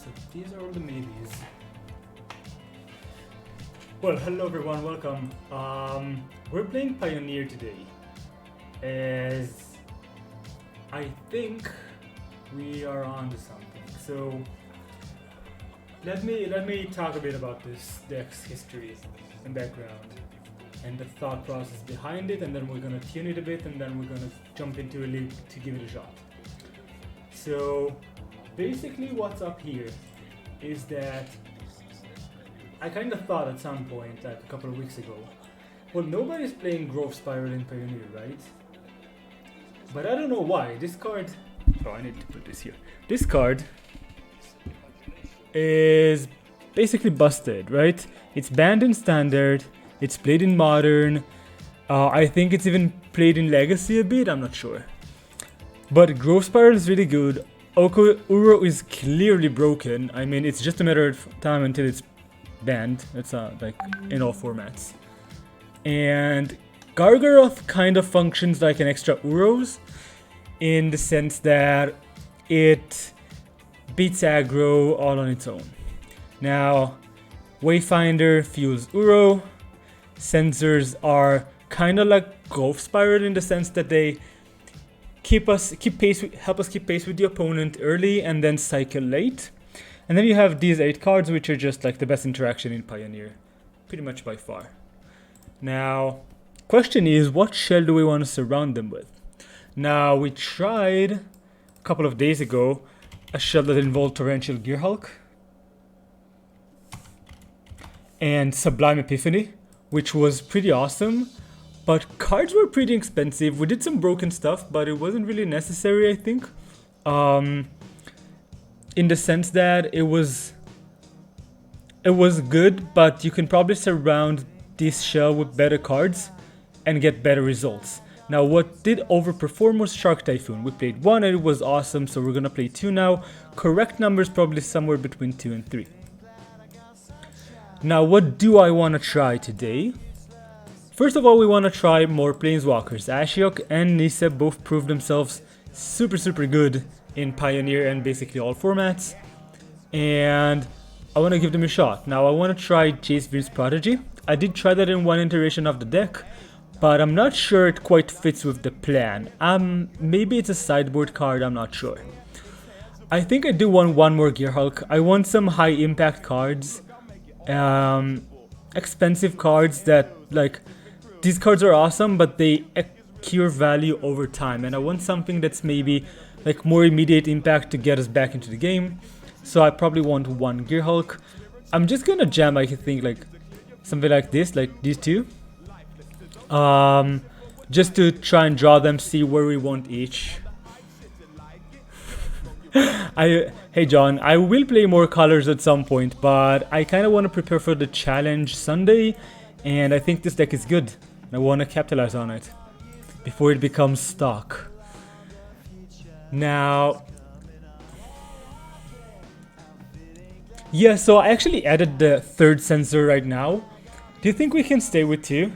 So these are all the maybes. Well, hello everyone, welcome. We're playing Pioneer today, as I think we are on to something. So let me talk a bit about this deck's history and background and the thought process behind it, and then we're gonna tune it a bit, and then we're gonna jump into a league to give it a shot. So basically what's up here is that I kind of thought at some point, like a couple of weeks ago, well, nobody's playing Growth Spiral in Pioneer, right? But I don't know why. This card... Oh, I need to put this here. This card is basically busted, right? It's banned in Standard, it's played in Modern, I think it's even played in Legacy a bit, I'm not sure. But Growth Spiral is really good. Uro is clearly broken. I mean, it's just a matter of time until it's banned. It's like in all formats. And Gargaroth kind of functions like an extra Uros in the sense that it beats aggro all on its own. Now, Wayfinder fuels Uro. Sensors are kind of like Growth Spiral in the sense that they help us keep pace with the opponent early and then cycle late. And then you have these 8 cards, which are just like the best interaction in Pioneer, pretty much by far. Now, question is, what shell do we want to surround them with? Now, we tried a couple of days ago a shell that involved Torrential Gearhulk and Sublime Epiphany, which was pretty awesome. But cards were pretty expensive. We did some broken stuff, but it wasn't really necessary, I think. In the sense that it was good, but you can probably surround this shell with better cards and get better results. Now, what did overperform was Shark Typhoon. We played 1 and it was awesome, so we're gonna play 2 now. Correct number is probably somewhere between 2 and 3. Now, what do I want to try today? First of all, we want to try more Planeswalkers. Ashiok and Nissa both proved themselves super good in Pioneer and basically all formats. And I want to give them a shot. Now, I want to try Jace Veer's Prodigy. I did try that in one iteration of the deck, but I'm not sure it quite fits with the plan. Maybe it's a sideboard card, I'm not sure. I think I do want one more Gearhulk. I want some high impact cards. Expensive cards that, like, these cards are awesome, but they accrue value over time, and I want something that's maybe like more immediate impact to get us back into the game. So I probably want one Gearhulk. I'm just gonna jam, I think, like something like this, like these two, just to try and draw them, see where we want each. Hey John, I will play more colors at some point, but I kind of want to prepare for the challenge Sunday, and I think this deck is good. I want to capitalize on it before it becomes stock. Now, yeah, so I actually added the 3rd sensor right now. Do you think we can stay with 2?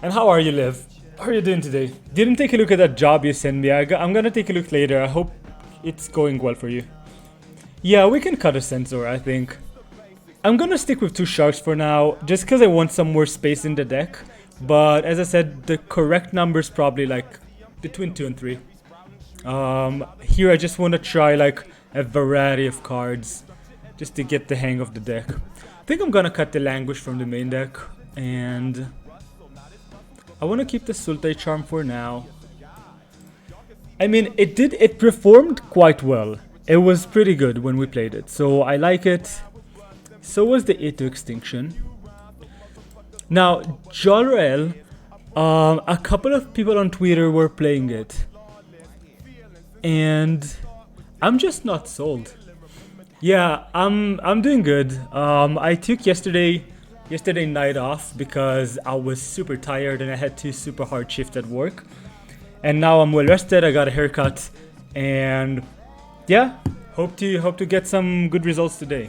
And how are you, Liv? How are you doing today? Didn't take a look at that job you sent me. I'm gonna take a look later. I hope it's going well for you. Yeah, we can cut a sensor, I think. I'm gonna stick with 2 sharks for now, just because I want some more space in the deck. But as I said, the correct number is probably like between 2 and 3. Here I just want to try like a variety of cards, just to get the hang of the deck. I think I'm gonna cut the Languish from the main deck, and I want to keep the Sultai Charm for now. I mean, it performed quite well. It was pretty good when we played it, so I like it. So was the A2 Extinction. Now, Jor-El, a couple of people on Twitter were playing it, and I'm just not sold. Yeah, I'm doing good. I took yesterday night off because I was super tired and I had 2 super hard shifts at work. And now I'm well rested. I got a haircut, and yeah, hope to get some good results today.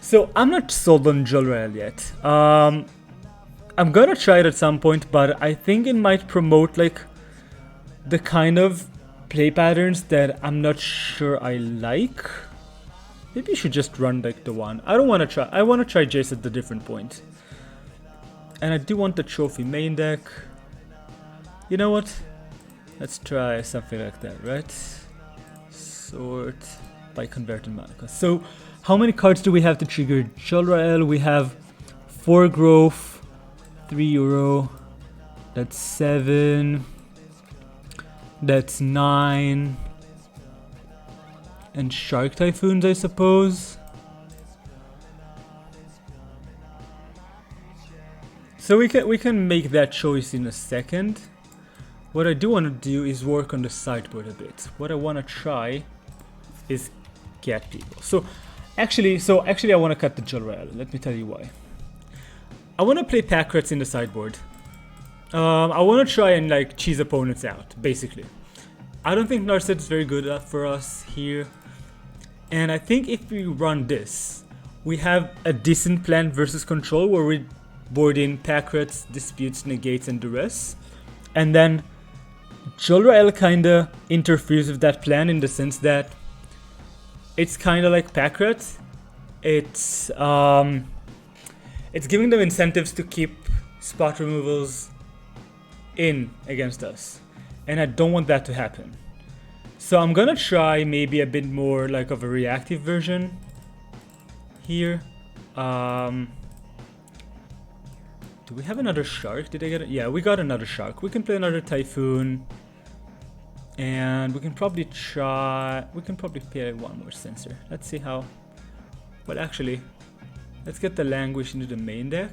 So I'm not sold on Jor-El yet. I'm gonna try it at some point, but I think it might promote like the kind of play patterns that I'm not sure I like. Maybe you should just run like the one. I don't want to try. I want to try Jace at the different point. And I do want the trophy main deck. You know what? Let's try something like that, right? Sort by converting mana cost. So, how many cards do we have to trigger Jolrael? We have 4 growth, 3 euro. That's 7. That's 9. And Shark Typhoons, I suppose. So we can make that choice in a second. What I do want to do is work on the sideboard a bit. What I want to try is get people. So actually I want to cut the Jolrael. Let me tell you why. I want to play pack rats in the sideboard. I want to try and like cheese opponents out, basically. I don't think Narset is very good for us here. And I think if we run this, we have a decent plan versus control where we board in pack rats, disputes, negates, and duress. And then Jolrael kinda interferes with that plan in the sense that it's kinda like pack rats. It's giving them incentives to keep spot removals in against us. And I don't want that to happen. So I'm gonna try maybe a bit more like of a reactive version here. Do we have another shark? Did I get it? Yeah, we got another shark. We can play another typhoon. And we can probably play one more sensor. Let's see how. Well, actually, let's get the language into the main deck.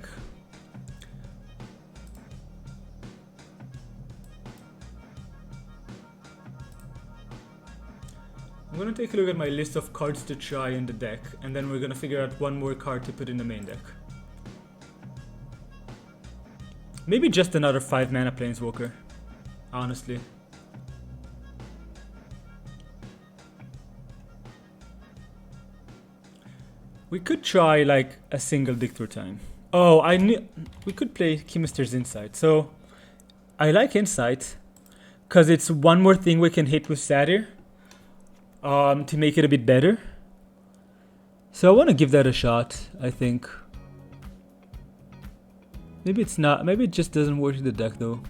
I'm gonna take a look at my list of cards to try in the deck, and then we're gonna figure out one more card to put in the main deck. Maybe just another 5 mana Planeswalker, honestly. We could try like a single dig through time. Oh, I knew we could play Chemister's Insight. So I like Insight because it's one more thing we can hit with Satyr. To make it a bit better. So I want to give that a shot, I think. Maybe it's not, maybe it just doesn't work in the deck though.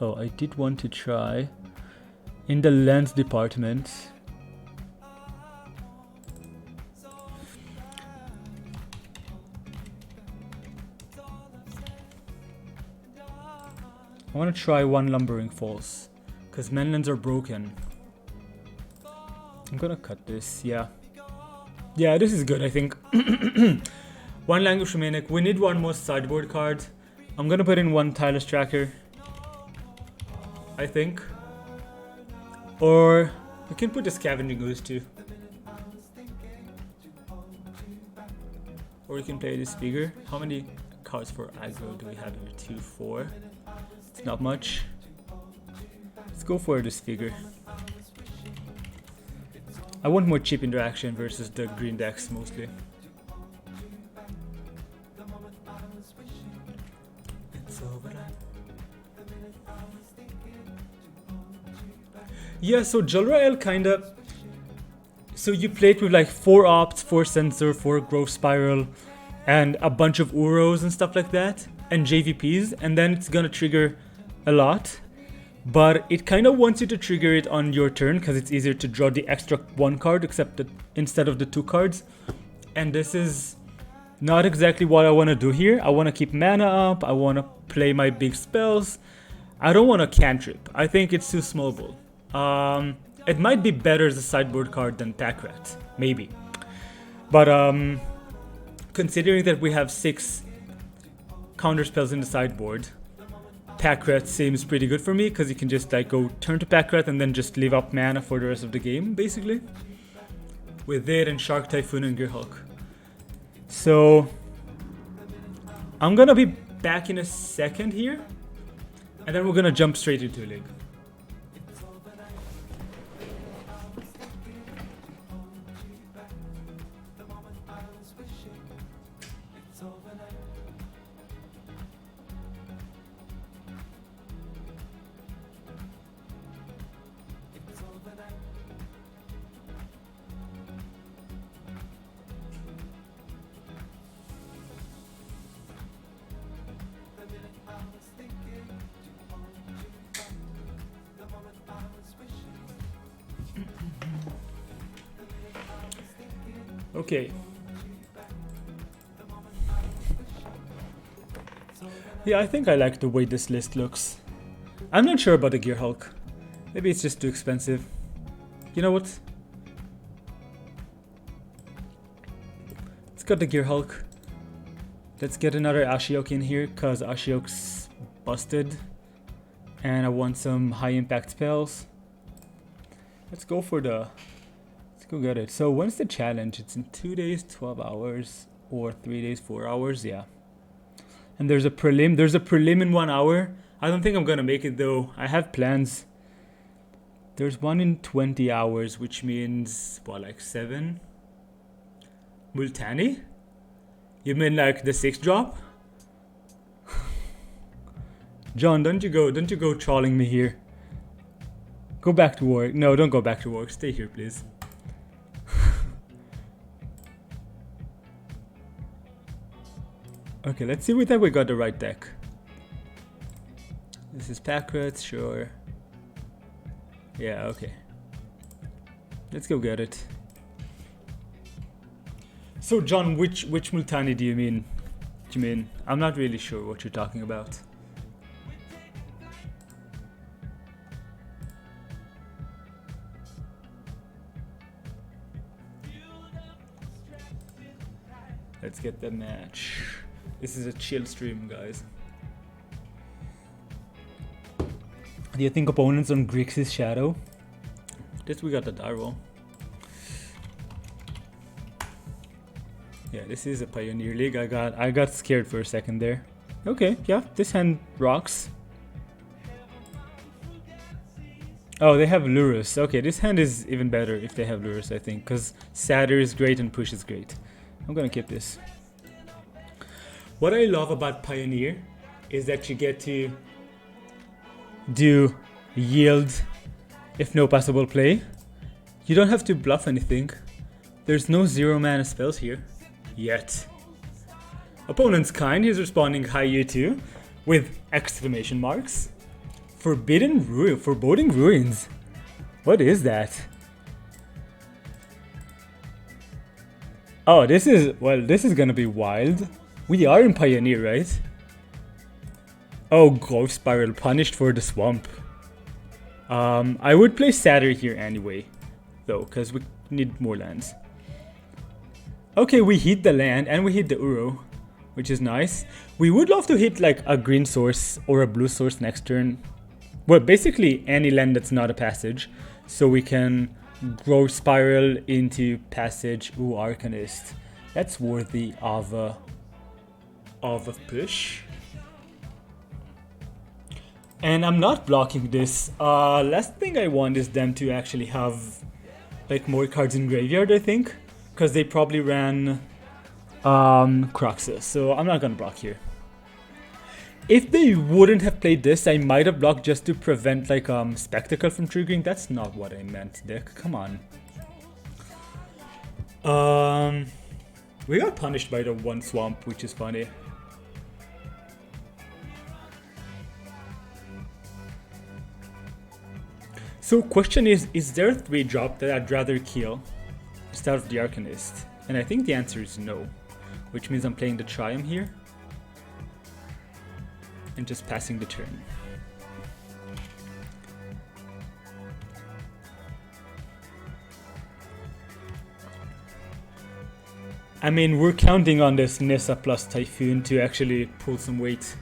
Oh, I did want to try in the lens department. I want to try one Lumbering Falls, because Menlands are broken. I'm gonna cut this, yeah. Yeah, this is good, I think. One Language remaining. We need one more sideboard card. I'm gonna put in one Tireless Tracker, I think. Or we can put a Scavenging Ooze too. Or we can play this figure. How many cards for aggro do we have here? 2, 4. It's not much. Let's go for this figure. I want more chip interaction versus the green decks mostly. Yeah, so Jolrael kinda. So you played with like 4 Opt, 4 Sensor, 4 Growth Spiral, and a bunch of Uros and stuff like that, and JVPs, and then it's gonna trigger a lot. But it kind of wants you to trigger it on your turn because it's easier to draw the extra 1 card except that instead of the 2 cards. And this is not exactly what I want to do here. I want to keep mana up. I want to play my big spells. I don't want a cantrip. I think it's too small ball. It might be better as a sideboard card than Pack Rat, maybe. But considering that we have 6 counter spells in the sideboard, Pack Rat seems pretty good for me because you can just like go turn to Pack Rat and then just leave up mana for the rest of the game, basically. With it and Shark Typhoon and Gearhulk. So I'm gonna be back in a second here, and then we're gonna jump straight into League. Okay. Yeah, I think I like the way this list looks. I'm not sure about the Gear Hulk. Maybe it's just too expensive. You know what? Let's get the Gear Hulk. Let's get another Ashiok in here, cause Ashiok's busted. And I want some high impact spells. Let's go for the... Let's go get it. So when's the challenge? It's in 2 days, 12 hours. Or 3 days, 4 hours, yeah. And there's a prelim. There's a prelim in 1 hour. I don't think I'm gonna make it though. I have plans. There's one in 20 hours, which means, what, like 7? Multani? You mean like the 6th drop? John, don't you go trolling me here. Go back to work. No, don't go back to work. Stay here, please. Okay, let's see if we got the right deck. This is Packrat, sure. Yeah, okay. Let's go get it. So, John, which Multani do you mean? I'm not really sure what you're talking about. Let's get the match. This is a chill stream, guys. Do you think opponents on Grixis Shadow? This we got the die roll. Yeah, this is a Pioneer League. I got scared for a second there. Okay, yeah, this hand rocks. Oh, they have Lurus. Okay, this hand is even better if they have Lurus, I think, because Satyr is great and Push is great. I'm gonna keep this. What I love about Pioneer is that you get to do yield if no passable play. You don't have to bluff anything. There's no 0 mana spells here. Yet. Opponent's kind, he's responding hi you too with exclamation marks. Forboding Ruins. What is that? Oh, this is gonna be wild. We are in Pioneer, right? Oh, Growth Spiral, punished for the swamp. I would play Satyr here anyway, though, because we need more lands. Okay, we hit the land and we hit the Uro, which is nice. We would love to hit like a green source or a blue source next turn. Well, basically any land that's not a passage, so we can Growth Spiral into passage. Ooh, Arcanist. That's worthy of a push. And I'm not blocking this. Last thing I want is them to actually have like more cards in graveyard, I think, because they probably ran Cruxus, so I'm not gonna block here. If they wouldn't have played this, I might have blocked just to prevent like Spectacle from triggering. That's not what I meant, Dick. Come on. We got punished by the one swamp, which is funny. So question is there a 3-drop that I'd rather kill instead of the Arcanist? And I think the answer is no, which means I'm playing the Triumph here and just passing the turn. I mean, we're counting on this Nissa plus Typhoon to actually pull some weight.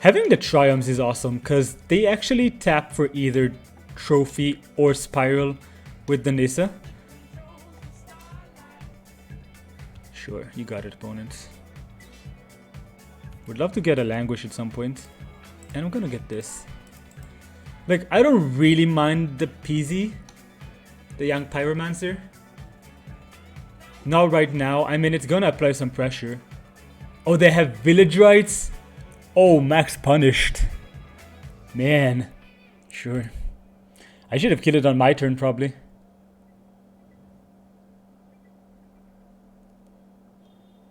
Having the Triumphs is awesome because they actually tap for either Trophy or Spiral with the Nissa. Sure, you got it, opponent. Would love to get a Languish at some point. And I'm gonna get this. Like, I don't really mind the PZ, the Young Pyromancer. Not right now. I mean, it's gonna apply some pressure. Oh, they have Village Rights? Oh, max punished. Man. Sure. I should have killed it on my turn, probably.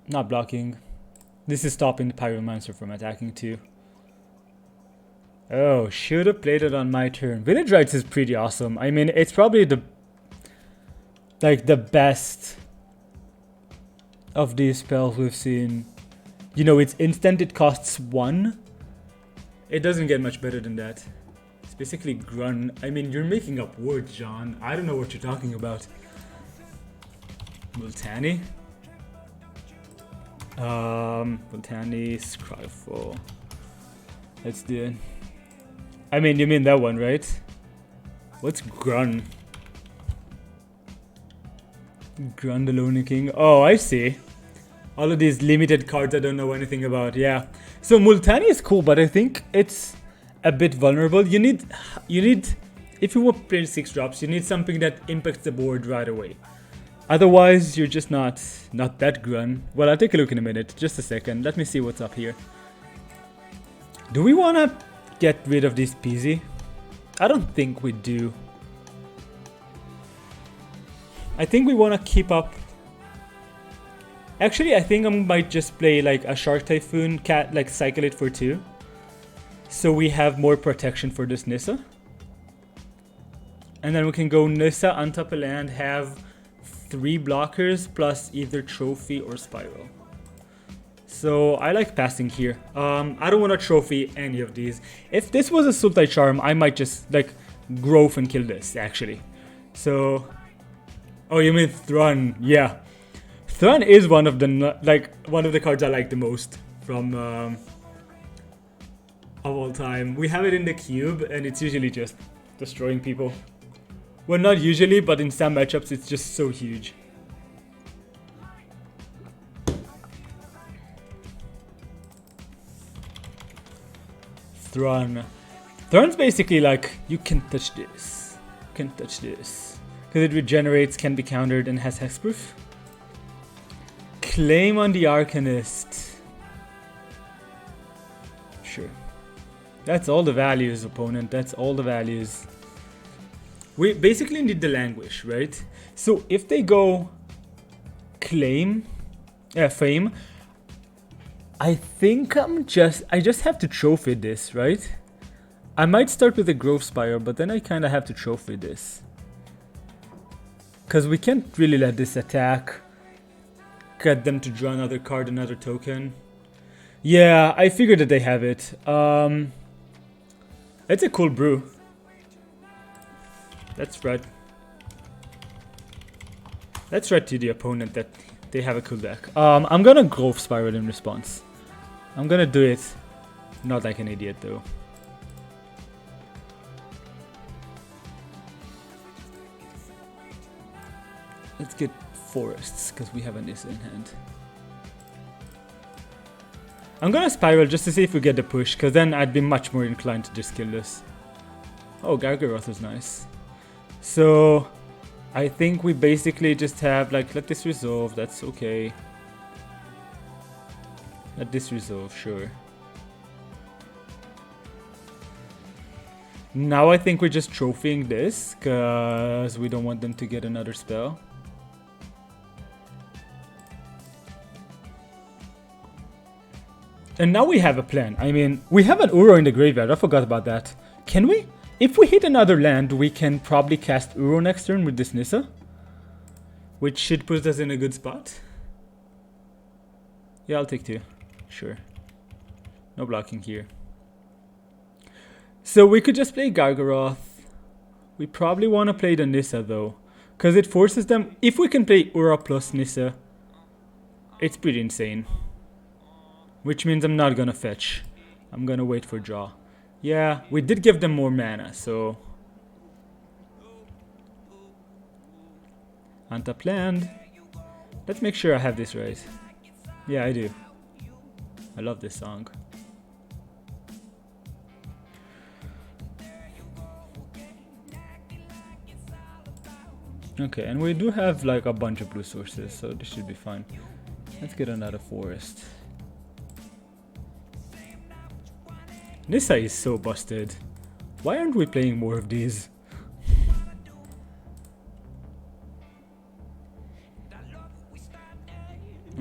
Not blocking. This is stopping the Pyromancer from attacking too. Oh, should have played it on my turn. Village Rights is pretty awesome. I mean, it's probably the like the best of these spells we've seen. You know, it's instant, it costs 1. It doesn't get much better than that. It's basically Grun. I mean, you're making up words, John. I don't know what you're talking about. Multani. Multani, Scryfall. Let's do it. I mean, you mean that one, right? What's Grun? Grun the Lonely King. Oh, I see. All of these limited cards I don't know anything about. Yeah. So Multani is cool, but I think it's a bit vulnerable. You need, if you were playing 6 drops, you need something that impacts the board right away. Otherwise, you're just not that Grun. Well, I'll take a look in a minute. Just a second. Let me see what's up here. Do we want to get rid of this Peasy? I don't think we do. I think we want to keep up. Actually, I think I might just play like a Shark Typhoon, cat, like cycle it for 2. So we have more protection for this Nissa. And then we can go Nissa, untap a land, have 3 blockers plus either Trophy or Spiral. So I like passing here. I don't want to trophy any of these. If this was a Sultai Charm, I might just like growth and kill this actually. So, oh, you mean Thrun? Yeah, Thrun is one of the cards I like the most from of all time. We have it in the cube, and it's usually just destroying people. Well, not usually, but in some matchups, it's just so huge. Thrun. Thrun's basically like, you can touch this. You can touch this. Because it regenerates, can be countered, and has hexproof. Claim on the Arcanist. Sure. That's all the values, opponent. That's all the values. We basically need the Languish, right? So if they go Fame, I think I just have to trophy this, right? I might start with the Growth Spiral, but then I kind of have to trophy this. Because we can't really let this attack. Get them to draw another card, another token. Yeah, I figured that they have it. It's a cool brew. Let's write to the opponent that they have a cool deck. I'm gonna Growth Spiral in response. I'm gonna do it not like an idiot though. Let's get forests because we have a Nissa in hand. I'm gonna Spiral just to see if we get the push, because then I'd be much more inclined to just kill this. Oh, Gargaroth is nice. So I think we basically just have like, let this resolve, that's okay. Let this resolve, sure. Now I think we're just trophying this, because we don't want them to get another spell. And now we have a plan. I mean, we have an Uro in the graveyard, I forgot about that. Can we? If we hit another land, we can probably cast Uro next turn with this Nissa. Which should put us in a good spot. Yeah, I'll take 2. Sure. No blocking here. So we could just play Gargaroth. We probably want to play the Nissa though. Because it forces them... If we can play Uro plus Nissa, it's pretty insane. Which means I'm not gonna fetch. I'm gonna wait for draw. Yeah, we did give them more mana, so... Untap land. Let's make sure I have this right. Yeah, I do. I love this song. Okay, and we do have like a bunch of blue sources, so this should be fine. Let's get another forest. Nissa is so busted. Why aren't we playing more of these?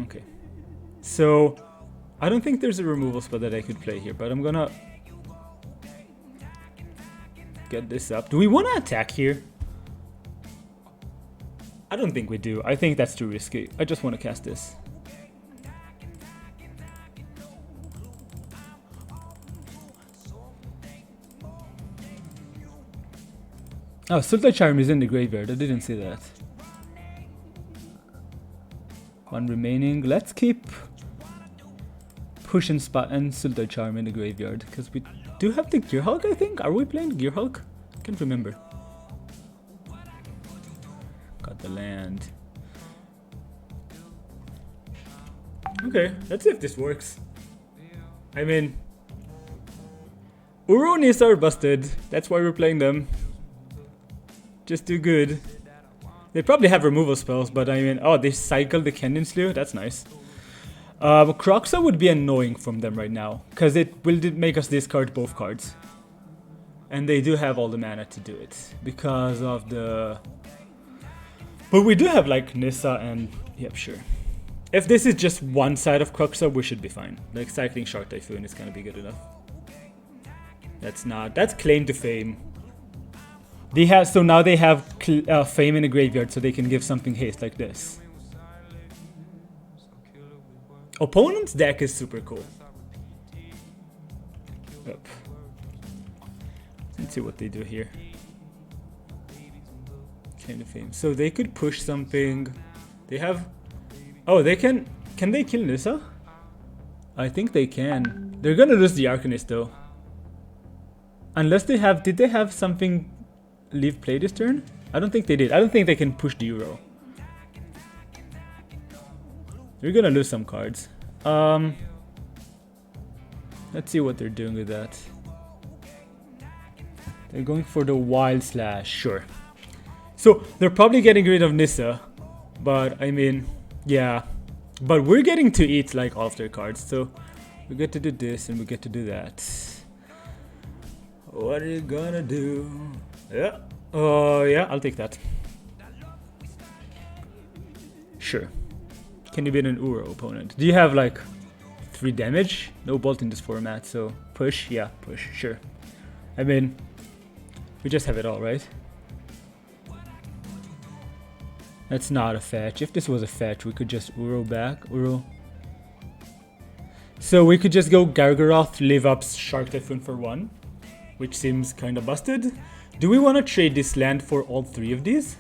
Okay. So, I don't think there's a removal spell that I could play here, but I'm gonna get this up. Do we want to attack here? I don't think we do. I think that's too risky. I just want to cast this. Oh, Sultai Charm is in the graveyard. I didn't see that. One remaining. Let's keep Push and Spot and Sultai Charm in the graveyard, because we do have the Gearhulk, I think. Are we playing Gearhulk? I can't remember. Got the land. Okay, let's see if this works. I mean, Uro and Nissa are busted. That's why we're playing them. Just do good. They probably have removal spells, but I mean, oh, they cycle the Kenyan Slew. That's nice. Croxa would be annoying from them right now, because it will make us discard both cards. And they do have all the mana to do it, because of the... But we do have, like, Nissa and... Yep, sure. If this is just one side of Croxa, we should be fine. Like, cycling Shark Typhoon is gonna be good enough. That's not... That's claim to fame. They have... So now they have fame in the graveyard, so they can give something haste like this. Opponent's deck is super cool. Yep. Let's see what they do here. Claim to fame. So they could push something. They have... Oh, they can... Can they kill Nissa? I think they can. They're gonna lose the Arcanist though. Unless they have... Did they have something leave play this turn? I don't think they did. I don't think they can push the Uro. They're gonna lose some cards. Let's see what they're doing with that. They're going for the Wild Slash, sure. So they're probably getting rid of Nissa, but I mean, yeah. But we're getting to eat like all of their cards, so we get to do this and we get to do that. What are you gonna do? Yeah. Oh yeah, I'll take that. Sure. Can you beat an Uro opponent? Do you have like 3 damage? No bolt in this format, so push? Yeah, push, sure. I mean, we just have it all, right? That's not a fetch. If this was a fetch, we could just Uro back. Uro. So we could just go Gargaroth, live up Shark Typhoon for 1, which seems kind of busted. Do we want to trade this land for all 3 of these?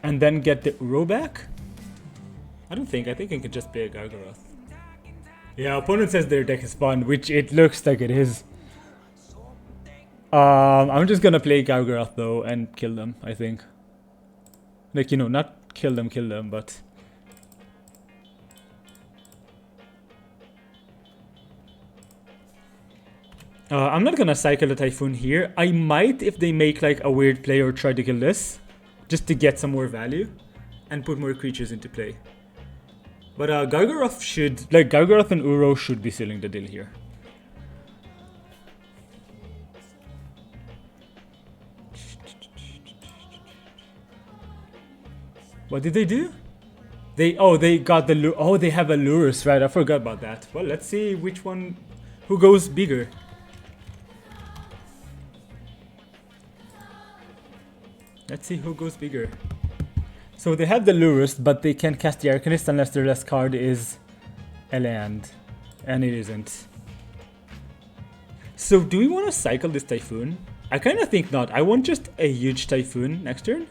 And then get the Uro back? I don't think. I think I could just play a Gargaroth. Yeah, opponent says their deck is fun, which it looks like it is. I'm just gonna play Gargaroth though and kill them, I think. Like, you know, not kill them, but... I'm not gonna cycle the Typhoon here. I might if they make like a weird play or try to kill this. Just to get some more value. And put more creatures into play. But Gargaroth should... Like, Gargaroth and Uro should be sealing the deal here. What did they do? They got the... Oh, they have a Lurus, right? I forgot about that. Well, let's see which one... Who goes bigger? Let's see who goes bigger. So they have the Lurus, but they can't cast the Arcanist unless their last card is a land. And it isn't. So do we want to cycle this Typhoon? I kind of think not. I want just a huge Typhoon next turn.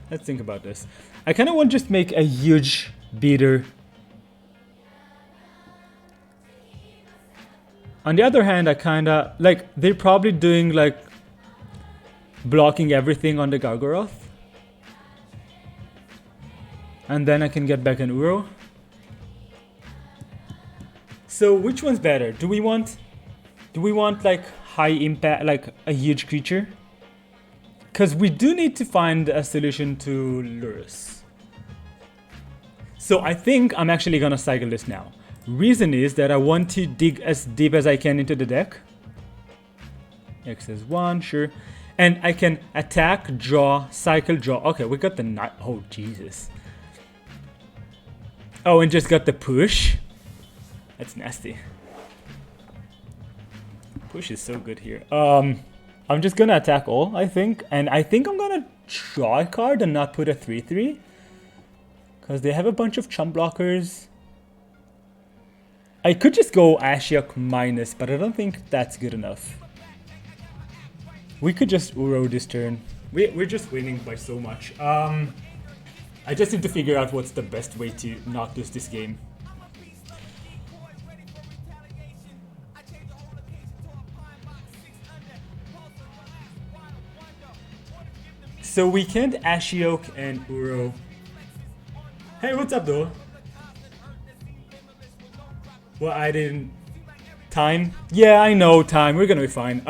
Let's think about this. I kind of want to just make a huge beater. On the other hand, I kind of... Like, they're probably doing like... blocking everything on the Gargaroth. And then I can get back an Uro. So which one's better? Do we want like high impact, like a huge creature? Because we do need to find a solution to Lurus. So I think I'm actually gonna cycle this now. Reason is that I want to dig as deep as I can into the deck. X is 1, sure. And I can attack, draw, cycle, draw. Okay, we got the knight. Oh, Jesus. Oh, and just got the push. That's nasty. Push is so good here. I'm just gonna attack all, I think. And I think I'm gonna draw a card and not put a 3/3. Because they have a bunch of chump blockers. I could just go Ashiok minus, but I don't think that's good enough. We could just Uro this turn. We're just winning by so much. I just need to figure out what's the best way to not lose this game. So we can't Ashiok and Uro. Hey, what's up though? Well, I didn't... Time? Yeah, I know, time. We're gonna be fine.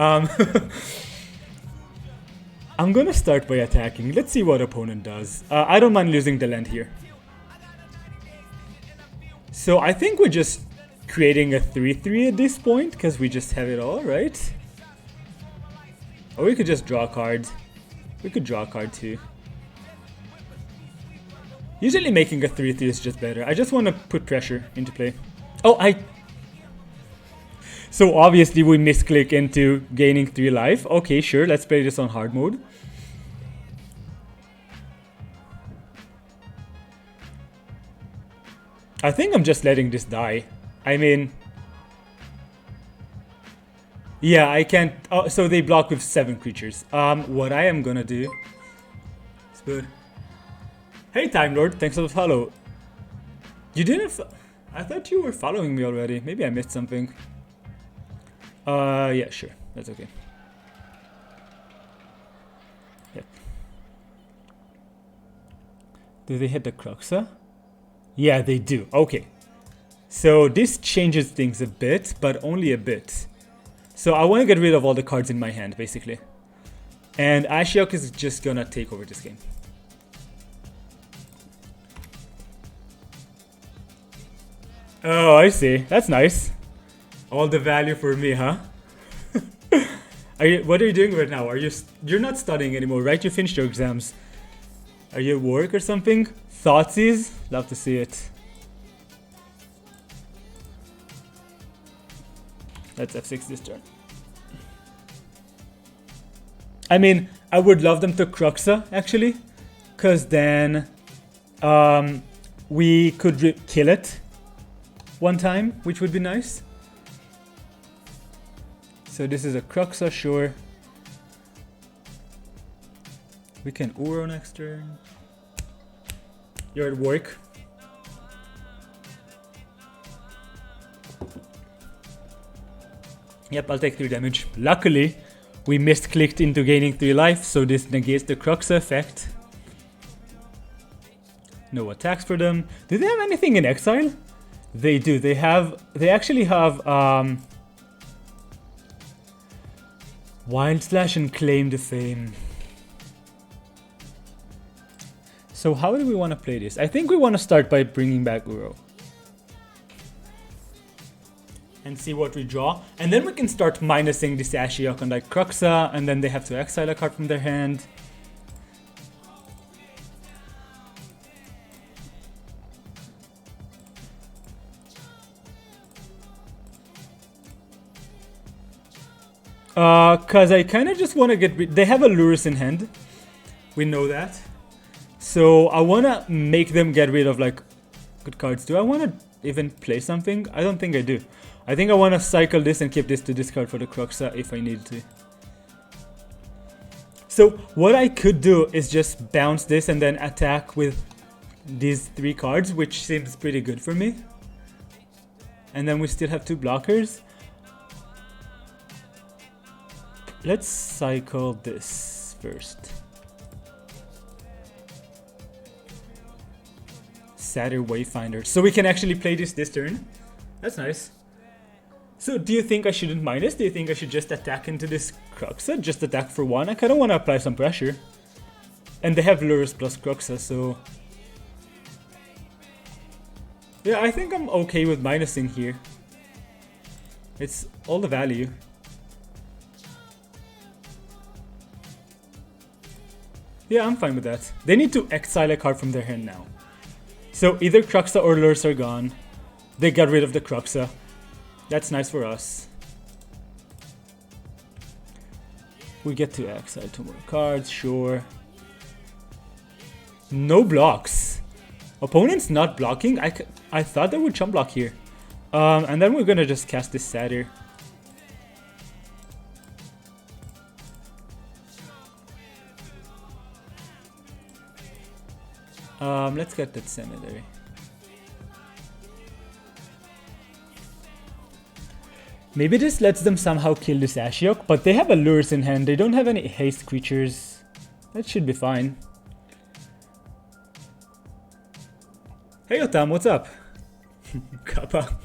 I'm gonna start by attacking. Let's see what opponent does. I don't mind losing the land here. So I think we're just creating a 3/3 at this point, because we just have it all, right? Or we could just draw a card. We could draw a card too. Usually making a 3/3 is just better. I just want to put pressure into play. Oh, So obviously we misclick into gaining 3 life. Okay, sure, let's play this on hard mode. I think I'm just letting this die. I mean... Yeah, I can't... Oh, so they block with 7 creatures. What I am gonna do... It's good. Hey, Time Lord, thanks for the follow. You didn't... I thought you were following me already. Maybe I missed something. Yeah, sure. That's okay. Yep. Do they hit the Cruxa? Yeah, they do. Okay. So this changes things a bit, but only a bit. So I want to get rid of all the cards in my hand, basically. And Ashiok is just gonna take over this game. Oh, I see. That's nice. All the value for me, huh? What are you doing right now? You're not studying anymore, right? You finished your exams. Are you at work or something? Thoughtseize? Love to see it. Let's F6 this turn. I mean, I would love them to Cruxa, actually. Because then we could kill it one time, which would be nice. So this is a Cruxa, sure. We can Uro next turn. You're at work. Yep, I'll take 3 damage. Luckily, we misclicked into gaining 3 life, so this negates the Cruxa effect. No attacks for them. Do they have anything in exile? They do. They actually have Wild Slash and Claim the Fame. So how do we want to play this? I think we want to start by bringing back Uro. And see what we draw. And then we can start minusing this Ashiok on like Cruxa, and then they have to exile a card from their hand. Cause I kind of just want to get rid... They have a Lurus in hand. We know that. So I want to make them get rid of like good cards. Do I want to even play something? I don't think I do. I think I want to cycle this and keep this to discard for the Cruxa if I need to. So what I could do is just bounce this and then attack with these 3 cards, which seems pretty good for me. And then we still have 2 blockers. Let's cycle this first. Satyr Wayfinder. So we can actually play this turn. That's nice. So do you think I shouldn't minus? Do you think I should just attack into this Cruxa? Just attack for 1? I kind of want to apply some pressure. And they have Lurus plus Cruxa, so... Yeah, I think I'm okay with minusing here. It's all the value. Yeah, I'm fine with that. They need to exile a card from their hand now. So either Cruxa or Lurus are gone. They got rid of the Cruxa. That's nice for us. We get to exile 2 more cards, sure. No blocks. Opponent's not blocking. I thought they would chump block here. And then we're gonna just cast this Satyr. Let's get that Cemetery. Maybe this lets them somehow kill this Ashiok, but they have Allures in hand. They don't have any haste creatures. That should be fine. Hey Otam, what's up? Kappa.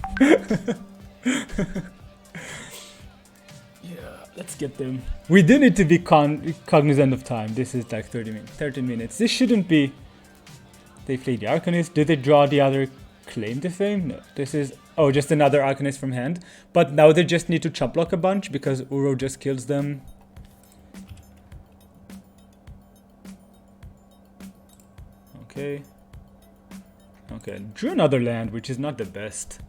Yeah, let's get them. We do need to be cognizant of time. This is like 13 minutes. This shouldn't be... They play the Arcanist. Do they draw the other Claim to Fame? No. This is... Oh, just another Arcanist from hand. But now they just need to chump block a bunch because Uro just kills them. Okay. Okay, drew another land, which is not the best.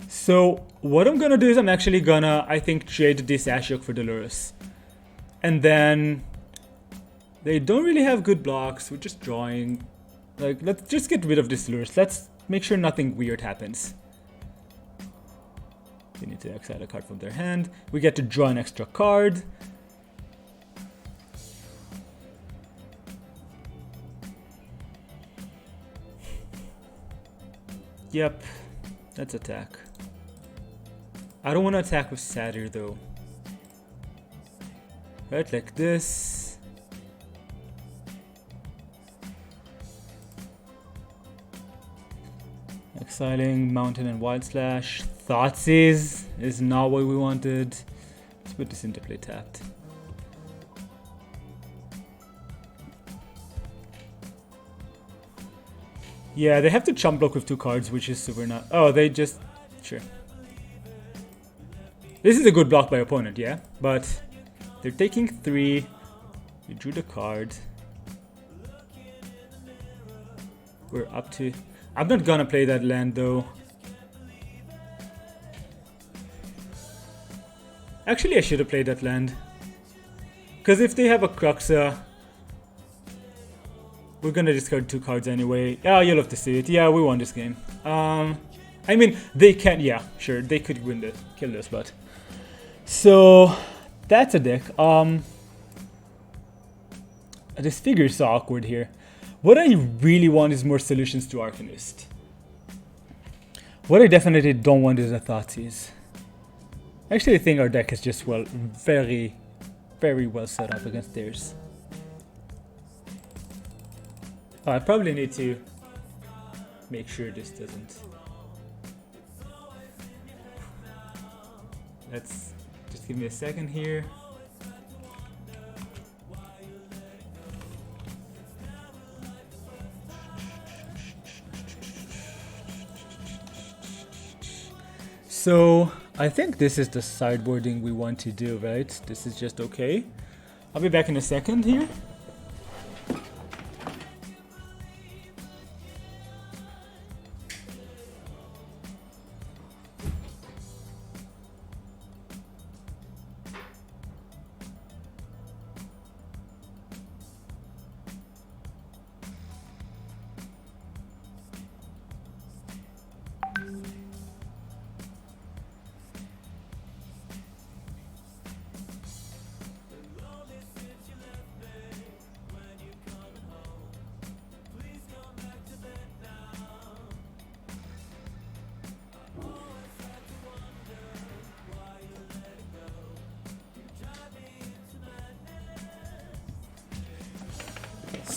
So, what I'm gonna do is I'm actually gonna, I think, trade this Ashiok for Dolores. And then... They don't really have good blocks, we're just drawing. Like, let's just get rid of this Lures. Let's make sure nothing weird happens. We need to exile a card from their hand. We get to draw an extra card. Yep, let's attack. I don't want to attack with Satyr though. Right, like this. Exiling Mountain and Wild Slash. Thoughtseize is not what we wanted. Let's put this into play tapped. Yeah, they have to chump block with 2 cards, which is super not... Oh, they just... Sure. This is a good block by opponent, yeah? But they're taking 3. We drew the card. We're up to... I'm not gonna play that land though. Actually, I should have played that land. Because if they have a Cruxa, we're gonna discard 2 cards anyway. Yeah, you'll have to see it. Yeah, we won this game. I mean, they can, yeah, sure, they could win this, kill this, but... So, that's a deck. This figure is so awkward here. What I really want is more solutions to Arcanist. What I definitely don't want is a Thoughtseize. I actually think our deck is just, well, very, very well set up against theirs. Oh, I probably need to make sure this doesn't... Let's just give me a second here. So, I think this is the sideboarding we want to do, right? This is just okay. I'll be back in a second here.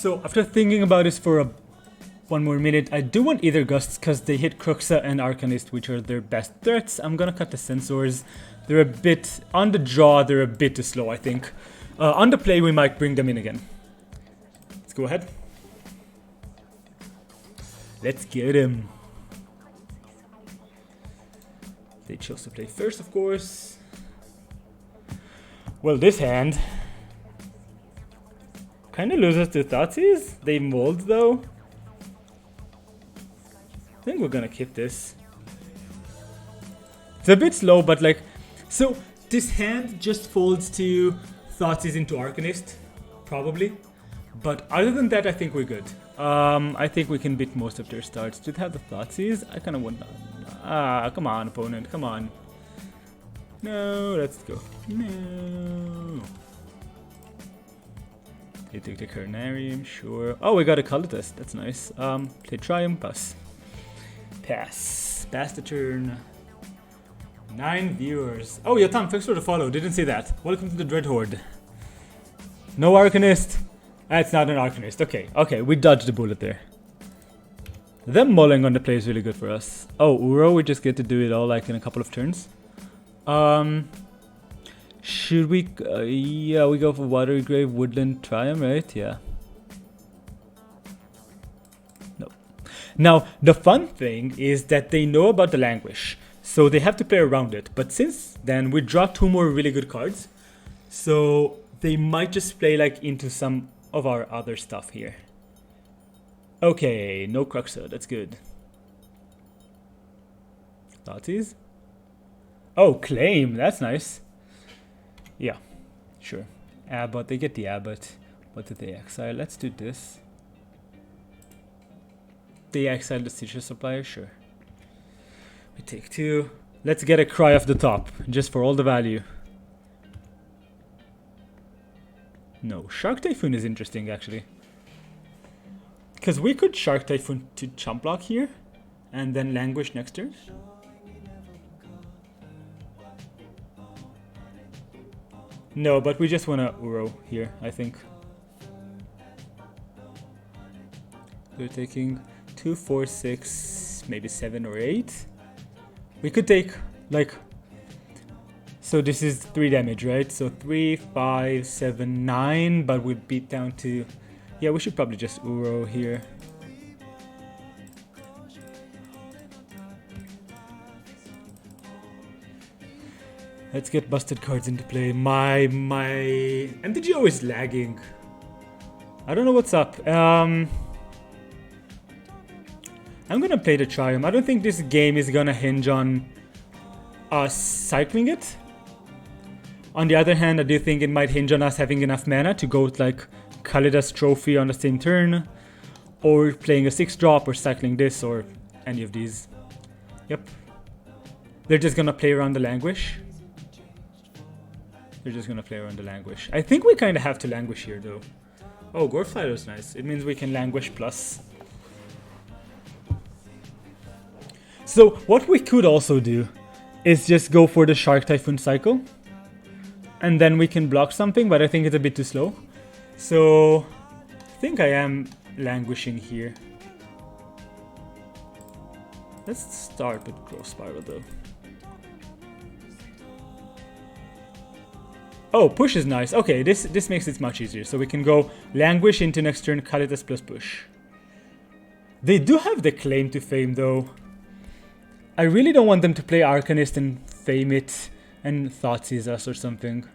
So after thinking about this for one more minute, I do want Ether Gusts because they hit Cruxa and Arcanist, which are their best threats. I'm gonna cut the Sensors. They're a bit, on the draw, they're a bit too slow, I think. On the play, we might bring them in again. Let's go ahead. Let's get him. They chose to play first, of course. Well, this hand kind of loses to Thoughtseize. They mold though. I think we're gonna keep this. It's a bit slow, but like So this hand just folds to Thoughtseize into Arcanist, probably. But other than that, I think we're good. I think we can beat most of their starts. Do they have the Thoughtseize? I kind of want... come on, opponent, come on. No, let's go. No. They take the Carnarium, sure. Oh, we got a Cultist, that's nice. Play Triumph, pass. Pass. Pass the turn. 9 viewers. Oh, Yotam, thanks for the follow. Didn't see that. Welcome to the Dread Horde. No Arcanist. That's not an Arcanist. Okay, okay, we dodged the bullet there. Them mulling on the play is really good for us. Oh, Uro, we just get to do it all like in a couple of turns. Should we... yeah, we go for Watery Grave, Woodland, Triumph, right? Yeah. No. Now, the fun thing is that they know about the Languish. So they have to play around it. But since then, we draw 2 more really good cards. So they might just play like into some of our other stuff here. Okay, no Cruxo, that's good. Thoughtseize? Oh, Claim, that's nice. Yeah, sure. Abbot, they get the Abbot. What did they exile? Let's do this. They exile the Teacher Supplier, sure. We take 2. Let's get a Cry off the top, just for all the value. No, Shark Typhoon is interesting actually. Because we could Shark Typhoon to Chump Block here, and then Languish next turn. No, but we just want to Uro here, I think. We're taking 2, 4, 6, maybe 7 or 8. We could take, like... So this is 3 damage, right? So 3, 5, 7, 9, but we'd beat down to... Yeah, we should probably just Uro here. Let's get busted cards into play. My MTGO is lagging. I don't know what's up. I'm gonna play the Triumph. I don't think this game is gonna hinge on us cycling it. On the other hand, I do think it might hinge on us having enough mana to go with like Kalida's Trophy on the same turn, or playing a 6-drop, or cycling this, or any of these. Yep. They're just gonna play around the Languish. They're just gonna play around the Languish. I think we kind of have to Languish here, though. Oh, Goreflight is nice. It means we can Languish plus. So, what we could also do is just go for the Shark Typhoon cycle. And then we can block something, but I think it's a bit too slow. So, I think I am languishing here. Let's start with Growth Spiral, though. Oh, push is nice. Okay, this makes it much easier. So we can go Languish into next turn, Kalidas plus push. They do have the claim to fame, though. I really don't want them to play Arcanist and fame it and Thoughtseize us or something.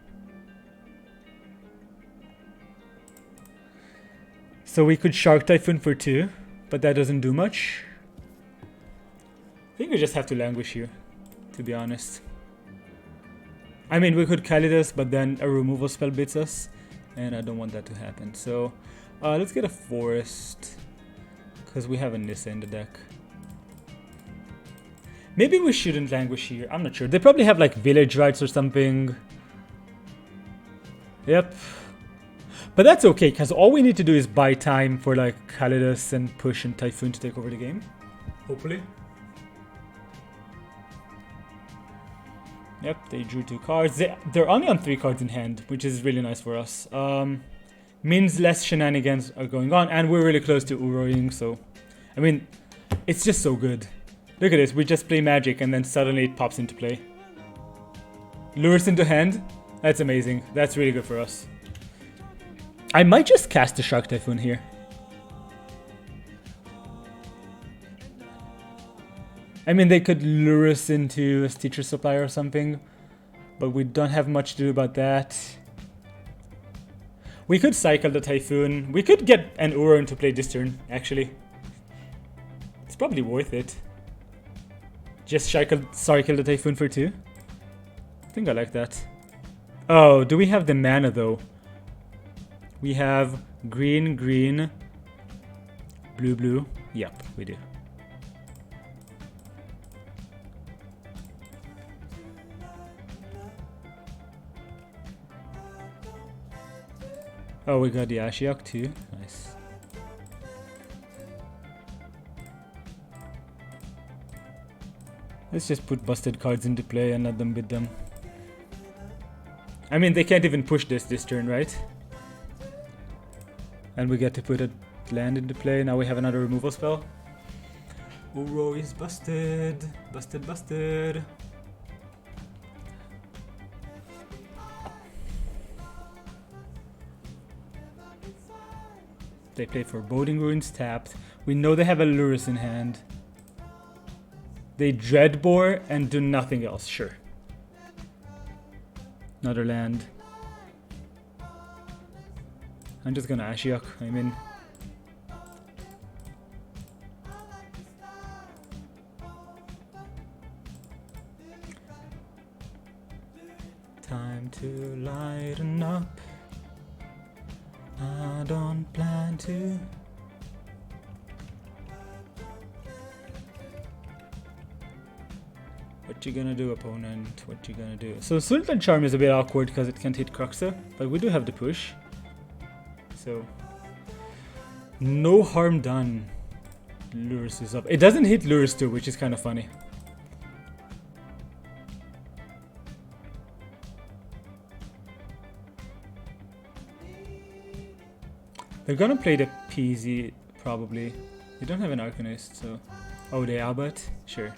So we could Shark Typhoon for 2, but that doesn't do much. I think we just have to Languish here, to be honest. I mean, we could Kalidas, but then a removal spell beats us, and I don't want that to happen. So, let's get a Forest, because we have a Nissa in the deck. Maybe we shouldn't Languish here, I'm not sure. They probably have like Village Rites or something. Yep. But that's okay, because all we need to do is buy time for like Kalidas and Push and Typhoon to take over the game. Hopefully. Yep, they drew 2 cards. They're only on 3 cards in hand, which is really nice for us. Means less shenanigans are going on, and we're really close to Uroing, so... I mean, it's just so good. Look at this, we just play Magic, and then suddenly it pops into play. Lures into hand? That's amazing. That's really good for us. I might just cast the Shark Typhoon here. I mean, they could lure us into a Teacher Supplier or something, but we don't have much to do about that. We could cycle the Typhoon. We could get an Uro into play this turn, actually. It's probably worth it. Just cycle the Typhoon for 2. I think I like that. Oh, do we have the mana though? We have green, green, blue, blue. Yep, we do. Oh, we got the Ashiok too. Nice. Let's just put busted cards into play and let them bid them. I mean, they can't even push this turn, right? And we get to put a land into play. Now we have another removal spell. Uro is busted. Busted, busted. They play Foreboding Ruins tapped. We know they have a Lurrus in hand. They Dreadbore and do nothing else, sure. Another land. I'm just gonna Ashiok, I mean. Time to lighten up. I don't plan to. What you gonna do, opponent? What you gonna do? So Sultai Charm is a bit awkward because it can't hit Kruxa, but we do have the push. So no harm done. Lurrus is up. It doesn't hit Lurrus too, which is kind of funny. They're gonna play the PZ probably. They don't have an Arcanist, so. Oh, they Albert? Sure.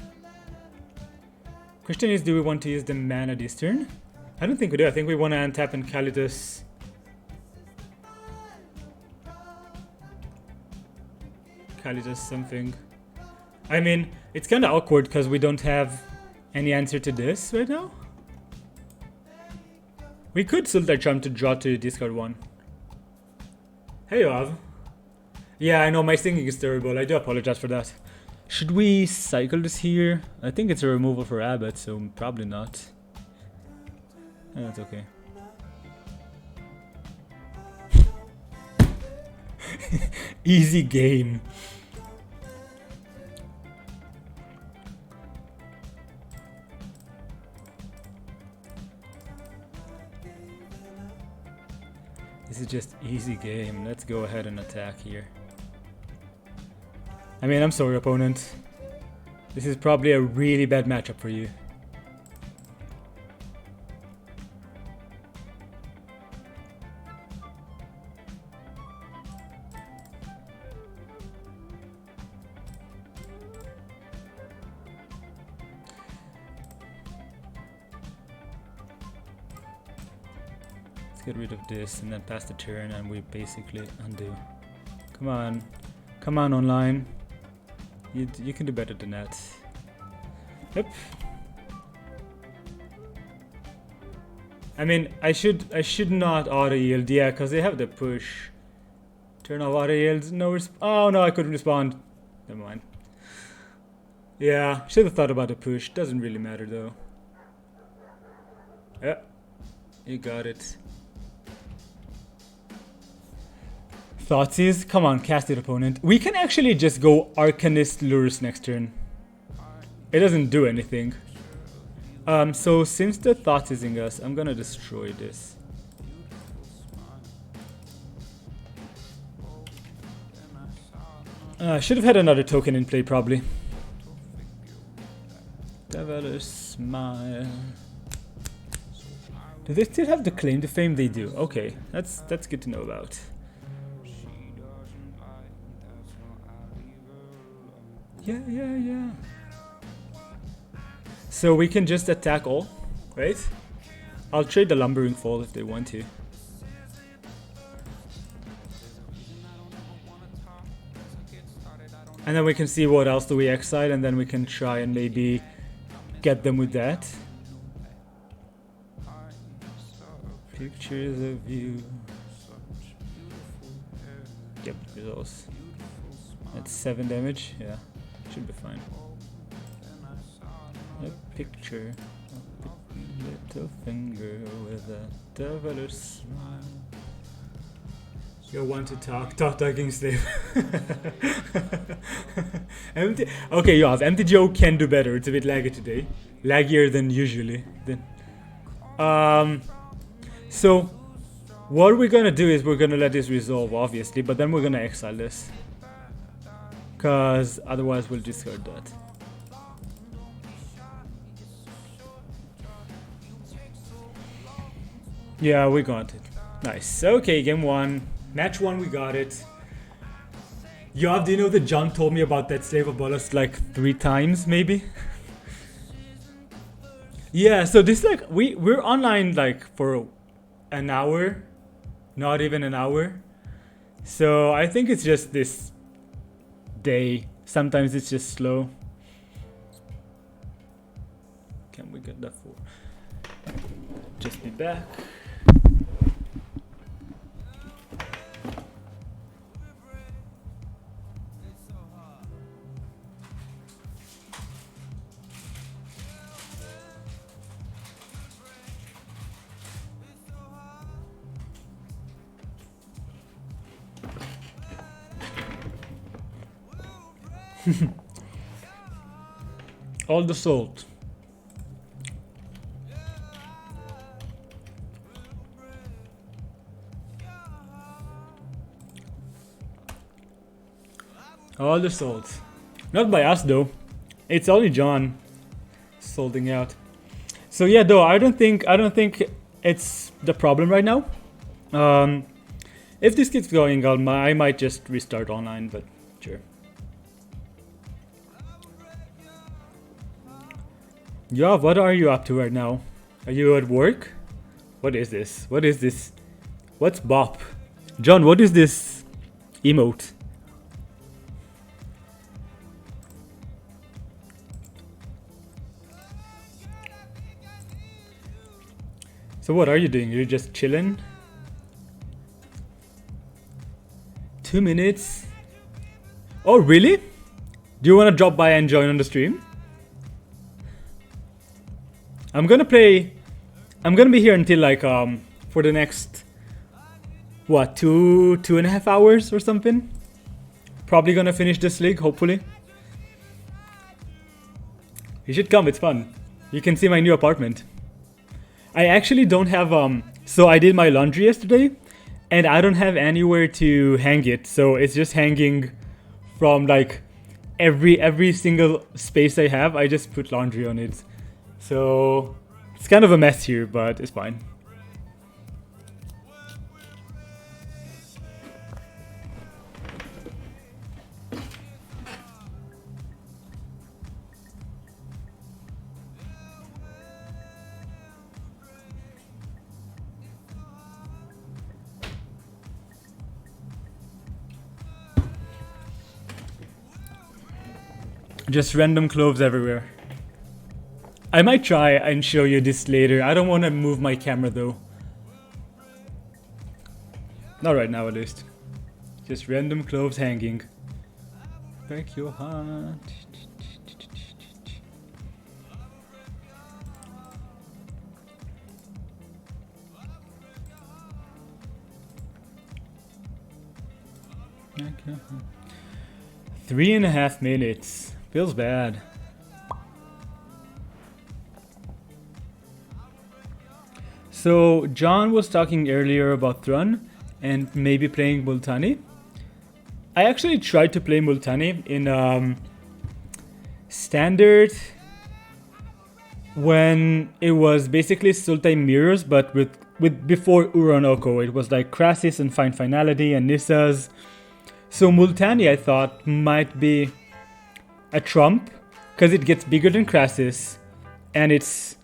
Question is, do we want to use the mana this turn? I don't think we do. I think we want to untap and Kalidas. Kalidas something. I mean, it's kind of awkward because we don't have any answer to this right now. We could Sultai Charm to draw to discard one. Hey, Yoav. Yeah, I know my singing is terrible. I do apologize for that. Should we cycle this here? I think it's a removal for Abbott, so probably not. That's okay. Easy game. This is just easy game. Let's go ahead and attack here. I mean, I'm sorry, opponent. This is probably a really bad matchup for you. Let's get rid of this and then pass the turn and we basically undo. Come on. Come on, online. You can do better than that. Yep. I mean, I should not auto yield, yeah, because they have the push. Turn off auto yields, no oh no, I couldn't respond. Never mind. Yeah, should have thought about the push. Doesn't really matter though. Yeah, you got it. Thoughts is, come on, cast it, opponent. We can actually just go Arcanist Lurrus next turn. It doesn't do anything. So since the Thoughts is in us, I'm gonna destroy this. I should have had another token in play, probably. Devilish Smile. Do they still have the claim to fame? They do. Okay, that's good to know about. Yeah. So we can just attack all, right? I'll trade the Lumbering Fall if they want to. And then we can see what else do we exile, and then we can try and maybe get them with that. Pictures of you. Yep, results. That's 7 damage, yeah. Should be fine. A picture. Little finger with a devilish smile. You want to talk talking slave. Empty. Okay, yeah, Empty Joe can do better. It's a bit laggy today, laggier than usually. So what we're gonna do is we're gonna let this resolve, obviously, but then we're gonna exile this, cause otherwise we'll discard that. Yeah, we got it. Nice. Okay, game 1. Match 1, we got it. Yoav, do you know that John told me about that Slave of Bolas like 3 times, maybe? Yeah, so this like, we're online like for an hour. Not even an hour. So I think it's just this day. Sometimes it's just slow. Can we get that for? Just be back. All the salt. All the salt. Not by us though. It's only John salting out. So yeah, though I don't think it's the problem right now. If this keeps going, I might just restart online, but sure. Yeah, what are you up to right now? Are you at work? What is this? What is this? What's bop? John, what is this emote? So what are you doing? You're just chilling? 2 minutes? Oh, really? Do you want to drop by and join on the stream? I'm gonna be here until like for the next what, 2.5 hours or something. Probably gonna finish this league, hopefully. You should come, it's fun. You can see my new apartment. I actually don't have so I did my laundry yesterday and I don't have anywhere to hang it, so it's just hanging from like every single space I have. I just put laundry on it. So it's kind of a mess here, but it's fine. Just random cloves everywhere. I might try and show you this later. I don't want to move my camera though. Not right now at least. Just random cloves hanging. Break your heart. Okay. 3.5 minutes. Feels bad. So John was talking earlier about Thrun and maybe playing Multani. I actually tried to play Multani in Standard when it was basically Sultai Mirrors, but with before Uranoko. It was like Crassus and Fine Finality and Nissas. So Multani I thought might be a trump because it gets bigger than Crassus and it's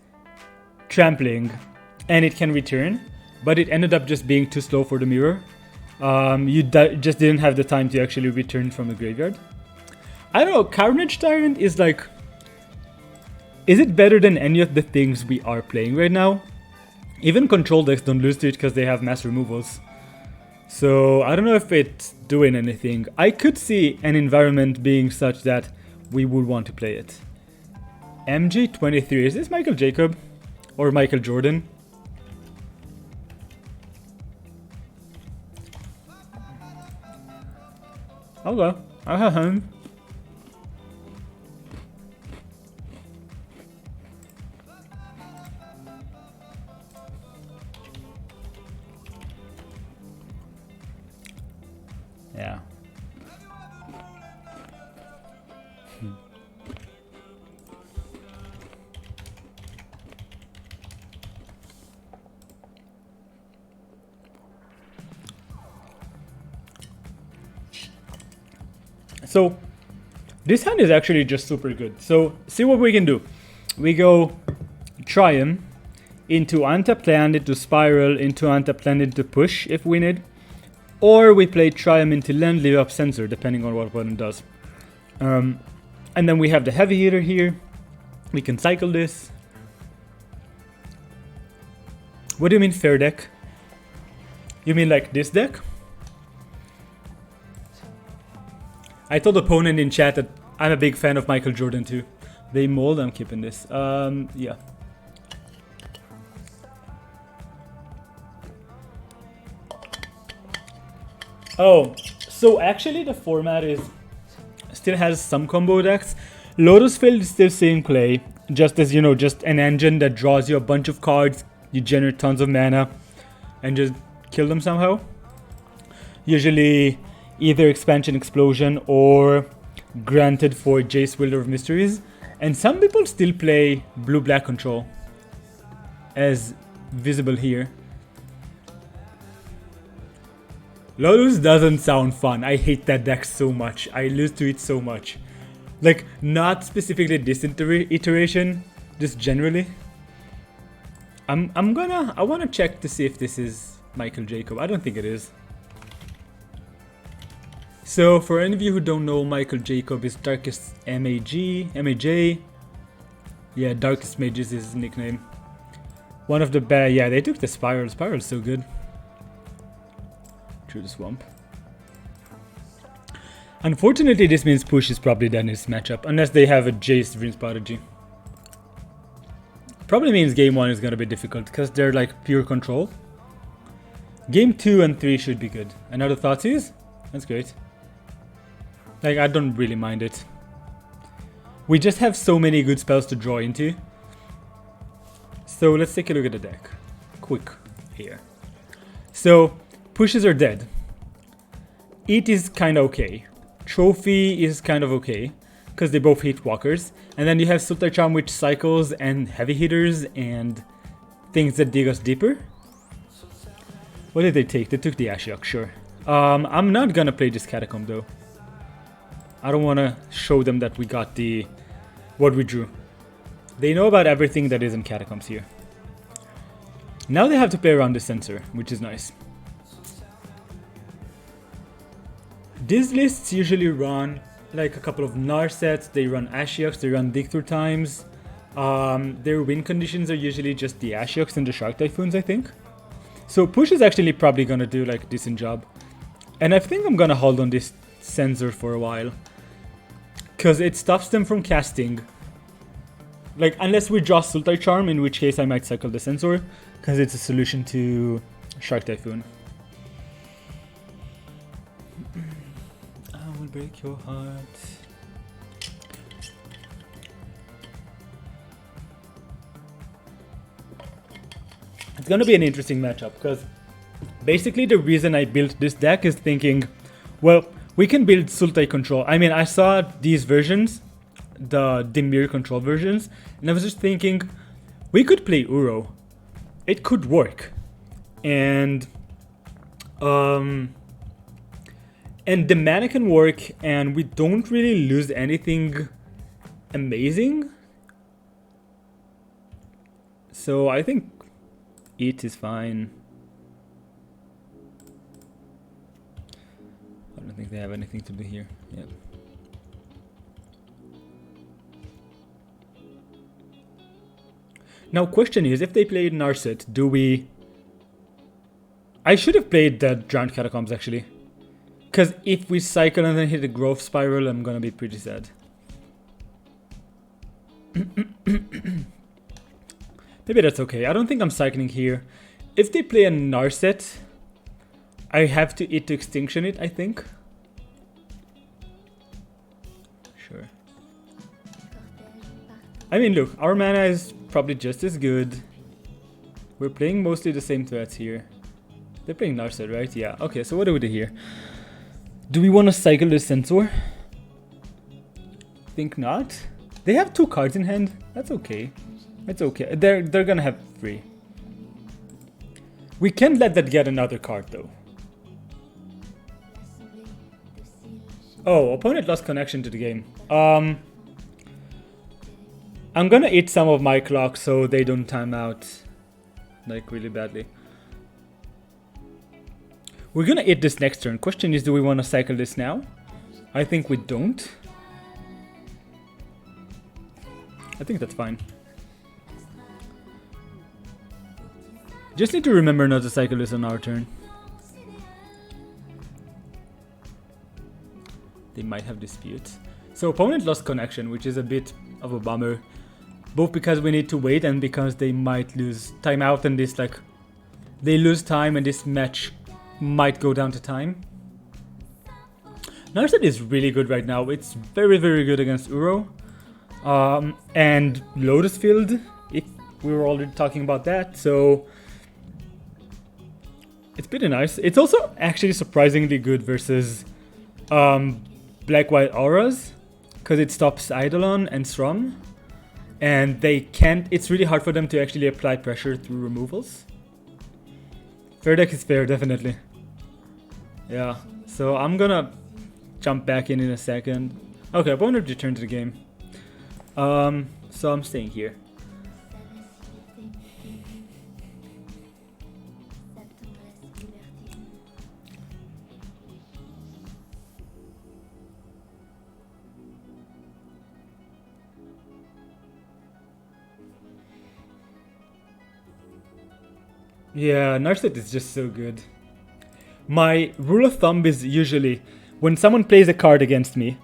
trampling. And it can return, but it ended up just being too slow for the mirror. You just didn't have the time to actually return from the graveyard. I don't know, Carnage Tyrant is like... Is it better than any of the things we are playing right now? Even Control decks don't lose to it because they have mass removals. So I don't know if it's doing anything. I could see an environment being such that we would want to play it. MG23, is this Michael Jacob? Or Michael Jordan. Okay, I have him. Yeah. So this hand is actually just super good. So see what we can do. We go Triumph into untapped land, into Spiral, into untapped land, into Push if we need. Or we play Triumph into land, leave up Sensor, depending on what opponent does. And then we have the Heavy Hitter here. We can cycle this. What do you mean fair deck? You mean like this deck? I told the opponent in chat that I'm a big fan of Michael Jordan too. They mold, I'm keeping this. Yeah. Oh, so actually the format is still has some combo decks. Lotus Field is still same play, just as, you know, just an engine that draws you a bunch of cards, you generate tons of mana, and just kill them somehow. Usually either Expansion Explosion or Granted for Jace Wielder of Mysteries. And some people still play Blue-Black Control, as visible here. Lotus doesn't sound fun. I hate that deck so much. I lose to it so much. Like, not specifically this iteration, just generally. I want to check to see if this is Michael Jacob. I don't think it is. So, for any of you who don't know, Michael Jacob is Darkest MAJ. Yeah, Darkest Mages is his nickname. One of the bad, yeah, they took the Spiral. Spiral's so good. Through the swamp. Unfortunately, this means Push is probably done in this matchup, unless they have a Jace Dreams Prodigy. Probably means game 1 is gonna be difficult, because they're like pure control. Game 2 and 3 should be good. Another thoughts is? That's great. Like, I don't really mind it. We just have so many good spells to draw into. So let's take a look at the deck. Quick here. So, Pushes are dead. It is kind of okay. Trophy is kind of okay, because they both hit walkers. And then you have Sultai Charm, which cycles, and heavy hitters, and things that dig us deeper. What did they take? They took the Ashiok, sure. I'm not gonna play this Catacomb though. I don't want to show them that we got the what we drew. They know about everything that isn't Catacombs here. Now they have to play around the sensor, which is nice. These lists usually run like a couple of Gnar sets, they run Ashioks, they run Dig Through Times. Their win conditions are usually just the Ashioks and the Shark Typhoons, I think. So Push is actually probably gonna do like a decent job. And I think I'm gonna hold on this sensor for a while. Because it stops them from casting. Like, unless we draw Sultai Charm, in which case I might cycle the sensor. Because it's a solution to Shark Typhoon. I will break your heart. It's gonna be an interesting matchup, because basically the reason I built this deck is thinking, well, we can build Sultai Control. I mean, I saw these versions, the Dimir Control versions, and I was just thinking, we could play Uro. It could work. And the mana can work, and we don't really lose anything amazing. So I think it is fine. I don't think they have anything to do here. Yeah. Now, question is, if they played Narset, do we... I should have played the Drowned Catacombs, actually. Because if we cycle and then hit a Growth Spiral, I'm gonna be pretty sad. Maybe that's okay. I don't think I'm cycling here. If they play a Narset, I have to eat to extinction it, I think. Sure. I mean, look, our mana is probably just as good. We're playing mostly the same threats here. They're playing Narset, right? Yeah. Okay, so what do we do here? Do we want to cycle the Sensor? Think not. They have 2 cards in hand. That's okay. It's okay. They're gonna have 3. We can't let that get another card though. Oh, opponent lost connection to the game. I'm gonna eat some of my clock so they don't time out like really badly. We're gonna eat this next turn. Question is, do we want to cycle this now? I think we don't. I think that's fine. Just need to remember not to cycle this on our turn. They might have disputes. So opponent lost connection, which is a bit of a bummer. Both because we need to wait and because they might lose timeout and this like... They lose time and this match might go down to time. Narset is really good right now. It's very, very good against Uro. And Lotus Field, if we were already talking about that, so... It's pretty nice. It's also actually surprisingly good versus Black-White Auras, because it stops Eidolon and Strum, and they can't... It's really hard for them to actually apply pressure through removals. Fair deck is fair, definitely. Yeah, so I'm gonna jump back in a second. Okay, opponent returned to the game. So I'm staying here. Yeah, Narset is just so good. My rule of thumb is usually when someone plays a card against me,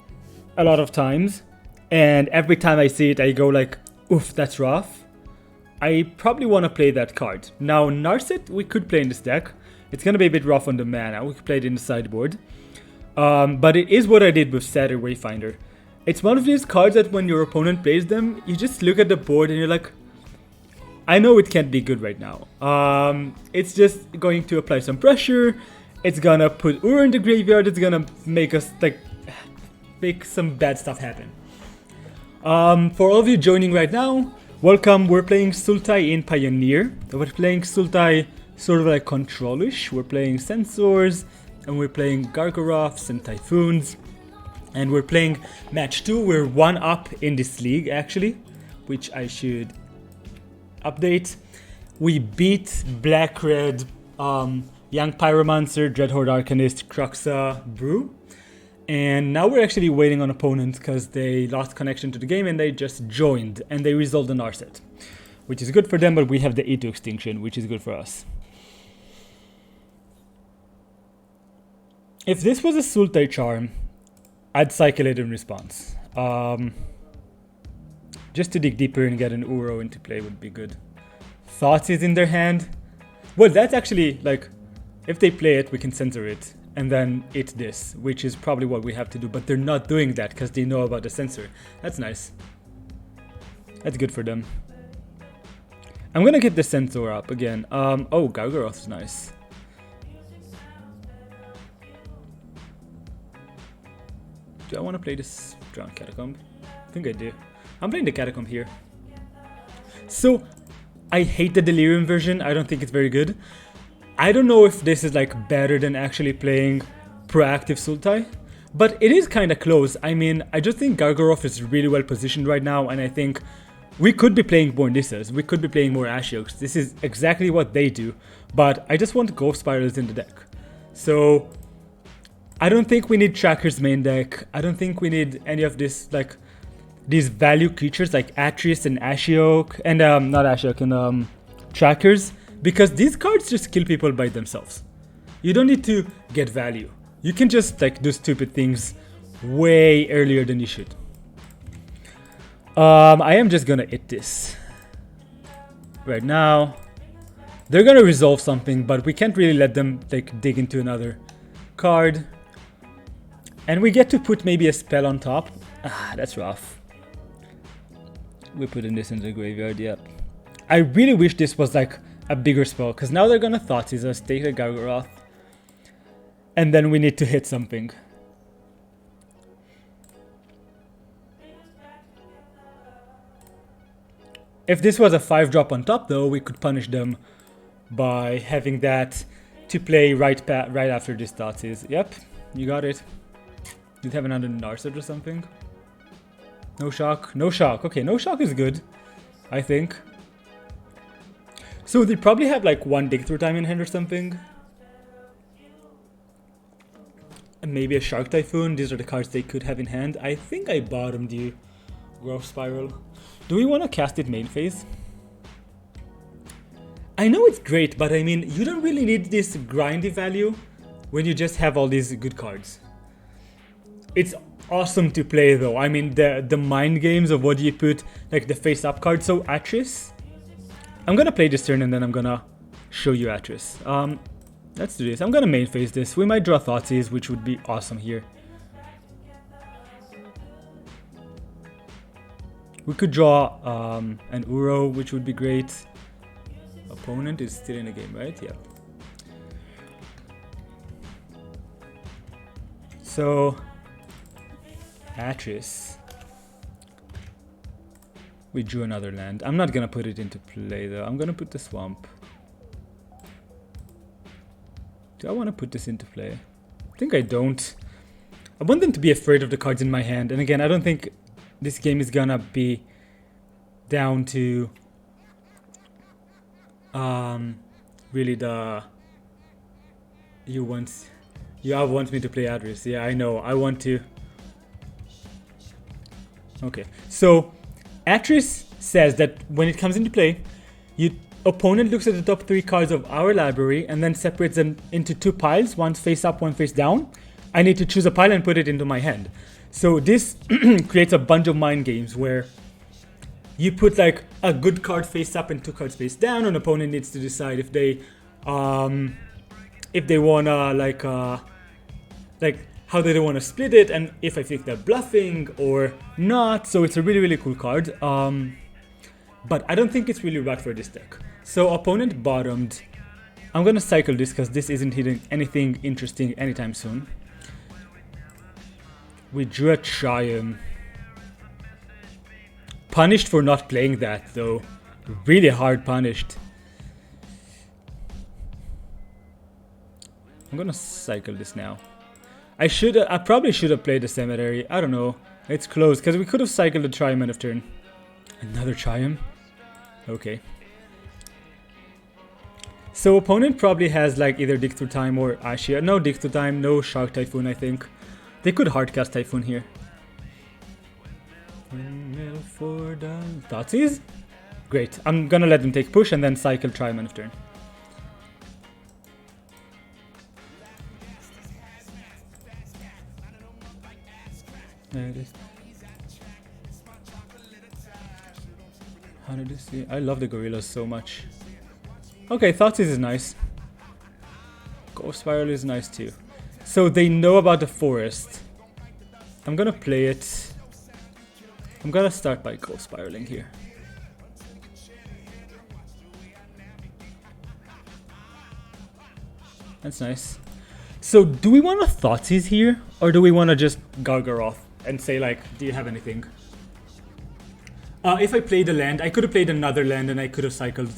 a lot of times, and every time I see it I go like, oof, that's rough. I probably want to play that card. Now Narset we could play in this deck. It's gonna be a bit rough on the mana. We could play it in the sideboard. But it is what I did with Satyr Wayfinder. It's one of these cards that when your opponent plays them, you just look at the board and you're like, I know it can't be good right now. It's just going to apply some pressure. It's gonna put Ur in the graveyard. It's gonna make us like make some bad stuff happen. For all of you joining right now, welcome. We're playing Sultai in Pioneer. We're playing Sultai sort of like control-ish. We're playing Sensors, and we're playing Gargaroths and Typhoons. And we're playing match 2. We're 1 up in this league actually, which I should update. We beat Black-Red, Young Pyromancer, Dreadhorde Arcanist, Cruxa, Brew. And now we're actually waiting on opponents because they lost connection to the game and they just joined and they resolved the Narset, which is good for them, but we have the E to extinction, which is good for us. If this was a Sultai Charm, I'd cycle it in response. Just to dig deeper and get an Uro into play would be good. Thoughts is in their hand. Well, that's actually, like, if they play it, we can censor it. And then eat this, which is probably what we have to do. But they're not doing that because they know about the censor. That's nice. That's good for them. I'm gonna get the censor up again. Oh, Gargaroth is nice. Do I want to play this Drown Catacomb? I think I do. I'm playing the Catacomb here. So, I hate the Delirium version. I don't think it's very good. I don't know if this is like better than actually playing proactive Sultai, but it is kind of close. I mean, I just think Gargaroth is really well positioned right now, and I think we could be playing more Nissas. We could be playing more Ashioks. This is exactly what they do, but I just want Growth Spirals in the deck. So, I don't think we need Tracker's main deck. I don't think we need any of this, like, these value creatures like Atreus and Ashiok, and not Ashiok, and Trackers, because these cards just kill people by themselves. You don't need to get value. You can just like do stupid things way earlier than you should. I am just gonna hit this. right now. They're gonna resolve something, but we can't really let them like dig into another card. And we get to put maybe a spell on top. Ah, that's rough. We're putting this in the graveyard, yep. I really wish this was like a bigger spell, because now they're gonna Thoughtseize us, take a Gargaroth. And then we need to hit something. If this was a 5-drop on top though, we could punish them by having that to play right after this Thoughtseize. Yep, you got it. You'd have another Narset or something. No shock, no shock. Okay, no shock is good, I think. So they probably have like one Dig Through Time in hand or something. And maybe a Shark Typhoon. These are the cards they could have in hand. I think I bottomed you, Growth Spiral. Do we want to cast it main phase? I know it's great, but I mean, you don't really need this grindy value when you just have all these good cards. It's awesome to play though. I mean, the mind games of what you put, like the face-up card. So Atris, I'm gonna play this turn and then I'm gonna show you Atris. Let's do this. I'm gonna main phase this. We might draw Thoughtseize, which would be awesome here. We could draw an Uro, which would be great. Opponent is still in the game, right? Yeah. So Atris. We drew another land. I'm not gonna put it into play though. I'm gonna put the Swamp. Do I want to put this into play? I think I don't. I want them to be afraid of the cards in my hand. And again, I don't think this game is gonna be down to really the you want me to play Atris. Yeah, I know. I want to. Okay, so Atris says that when it comes into play, opponent looks at the top 3 cards of our library and then separates them into 2 piles, one face up, one face down. I need to choose a pile and put it into my hand. So this creates a bunch of mind games where you put like a good card face up and 2 cards face down, and opponent needs to decide if they wanna like how do they want to split it, and if I think they're bluffing or not. So it's a really, really cool card. But I don't think it's really right for this deck. So opponent bottomed. I'm gonna cycle this because this isn't hitting anything interesting anytime soon. We drew a Triumph. Punished for not playing that though. Really hard punished. I'm gonna cycle this now. I probably should have played the Cemetery. I don't know. It's close because we could have cycled the Triumph end of turn. Another Triumph? Okay. So opponent probably has like either Dig Through Time or Ashia. No Dig Through Time, no Shark Typhoon, I think. They could hardcast Typhoon here. Thoughtseize? Great. I'm gonna let them take push and then cycle Triumph end of turn. There it is. How did this see? I love the gorillas so much. Okay, Thoughtseize is nice. Growth Spiral is nice too. So they know about the forest. I'm gonna play it. I'm gonna start by Growth Spiraling here. That's nice. So do we want to Thoughtseize here? Or do we want to just Gargaroth and say like, do you have anything? If I played a land, I could have played another land and I could have cycled.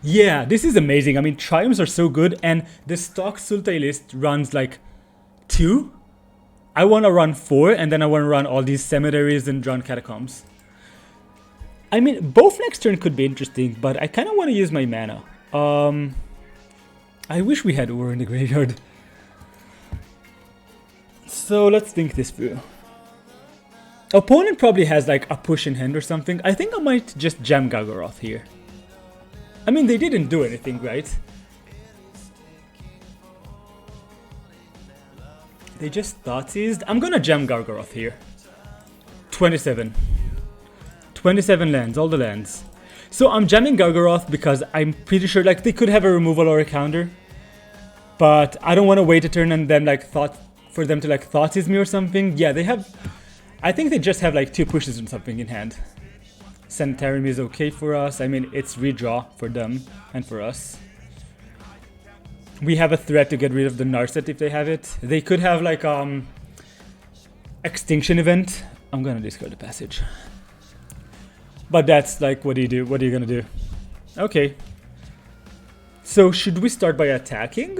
Yeah, this is amazing. I mean, Triumphs are so good, and the stock Sultai list runs like 2. I want to run 4, and then I want to run all these cemeteries and run catacombs. I mean, both next turn could be interesting, but I kind of want to use my mana. I wish we had Ur in the graveyard. So let's think this through. Opponent probably has like a push in hand or something. I think I might just jam Gargaroth here. I mean, they didn't do anything, right? They just Thoughtseized. I'm gonna jam Gargaroth here. 27. 27 lands, all the lands. So I'm jamming Gargaroth because I'm pretty sure like they could have a removal or a counter. But I don't want to wait a turn and then like for them to like Thoughtseize me or something. Yeah, they have... I think they just have like 2 pushes and something in hand. Sanitarium is okay for us. I mean, it's redraw for them and for us. We have a threat to get rid of the Narset if they have it. They could have like Extinction Event. I'm gonna discard the passage. But that's like, what do you do? What are you gonna do? Okay. So should we start by attacking?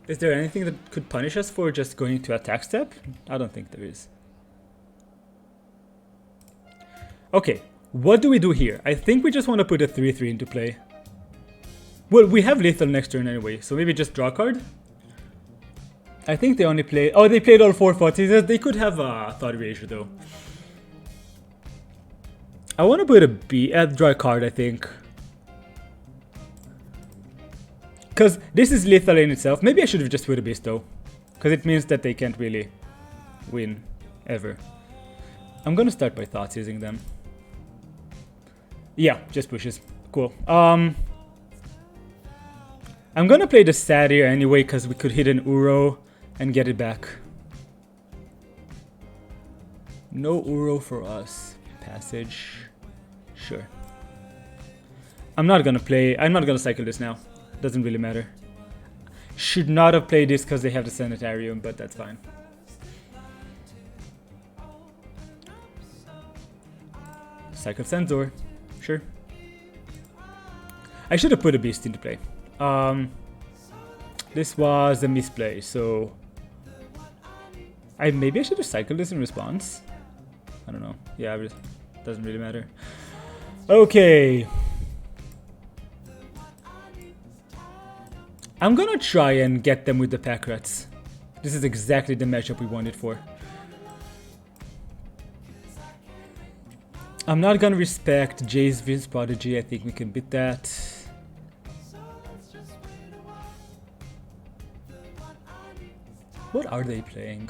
Is there anything that could punish us for just going to attack step? I don't think there is. Okay, what do we do here? I think we just want to put a 3/3 into play. Well, we have lethal next turn anyway, so maybe just draw a card? I think they only play... Oh, they played all 4 Thoughtseizes. They could have a Thought Erasure though. I want to put a draw a card, I think. Because this is lethal in itself. Maybe I should have just put a Beast though. Because it means that they can't really win ever. I'm gonna start by Thoughtseizing them. Yeah, just pushes. Cool. I'm gonna play the Satyr anyway because we could hit an Uro and get it back. No Uro for us. Passage. Sure. I'm not gonna cycle this now. Doesn't really matter. Should not have played this because they have the Sanitarium, but that's fine. Cycle Sensor. Sure. I should have put a Beast into play. This was a misplay, so... Maybe I should have cycled this in response? I don't know. Yeah, it doesn't really matter. Okay. I'm gonna try and get them with the Pack Rats. This is exactly the matchup we wanted for. I'm not gonna respect Jay's Vince Prodigy. I think we can beat that. What are they playing?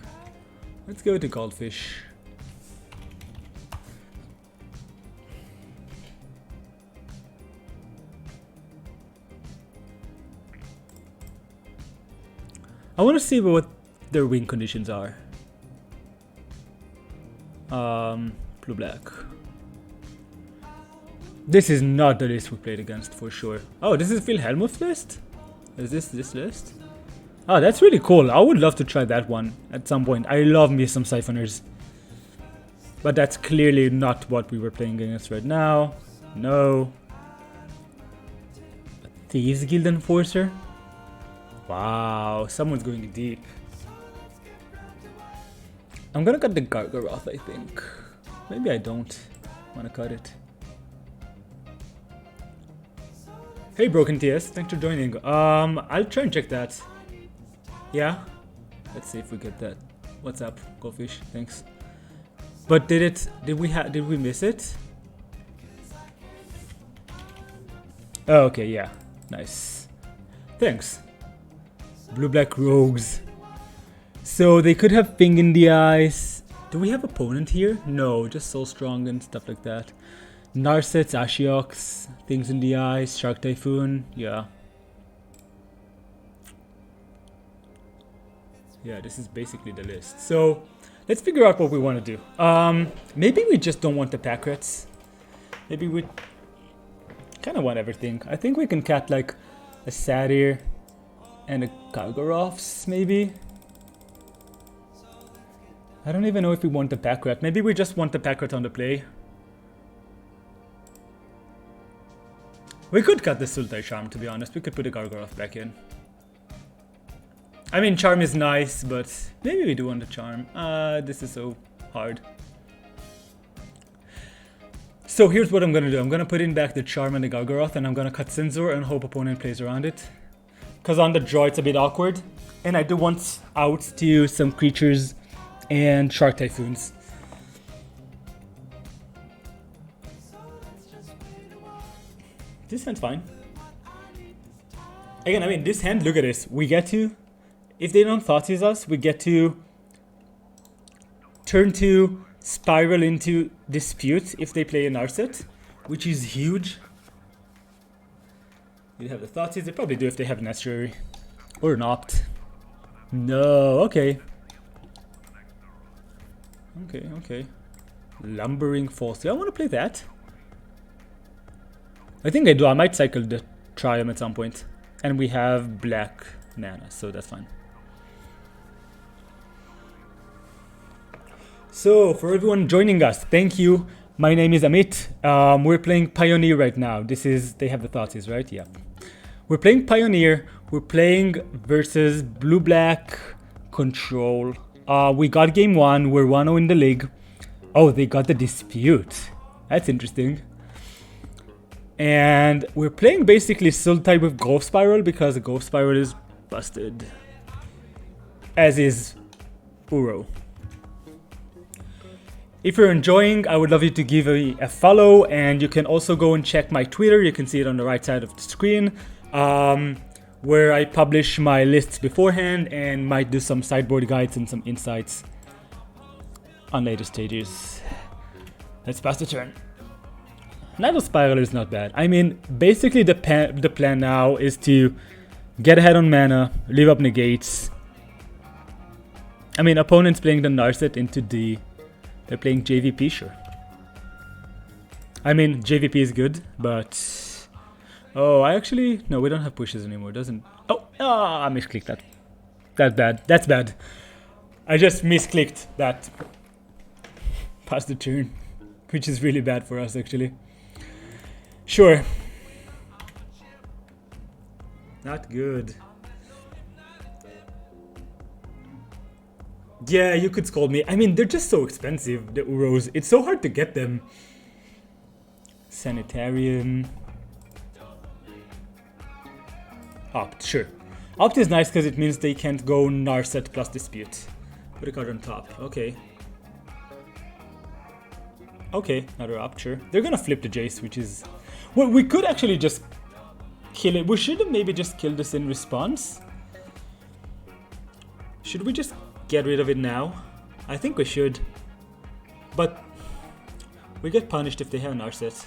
Let's go to Goldfish. I want to see what their win conditions are. Blue-black. This is not the list we played against for sure. Oh, this is Phil Hellmuth's list? Is this list? Oh, that's really cool. I would love to try that one at some point. I love me some Siphoners. But that's clearly not what we were playing against right now. No. A Thieves Guild Enforcer? Wow, someone's going deep. I'm gonna cut the Gargaroth, I think. Maybe I don't want to cut it. Hey, Broken TS, thanks for joining. I'll try and check that. Yeah? Let's see if we get that. What's up, Goldfish? Thanks. But did we miss it? Oh, okay, yeah. Nice. Thanks. Blue-black rogues. So they could have Ping in the Eyes. Do we have opponent here? No, just Soul Strong and stuff like that. Narsets, Ashioks, Things in the Eyes, Shark Typhoon, yeah. Yeah, this is basically the list. So, let's figure out what we want to do. Maybe we just don't want the Pack Rats. Maybe we kind of want everything. I think we can cat like a Satyr and a Gargaroths, maybe. I don't even know if we want the Pack Rat. Maybe we just want the Pack Rat on the play. We could cut the Sultai Charm, to be honest. We could put a Gargaroth back in. I mean, Charm is nice, but maybe we do want the Charm. This is so hard. So here's what I'm gonna do. I'm gonna put in back the Charm and the Gargaroth, and I'm gonna cut Censor and hope opponent plays around it. Because on the draw it's a bit awkward. And I do want out to some creatures and Shark Typhoons. This hand's fine. Again, I mean, this hand, look at this. We get to, if they don't Thoughtseize us, we get to turn to Spiral into Dispute if they play a Narset, which is huge. They have the Thoughtseize. They probably do if they have an Estuary. Or an Opt. No, okay. Okay. Lumbering False. Yeah, I want to play that. I think I do. I might cycle the Triumph at some point. And we have black mana, so that's fine. So, for everyone joining us, thank you. My name is Amit. We're playing Pioneer right now. They have the Thoughtseize, right? Yeah. We're playing Pioneer. We're playing versus Blue-Black Control. We got game 1. We're 1-0 in the league. Oh, they got the Dispute. That's interesting. And we're playing basically Sultai with Growth Spiral because the Growth Spiral is busted. As is Uro. If you're enjoying, I would love you to give a follow, and you can also go and check my Twitter. You can see it on the right side of the screen, where I publish my lists beforehand and might do some sideboard guides and some insights on later stages. Let's pass the turn. Naval Spiral is not bad. I mean, basically the plan now is to get ahead on mana, leave up negates. I mean, opponents playing the Narset into D. They're playing JVP, sure. I mean, JVP is good, but... Oh, no, we don't have pushes anymore, doesn't... Oh, I misclicked that. That's bad. I just misclicked that. Pass the turn. Which is really bad for us, actually. Sure. Not good. Yeah, you could scold me. I mean, they're just so expensive, the Uros. It's so hard to get them. Sanitarium. Opt, sure. Opt is nice because it means they can't go Narset plus Dispute. Put a card on top. Okay. Okay, another Opt, sure. They're gonna flip the Jace, which is... Well, we could actually just kill it. We should have maybe just killed this in response. Should we just get rid of it now? I think we should. But we get punished if they have an Narset.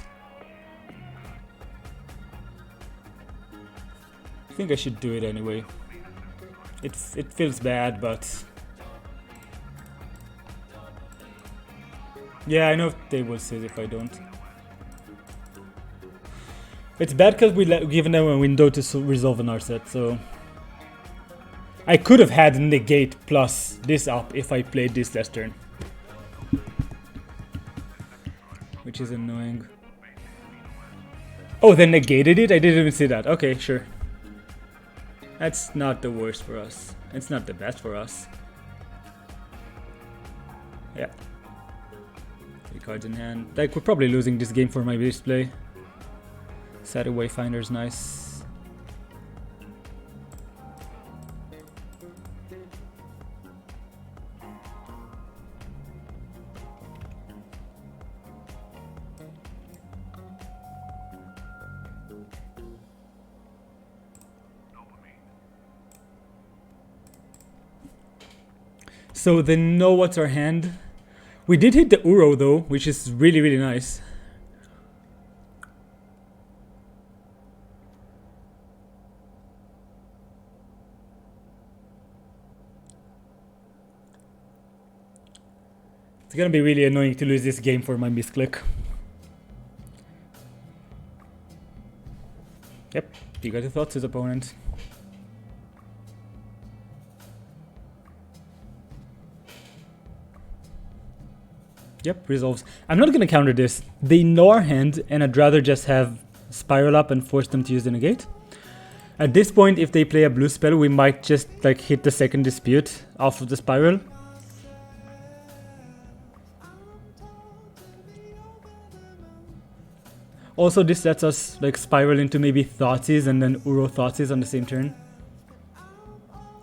I think I should do it anyway. It feels bad, but... Yeah, I know they will say it if I don't. It's bad because we've given them a window to resolve an Narset, so... I could have had negate plus this up if I played this last turn. Which is annoying. Oh, they negated it? I didn't even see that. Okay, sure. That's not the worst for us. It's not the best for us. Yeah. 3 cards in hand. Like, we're probably losing this game for my base play. Saturday Wayfinder's nice. So they know what's our hand. We did hit the Uro though, which is really, really nice. It's gonna be really annoying to lose this game for my misclick. Yep, you got the Thoughtseize opponent. Yep, resolves. I'm not gonna counter this. They know our hand, and I'd rather just have Spiral up and force them to use the negate. At this point, if they play a blue spell, we might just like hit the second Dispute off of the Spiral. Also, this lets us like spiral into maybe Thoughtseize and then Uro Thoughtseize on the same turn.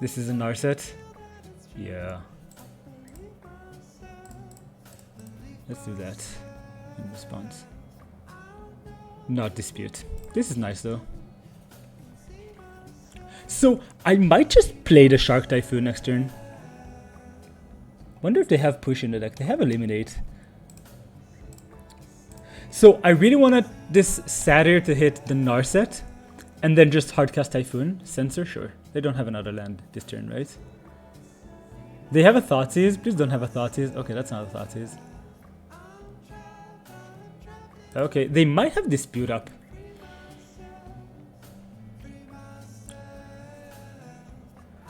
This is a Narset. Yeah. Let's do that in response. Not Dispute. This is nice though. So I might just play the Shark Typhoon next turn. Wonder if they have push in the deck. They have Eliminate. So I really wanted this Satyr to hit the Narset And then just hardcast Typhoon. Censor, sure. They don't have another land this turn, right? They have a Thoughtseize. Please don't have a Thoughtseize. Okay, that's not a Thoughtseize. Okay, they might have Dispute up.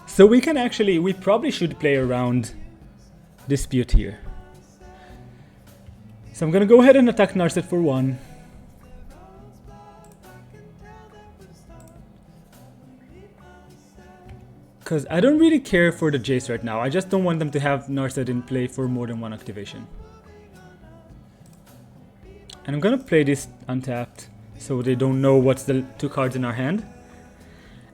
So we can actually, we probably should play around Dispute here. So I'm gonna go ahead and attack Narset for 1. Because I don't really care for the Jace right now. I just don't want them to have Narset in play for more than 1 activation. And I'm gonna play this untapped so they don't know what's the 2 cards in our hand.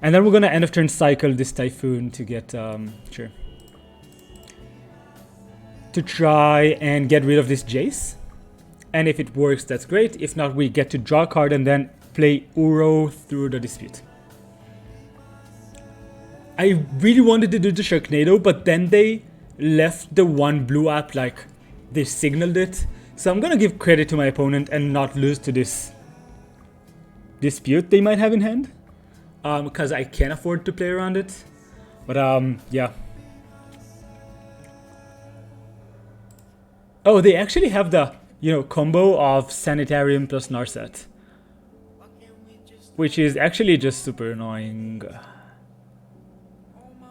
And then we're gonna end of turn cycle this Typhoon to get, sure. To try and get rid of this Jace. And if it works, that's great. If not, we get to draw a card and then play Uro through the Dispute. I really wanted to do the Sharknado, but then they left the 1 blue app like they signaled it. So I'm gonna give credit to my opponent and not lose to this Dispute they might have in hand. Because I can't afford to play around it. But yeah. Oh, they actually have the, you know, combo of Sanitarium plus Narset. Which is actually just super annoying.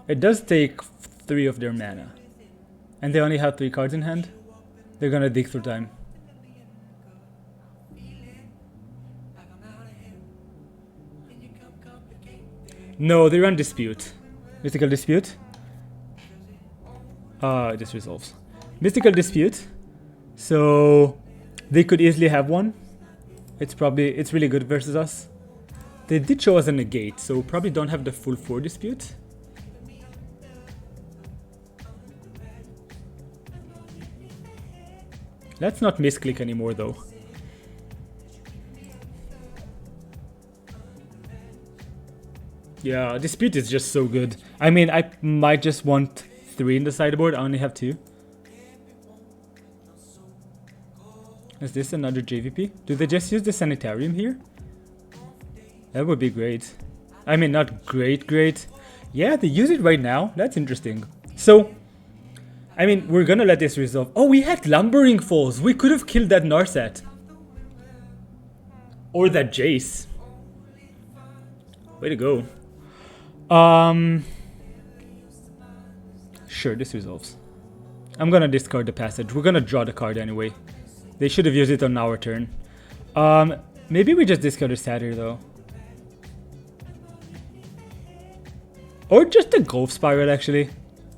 It does take 3 of their mana. And they only have 3 cards in hand. They're gonna dig through time. No, they run Dispute. Mystical Dispute. This resolves. Mystical Dispute. So they could easily have one. It's really good versus us. They did show us a negate, so probably don't have the full 4 Dispute. Let's not misclick anymore though. Yeah, Dispute is just so good. I mean, I might just want 3 in the sideboard. I only have 2. Is this another JVP? Do they just use the Sanitarium here? That would be great. I mean, not great. Yeah, they use it right now. That's interesting. So, I mean, we're gonna let this resolve. Oh, we had Lumbering Falls. We could have killed that Narset. Or that Jace. Way to go. Sure, this resolves. I'm gonna discard the passage. We're gonna draw the card anyway. They should have used it on our turn. Maybe we just discard a Satyr though. Or just the Growth Spiral actually.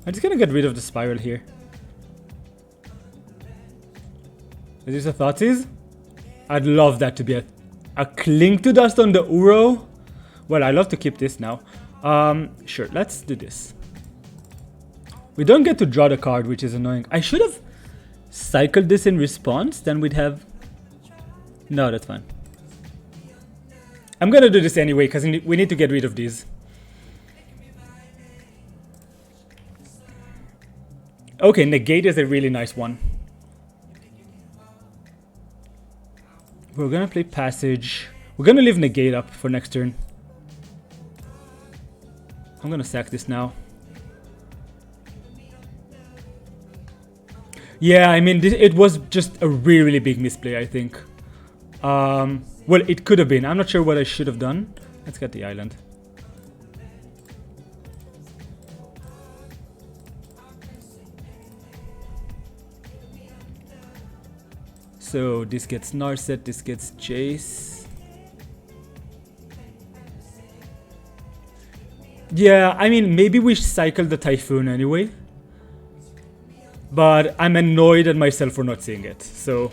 I'm just gonna get rid of the Spiral here. Is this a Thoughtseize? I'd love that to be a Cling to Dust on the Uro. Well, I love to keep this now. Sure, let's do this. We don't get to draw the card, which is annoying. I should have cycled this in response, then we'd have... No, that's fine. I'm gonna do this anyway, because we need to get rid of these. Okay, Negate is a really nice one. We're gonna play Passage. We're gonna leave Negate up for next turn. I'm gonna sack this now. Yeah, I mean, it was just a really big misplay, I think. Well, it could have been. I'm not sure what I should have done. Let's get the island. So this gets Narset, this gets Jace. Yeah, I mean, maybe we cycle the Typhoon anyway. But I'm annoyed at myself for not seeing it, so...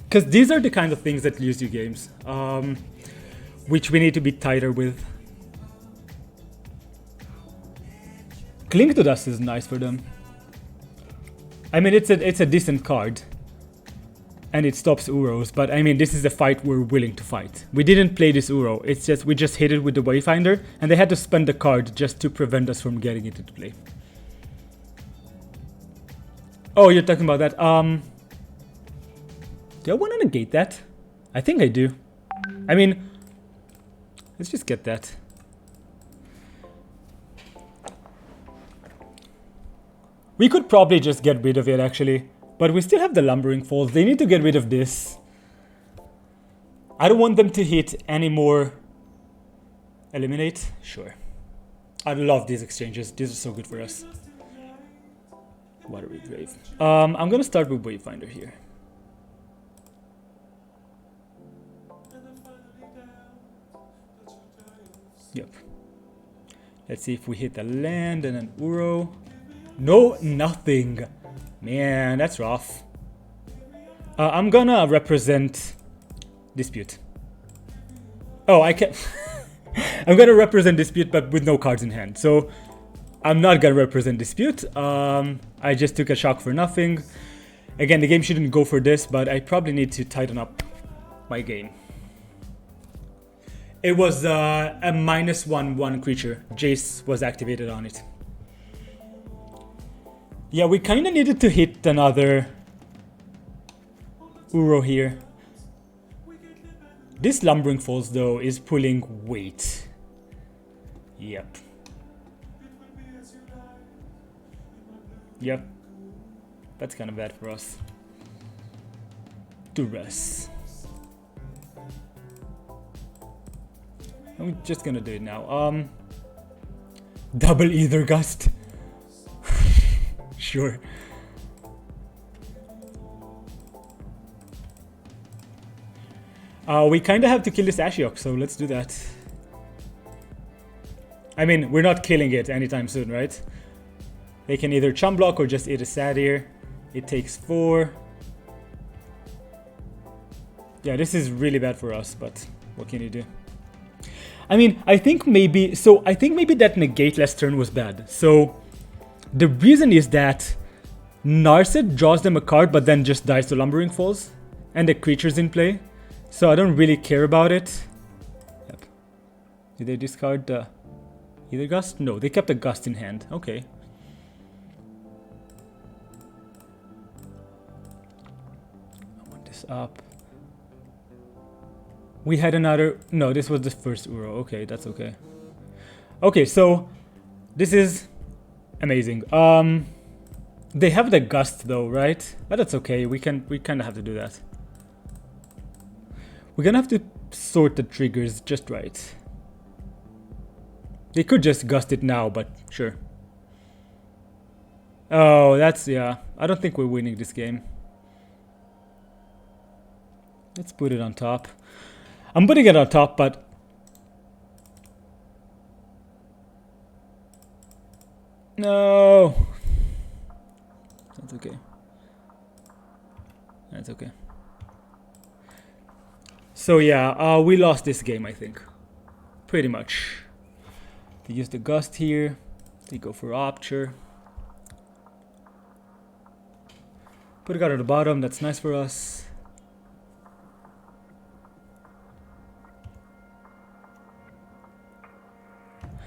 Because these are the kind of things that lose you games. Which we need to be tighter with. Cling to Dust is nice for them. I mean, it's a decent card. And it stops Uros, but I mean, this is a fight we're willing to fight. We didn't play this Uro, it's just, we just hit it with the Wayfinder, and they had to spend the card just to prevent us from getting it into play. Oh, you're talking about that. Do I want to negate that? I think I do. I mean, Let's just get that. We could probably just get rid of it actually, but we still have the Lumbering Falls. They need to get rid of this. I don't want them to hit any more. Eliminate? Sure. I love these exchanges. These are so good for us. Watery Grave. I'm gonna start with Wayfinder here. Yep. Let's see if we hit a land and an Uro. No, nothing. Man, that's rough. I'm gonna represent Dispute. Oh, I can. I'm gonna represent Dispute, but with no cards in hand. So I'm not gonna represent Dispute. I just took a shock for nothing. Again, the game shouldn't go for this, but I probably need to tighten up my game. It was a -1/1 creature. Jace was activated on it. Yeah, we kind of needed to hit another Uro here. This Lumbering Falls, though, is pulling weight. Yep. Yep. That's kind of bad for us. Duress. I'm just gonna do it now. Double Ether Gust. Sure. We kind of have to kill this Ashiok, so let's do that. I mean, we're not killing it anytime soon, right? They can either chum block or just eat a Satyr. It takes 4. Yeah, this is really bad for us, but what can you do? I mean, I think maybe that negate last turn was bad. So the reason is that Narset draws them a card, but then just dies to Lumbering Falls, and the creature's in play. So I don't really care about it. Yep. Did they discard the Ether Gust? No, they kept a Gust in hand. Okay. I want this up. We had another... No, this was the first Uro. Okay, that's okay. Okay, so this is amazing. They have the Gust though, right? But that's okay. We kind of have to do that. We're gonna have to sort the triggers just right. They could just Gust it now, but sure. Oh, that's... yeah. I don't think we're winning this game. Let's put it on top. I'm putting it on top, but... No! That's okay. That's okay. So yeah, we lost this game, I think. Pretty much. They use the Gust here. They go for Opture. Put a card at the bottom, that's nice for us.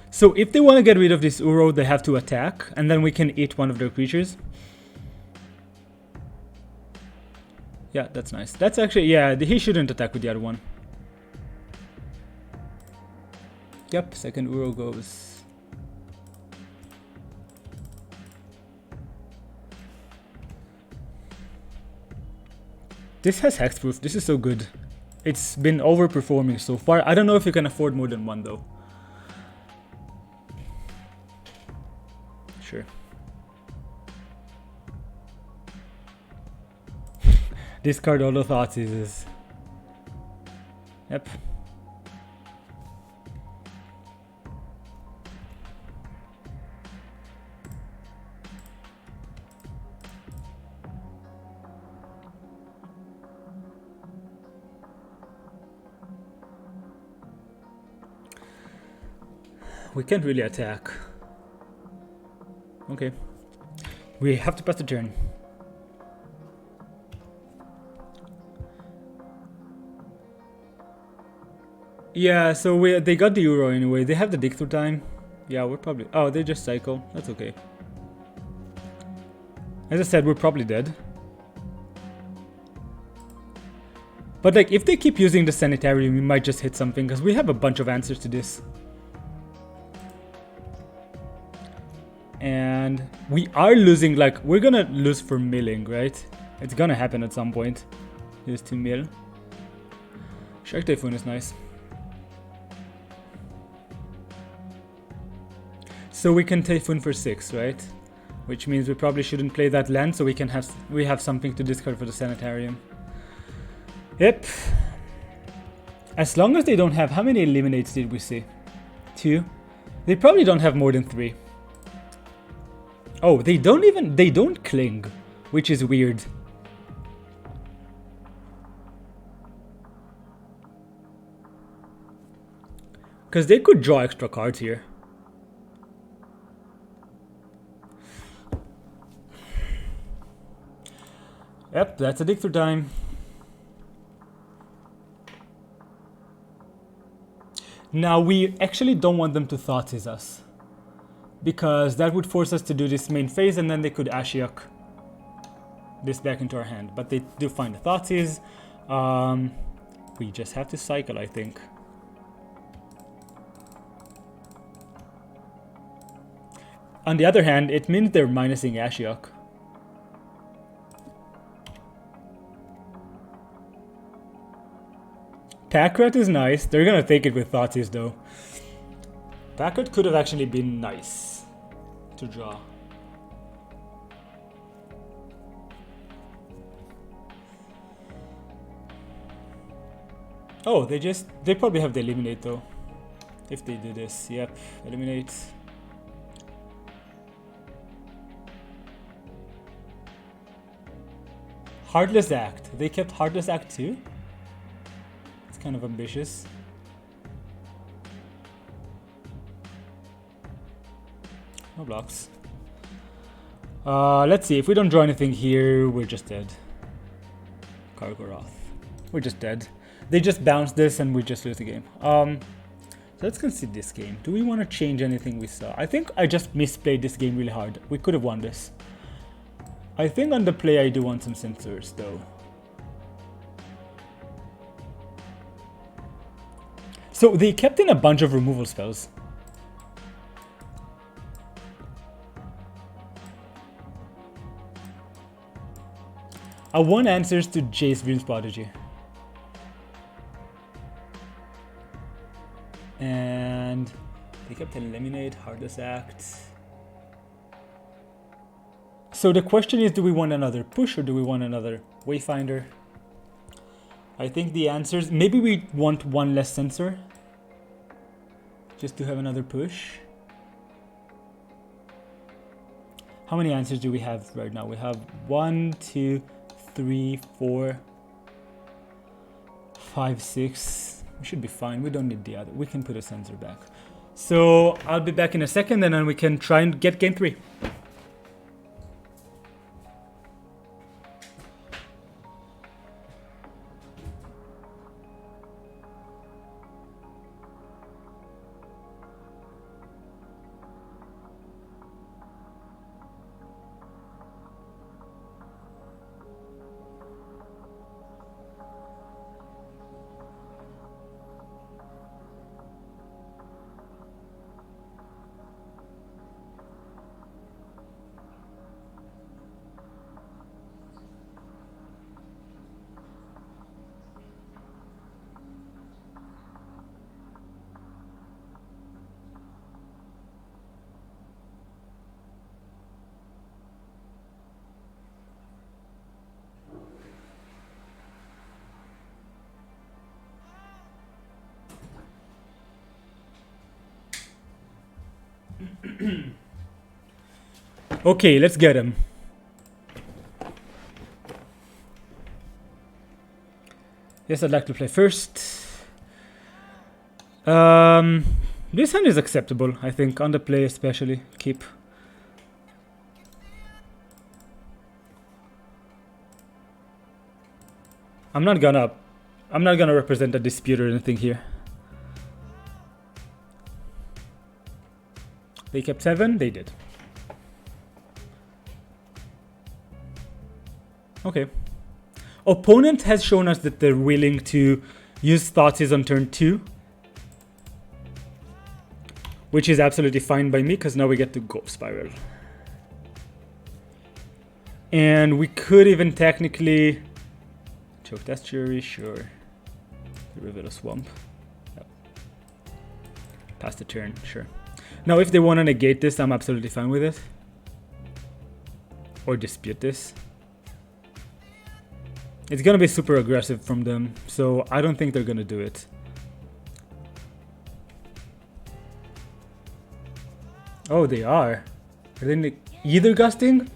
So if they want to get rid of this Uro, they have to attack, and then we can eat one of their creatures. Yeah, that's nice. That's actually, yeah, he shouldn't attack with the other one. Yep, second Uro goes. This has hexproof. This is so good. It's been overperforming so far. I don't know if you can afford more than one though. Sure. Discard all the Thoughtseize. Yep. We can't really attack. Okay. We have to pass the turn. Yeah, so they got the Uro anyway. They have the dig through time. Yeah, we're probably... Oh, they just cycle. That's okay. As I said, we're probably dead. But like, if they keep using the sanitarium, we might just hit something, because we have a bunch of answers to this. And we are losing, like, we're gonna lose for milling, right? It's gonna happen at some point. Here's to mill. Shark Typhoon is nice. So we can Typhoon for 6, right? Which means we probably shouldn't play that land, so we have something to discard for the sanitarium. Yep. As long as they don't have, how many eliminates did we see? 2. They probably don't have more than 3. Oh, they don't cling, which is weird. Because they could draw extra cards here. Yep, that's a dig through time. Now, we actually don't want them to Thoughtseize us, because that would force us to do this main phase, and then they could Ashiok this back into our hand. But they do find the Thoughtseize. We just have to cycle, I think. On the other hand, it means they're minusing Ashiok. Packrat is nice. They're gonna take it with Thoughtseize though. Packrat could have actually been nice to draw. Oh, they probably have the eliminate though. If they do this, yep, eliminate. Heartless Act. They kept Heartless Act too? It's kind of ambitious. No blocks. Let's see. If we don't draw anything here, we're just dead. Kargoroth. We're just dead. They just bounce this and we just lose the game. So let's consider this game. Do we want to change anything we saw? I think I just misplayed this game really hard. We could have won this. I think on the play I do want some sensors though. So they kept in a bunch of removal spells. I want answers to Jace Dream's Prodigy. And they kept eliminate, Heartless Act. So the question is, do we want another push or do we want another Wayfinder? I think the answers, maybe we want one less sensor. Just to have another push. How many answers do we have right now? We have 1, 2, 3, 4, 5, 6. We should be fine. We don't need the other. We can put a sensor back. So I'll be back in a second and then we can try and get game 3. Okay, let's get him. Yes, I'd like to play first. This hand is acceptable, I think, on the play especially. Keep. I'm not gonna represent a dispute or anything here. They kept 7, they did. Okay. Opponent has shown us that they're willing to use Thoughtseize on turn 2. Which is absolutely fine by me, because now we get to Growth Spiral. And we could even technically... Choke Estuary, sure. Get rid of Swamp. Yep. Pass the turn, sure. Now if they want to negate this, I'm absolutely fine with it. Or dispute this. It's gonna be super aggressive from them, so I don't think they're gonna do it. Oh, they are. Are they Either Gusting?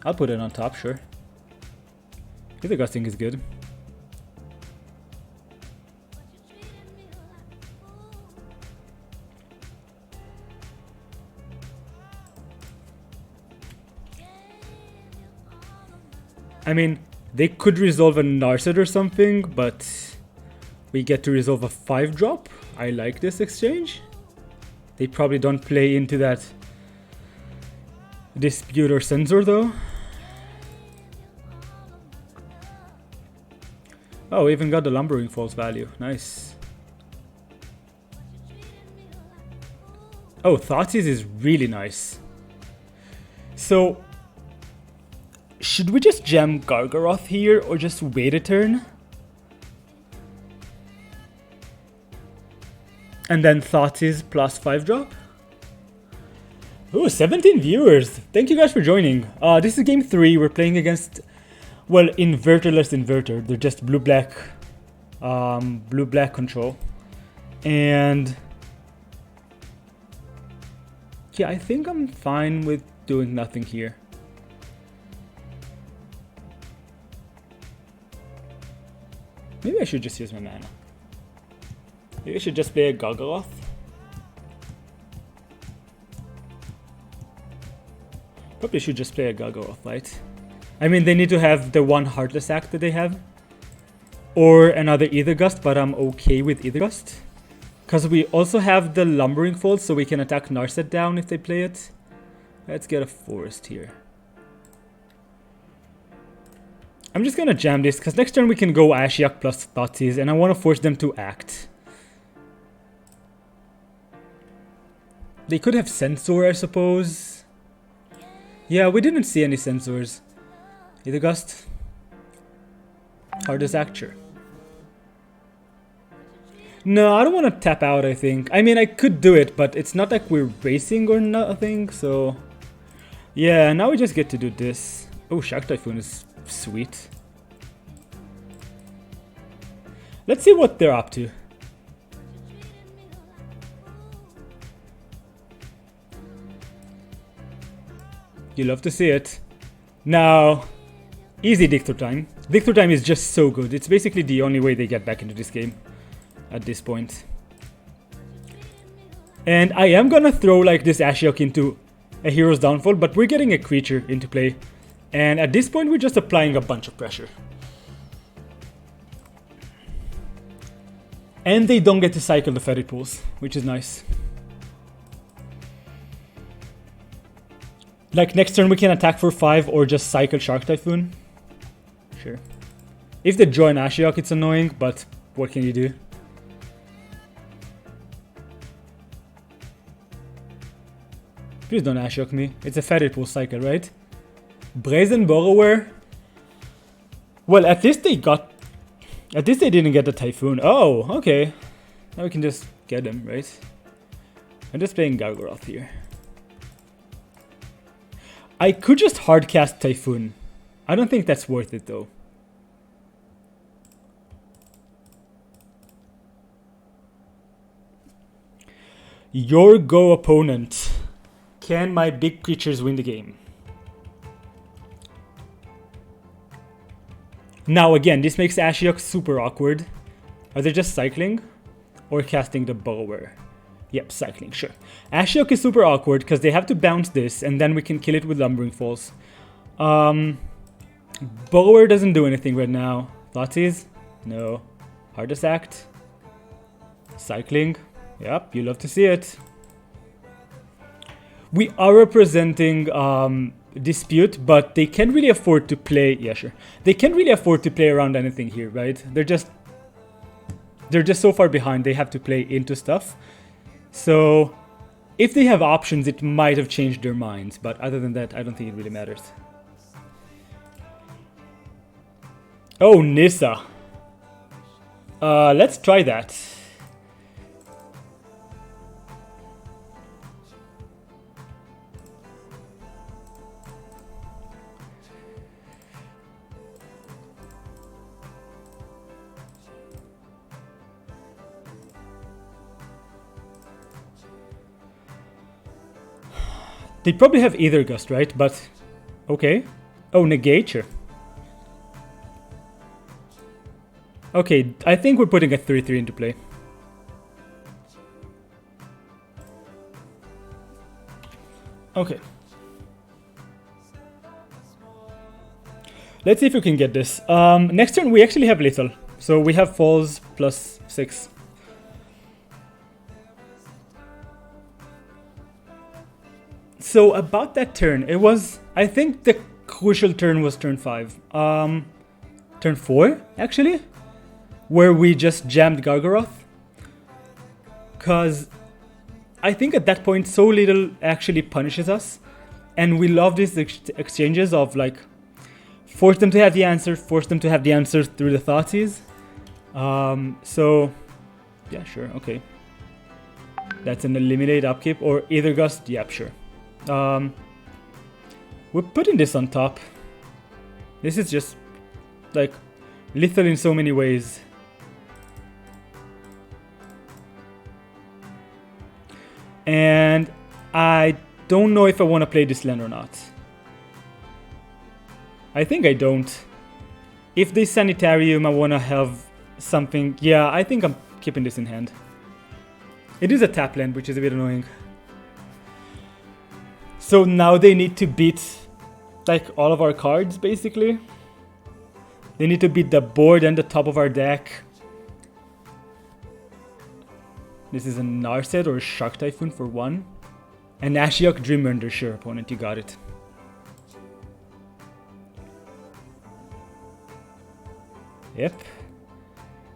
I'll put it on top, sure. Either Gusting is good. I mean, they could resolve a Narset or something, but we get to resolve a 5-drop. I like this exchange. They probably don't play into that Dispute or Censor though. Oh, we even got the Lumbering Falls value. Nice. Oh, Thoughtseize is really nice. So, should we just jam Gargaroth here or just wait a turn? And then Thoughtseize plus 5-drop? Ooh, 17 viewers. Thank you guys for joining. This is game 3. We're playing against, well, inverterless inverter. They're just blue-black control. And yeah, I think I'm fine with doing nothing here. Maybe I should just use my mana. Maybe I should just play a Gargaroth. Probably should just play a Gargaroth, right? I mean, they need to have the one Heartless Act that they have. Or another Ether Gust, but I'm okay with Ether Gust. Because we also have the Lumbering Falls, so we can attack Narset down if they play it. Let's get a Forest here. I'm just gonna jam this, because next turn we can go Ashiok plus Thoughtseize, and I want to force them to act. They could have Censor, I suppose. Yeah, we didn't see any Censors. Either Gust. Hardest Act, sure. No, I don't want to tap out, I think. I mean, I could do it, but it's not like we're racing or nothing, so... Yeah, now we just get to do this. Oh, Shark Typhoon is sweet. Let's see what they're up to. You love to see it. Now, easy Dictor Time. Dictor Time is just so good. It's basically the only way they get back into this game at this point. And I am gonna throw like this Ashiok into a Hero's Downfall, but we're getting a creature into play. And at this point, we're just applying a bunch of pressure. And they don't get to cycle the Fetid Pools, which is nice. Like next turn we can attack for 5 or just cycle Shark Typhoon. Sure. If they join Ashiok, it's annoying, but what can you do? Please don't Ashiok me. It's a Fetid Pool cycle, right? Brazen Borrower. Well, at least they didn't get the Typhoon. Oh, okay. Now we can just get them, right? I'm just playing Gargaroth here. I could just hardcast Typhoon. I don't think that's worth it though. Your go, opponent. Can my big creatures win the game? Now again, this makes Ashiok super awkward. Are they just cycling? Or casting the Borrower? Yep, cycling, sure. Ashiok is super awkward because they have to bounce this and then we can kill it with Lumbering Falls. Borrower doesn't do anything right now. Thoughtseize? No. Hardest Act? Cycling? Yep, you love to see it. We are representing dispute, but they can't really afford to play. Yeah, sure. They can't really afford to play around anything here, right? They're just so far behind. They have to play into stuff. So if they have options, it might have changed their minds. But other than that, I don't think it really matters. Oh, Nissa. Let's try that. They probably have Ether Gust, right? But, okay. Oh, Negature. Okay, I think we're putting a 3-3 into play. Okay. Let's see if we can get this. Next turn, we actually have Lethal. So we have Falls plus 6. So about that turn, it was, I think the crucial turn was turn 5. Turn 4, actually, where we just jammed Gargaroth. Because I think at that point, so little actually punishes us. And we love these exchanges of like, force them to have the answer, force them to have the answer through the Thoughtseize. So, yeah, sure, okay. That's an eliminate upkeep, or Ether Gust, yep, sure. We're putting this on top. This is just like lethal in so many ways. And I don't know if I want to play this land or not. I think I don't. If they Sanitarium, I want to have something. Yeah, I think I'm keeping this in hand. It is a tap land, which is a bit annoying. So now they need to beat like all of our cards, basically. They need to beat the board and the top of our deck. This is a Narset or a Shark Typhoon for 1. And Ashiok Dreamrender, sure, opponent, you got it. Yep.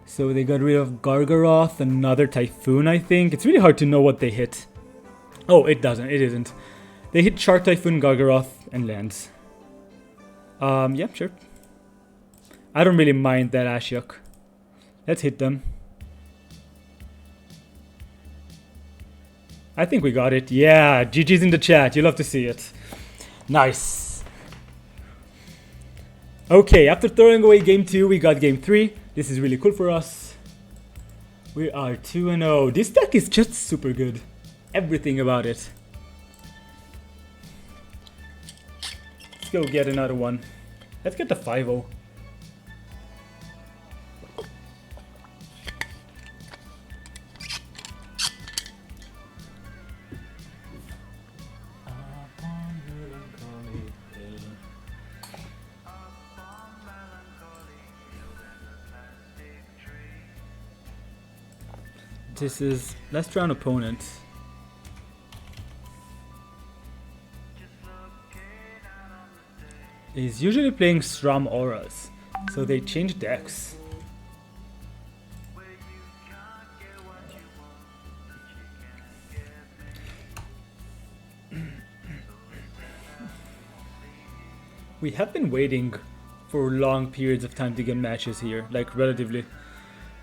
So they got rid of Gargaroth, another Typhoon, I think. It's really hard to know what they hit. Oh, it doesn't, it isn't. They hit Shark Typhoon, Gargaroth, and lands. Yeah, sure. I don't really mind that Ashiok. Let's hit them. I think we got it. Yeah, GG's in the chat. You'll love to see it. Nice. Okay, after throwing away game 2, we got game 3. This is really cool for us. We are 2-0. This deck is just super good. Everything about it. Let's go get another one. Let's get the 5-0. This is, let's try an opponent. He's usually playing Strum Auras, so they change decks. We have been waiting for long periods of time to get matches here, like relatively.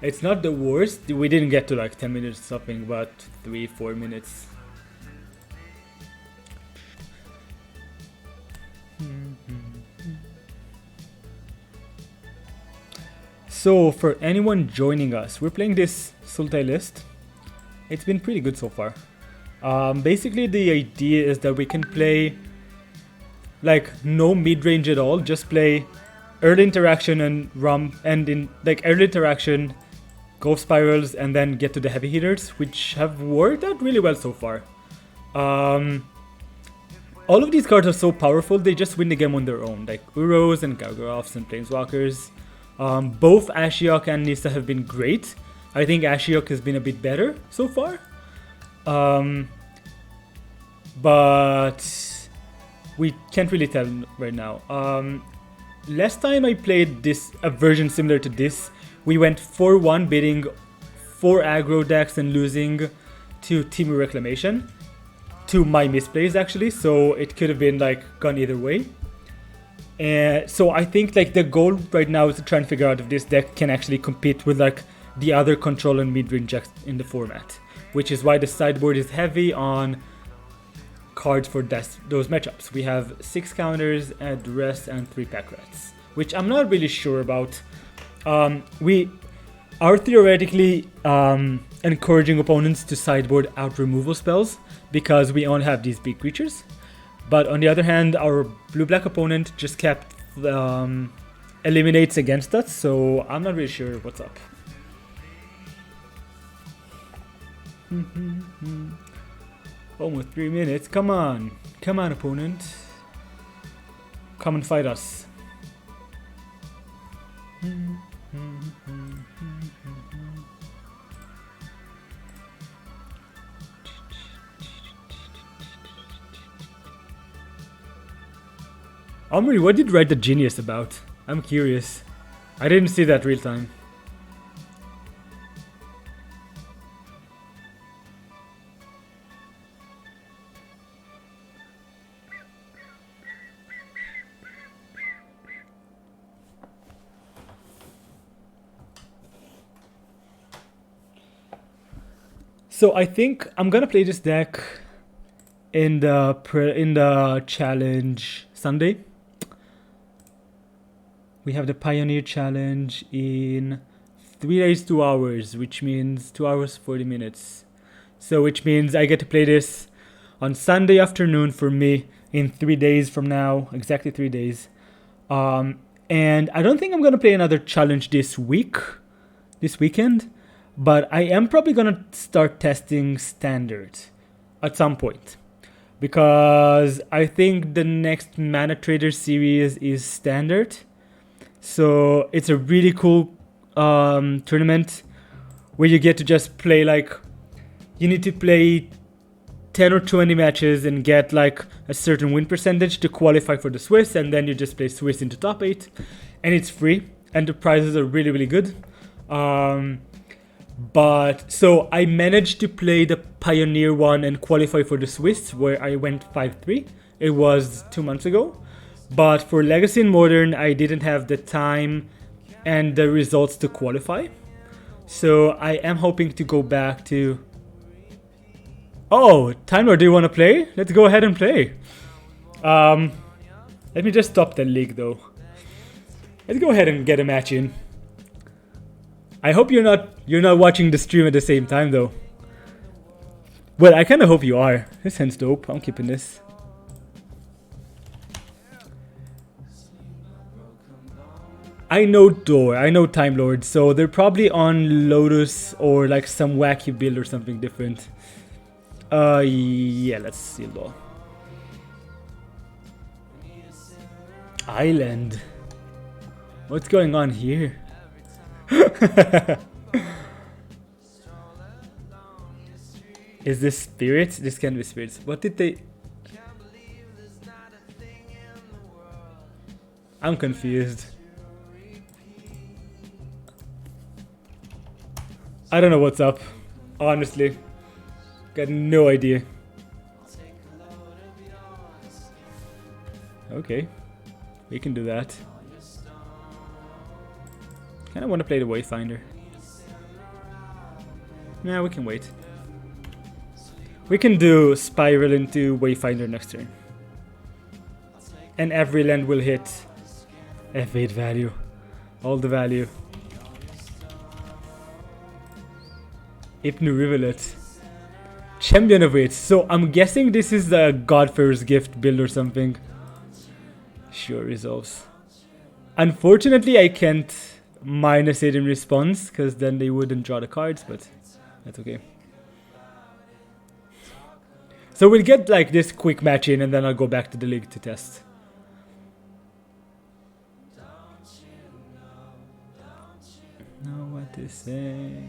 It's not the worst. We didn't get to like 10 minutes or something, but 3-4 minutes. So for anyone joining us, we're playing this Sultai list. It's been pretty good so far. Basically the idea is that we can play like no mid-range at all, just play early interaction and in like early interaction, Growth Spirals, and then get to the heavy hitters, which have worked out really well so far. All of these cards are so powerful, they just win the game on their own, like Uros and Gargaroths and Planeswalkers. Both Ashiok and Nissa have been great. I think Ashiok has been a bit better so far. But We can't really tell right now. Last time I played a version similar to this, we went 4-1, beating 4 aggro decks and losing to Team Reclamation. To my misplays actually, so it could have been like gone either way. And so I think like the goal right now is to try and figure out if this deck can actually compete with like the other control and mid-range decks in the format, which is why the sideboard is heavy on cards for those matchups. We have 6 counters at rest and 3 pack rats, which I'm not really sure about. We are theoretically encouraging opponents to sideboard out removal spells because we only have these big creatures. But on the other hand, our blue-black opponent just kept eliminates against us, so I'm not really sure what's up. Almost 3 minutes. Come on. Come on, opponent. Come and fight us. Omri, what did you write the genius about? I'm curious. I didn't see that real time. So I think I'm gonna play this deck in the challenge Sunday. We have the Pioneer Challenge in 3 days, 2 hours, which means 2 hours, 40 minutes. So which means I get to play this on Sunday afternoon for me in 3 days from now, exactly 3 days. And I don't think I'm going to play another challenge this weekend, but I am probably going to start testing Standard at some point. Because I think the next Mana Trader series is Standard. So it's a really cool tournament where you get to just play like, you need to play 10 or 20 matches and get like a certain win percentage to qualify for the Swiss, and then you just play Swiss into top 8, and it's free, and the prizes are really, really good. But so I managed to play the Pioneer one and qualify for the Swiss, where I went 5-3. It was 2 months ago. But for Legacy and Modern, I didn't have the time and the results to qualify. So I am hoping to go back to... Oh, Time Lord, do you want to play? Let's go ahead and play. Let me just stop the league though. Let's go ahead and get a match in. I hope you're not watching the stream at the same time though. Well, I kind of hope you are. This hand's dope. I'm keeping this. I know Door, I know Time Lord, so they're probably on Lotus or like some wacky build or something different. Yeah, let's see though. Island. What's going on here? Is this spirits? This can be spirits. What did they... I'm confused. I don't know what's up, honestly. Got no idea. Okay, we can do that. Kinda wanna play the Wayfinder. Nah, we can wait. We can do Spiral into Wayfinder next turn. And every land will hit F8 value. All the value. Hypno Rivulet. Champion of it. So I'm guessing this is the Godfarer's Gift build or something. Sure, resolves. Unfortunately, I can't minus it in response, because then they wouldn't draw the cards, but that's okay. So we'll get like this quick match in, and then I'll go back to the league to test. Know what to say.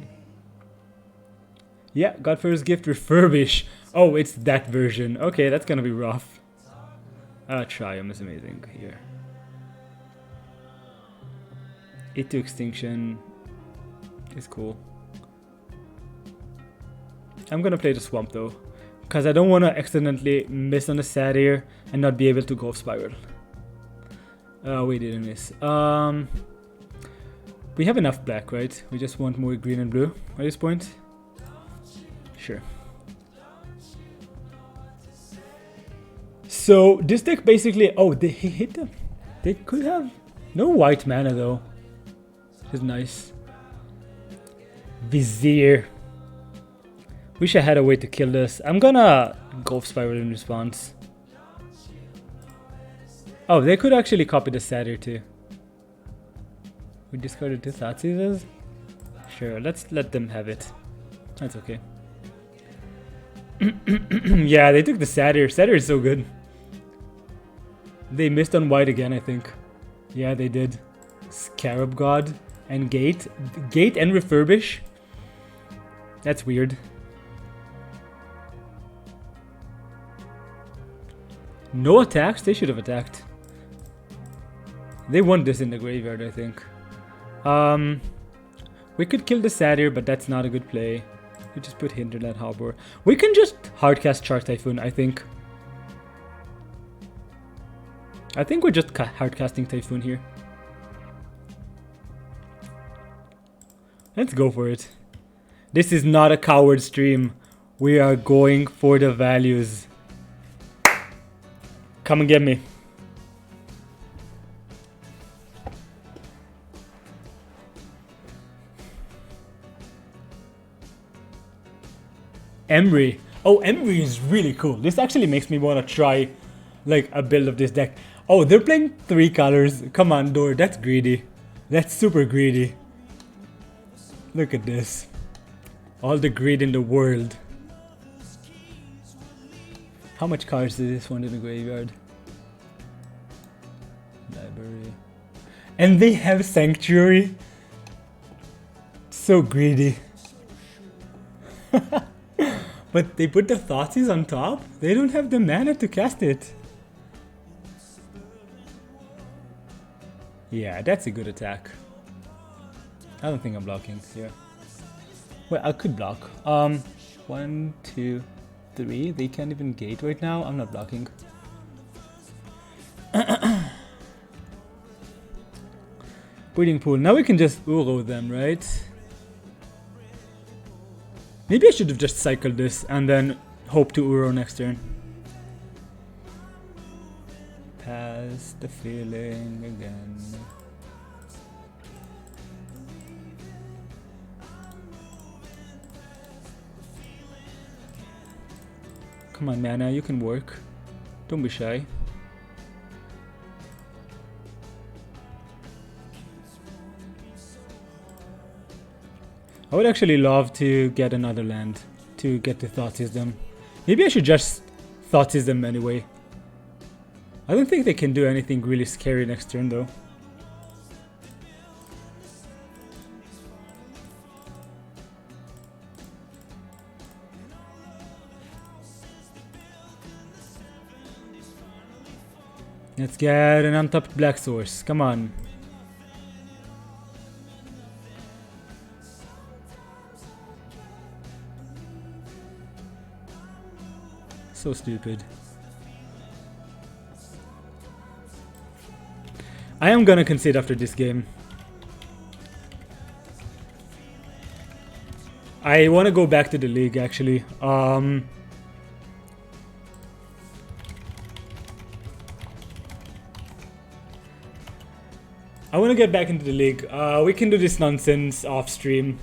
Yeah, Godfarer's Gift refurbish. Oh, it's that version. Okay, that's gonna be rough. Triumph is amazing here. It to extinction is cool. I'm gonna play the swamp though, because I don't want to accidentally miss on the satyr and not be able to Growth Spiral. We didn't miss. We have enough black, right? We just want more green and blue at this point. Sure. So this deck basically, oh, they hit them. They could have no white mana though, which is nice. Vizier. Wish I had a way to kill this. I'm gonna Growth Spiral in response. Oh, they could actually copy the satyr too. We discarded two Thoughtseize? Sure, let's let them have it. That's okay. Yeah, they took the satyr. Satyr is so good. They missed on white again, I think. Yeah, they did. Scarab God and Gate. Gate and Refurbish. That's weird. No attacks? They should have attacked. They want this in the graveyard, I think. We could kill the satyr, but that's not a good play. We just put Hinterland Harbor. We can just hardcast Shark Typhoon, I think. I think we're just hardcasting Typhoon here. Let's go for it. This is not a coward stream. We are going for the values. Come and get me. Emery. Oh, Emery is really cool. This actually makes me want to try like a build of this deck. Oh, they're playing 3 colors. Come on, Dor. That's greedy. That's super greedy. Look at this. All the greed in the world. How much cards is this one in the graveyard? Library. And they have Sanctuary. So greedy. But they put the Thoughtseize on top? They don't have the mana to cast it. Yeah, that's a good attack. I don't think I'm blocking here. Well, I could block. 1, 2, 3. They can't even gate right now. I'm not blocking. Breeding Pool. Now we can just Uro them, right? Maybe I should have just cycled this and then hope to Uro next turn. Pass the feeling again. Come on, mana, you can work. Don't be shy. I would actually love to get another land to get the Thoughtseize them. Maybe I should just Thoughtseize them anyway. I don't think they can do anything really scary next turn though. Let's get an untapped black source. Come on. So stupid. I am gonna concede after this game. I want to go back to the league actually. I want to get back into the league. We can do this nonsense off stream.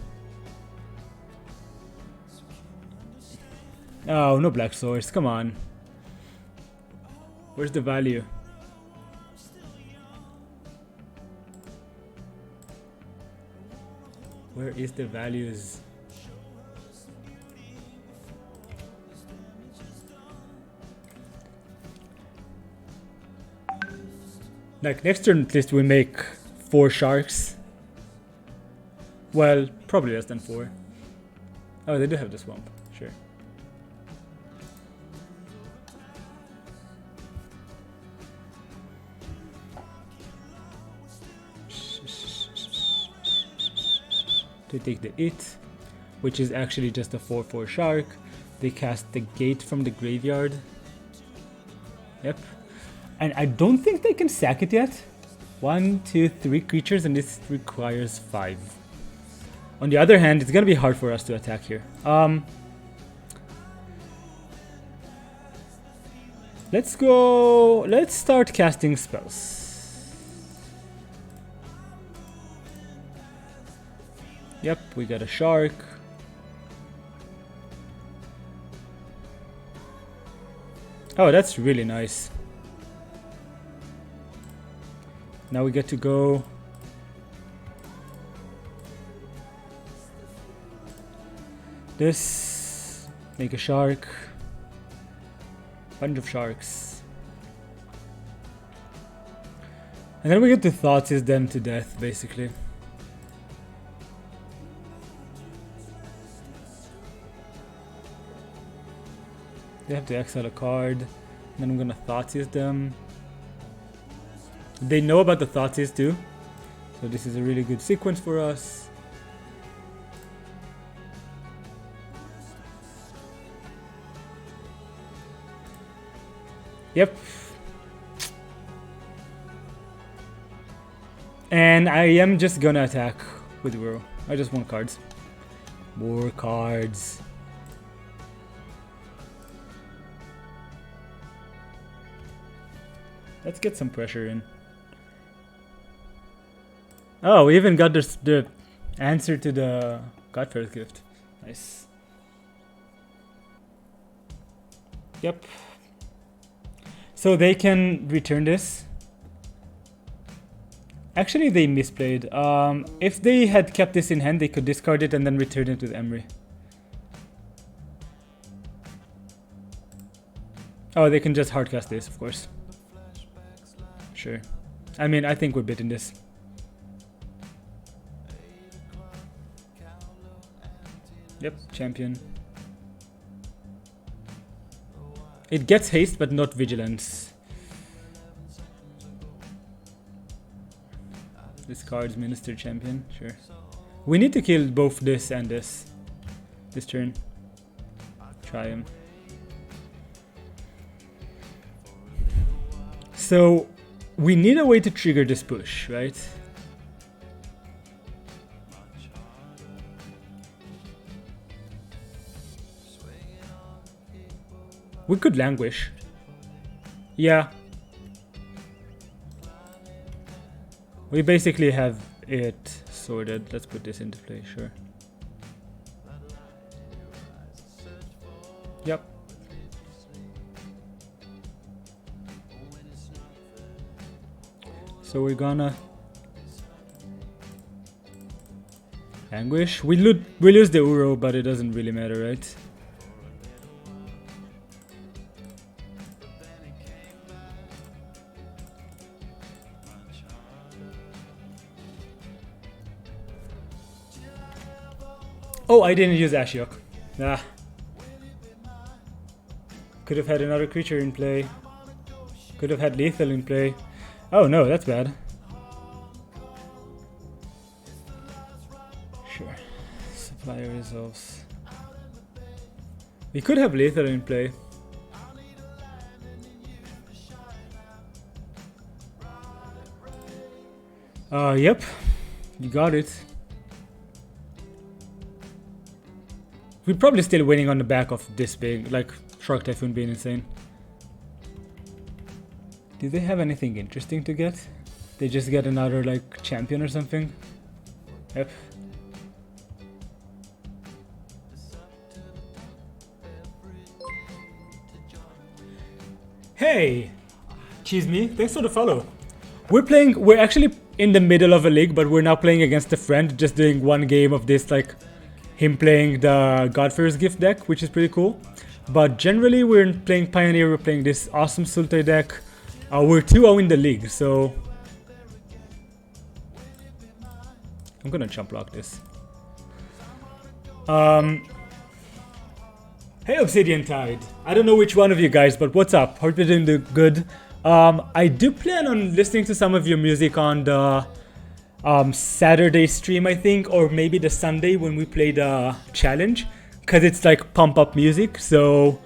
Oh, no black source. Come on. Where's the value? Where is the values? Like next turn at least we make 4 sharks. Well, probably less than 4. Oh, they do have the swamp. Sure. to take the it, which is actually just a 4/4 shark. They cast the gate from the graveyard. Yep. And I don't think they can sack it yet. 1, 2, 3 creatures, and this requires 5. On the other hand, it's gonna be hard for us to attack here. Let's start casting spells. Yep, we got a shark. Oh, that's really nice. Now we get to go. This, make a shark. Bunch of sharks. And then we get to Thoughtseize them to death, basically. They have to exile a card. And then I'm gonna Thoughtseize them. They know about the Thoughtseize too. So this is a really good sequence for us. Yep. And I am just gonna attack with Uro. I just want cards. More cards. Let's get some pressure in. Oh, we even got the answer to the Godfather's Gift. Nice. Yep. So they can return this. Actually, they misplayed. If they had kept this in hand, they could discard it and then return it with Emery. Oh, they can just hardcast this, of course. Sure. I mean, I think we're beating this. Yep, champion. It gets haste, but not vigilance. This card's Minister Champion, sure. We need to kill both this and this. This turn. Try him. So, we need a way to trigger this push, right? We could languish. Yeah. We basically have it sorted. Let's put this into play, sure. Yep. So we're gonna languish. We lose the Uro, but it doesn't really matter, right? Oh, I didn't use Ashiok. Nah. Could have had another creature in play. Could have had lethal in play. Oh no, that's bad. Sure. Supplier resolves. We could have lethal in play. Yep. You got it. We're probably still winning on the back of this big, like Shark Typhoon being insane. Do they have anything interesting to get? They just get another like champion or something? Yep. Hey! Cheese me, thanks for the follow. We're actually in the middle of a league, but we're now playing against a friend, just doing one game of this, like him playing the Godfather's Gift deck, which is pretty cool. But generally we're playing Pioneer, we're playing this awesome Sultai deck. We're 2-0 in the league, so I'm gonna jump block this. Hey Obsidian Tide, I don't know which one of you guys, but what's up? Hope you're doing good. I do plan on listening to some of your music on the Saturday stream, I think, or maybe the Sunday when we play the challenge, because it's like pump up music, so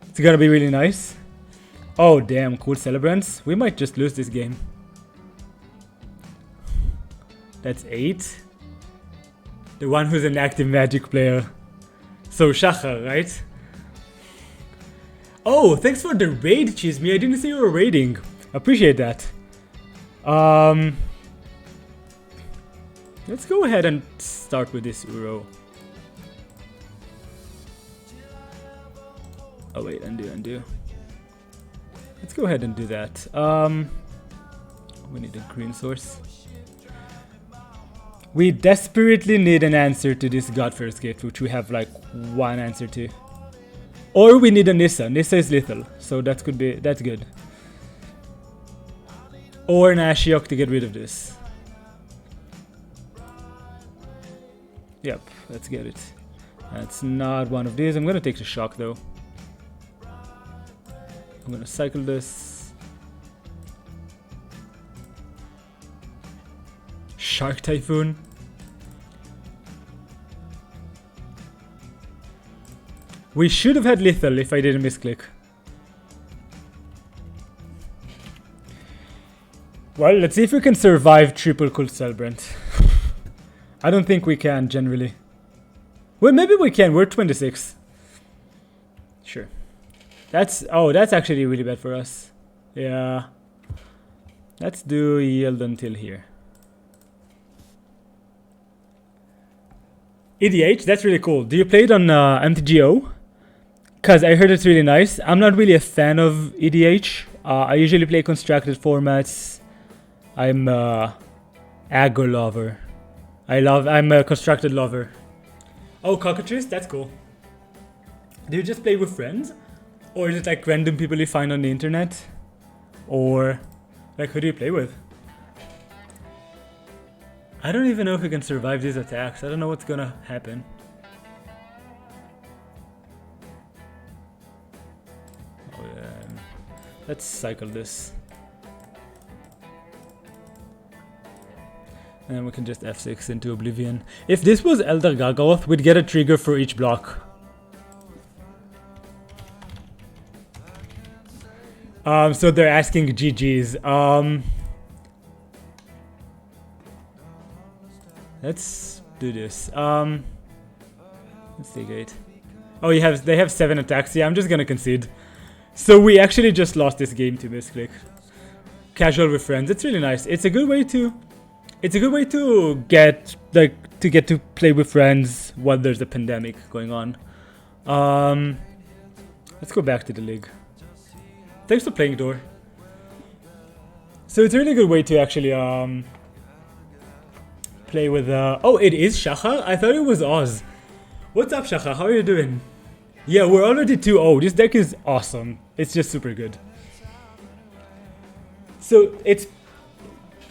it's gonna be really nice. Oh damn, cool celebrants. We might just lose this game. That's 8. The one who's an active Magic player. So Shachar, right? Oh, thanks for the raid, Chisme. I didn't see you were raiding. Appreciate that. Let's go ahead and start with this Uro. Oh wait, undo. Let's go ahead and do that. We need a green source. We desperately need an answer to this God-First gift, which we have like one answer to. Or we need a Nissa. Nissa is lethal, so that's good. Or an Ashiok to get rid of this. Yep, let's get it. That's not one of these. I'm gonna take the shock though. I'm gonna cycle this. Shark Typhoon. We should have had lethal if I didn't misclick. Well, let's see if we can survive triple Cult Celebrant. I don't think we can generally. Well, maybe we can. We're 26. Sure. That's actually really bad for us. Yeah. Let's do yield until here. EDH, that's really cool. Do you play it on MTGO? Because I heard it's really nice. I'm not really a fan of EDH. I usually play constructed formats. I'm a aggro lover. I'm a constructed lover. Oh, cockatrice, that's cool. Do you just play with friends? Or is it like random people you find on the internet? Or like who do you play with? I don't even know if we can survive these attacks. I don't know what's gonna happen. Oh yeah. Let's cycle this. And then we can just F6 into Oblivion. If this was Elder Gargaroth, we'd get a trigger for each block. So they're asking GG's. Let's do this. Let's take 8. Oh, they have 7 attacks. Yeah, I'm just gonna concede. So we actually just lost this game to misclick. Casual with friends. It's really nice. It's a good way to get to play with friends while there's a pandemic going on. Let's go back to the league. Thanks for playing, Door. So it's a really good way to actually play with oh, it is Shachar? I thought it was Oz. What's up, Shachar? How are you doing? Yeah, we're already 2-0. This deck is awesome. It's just super good. So it's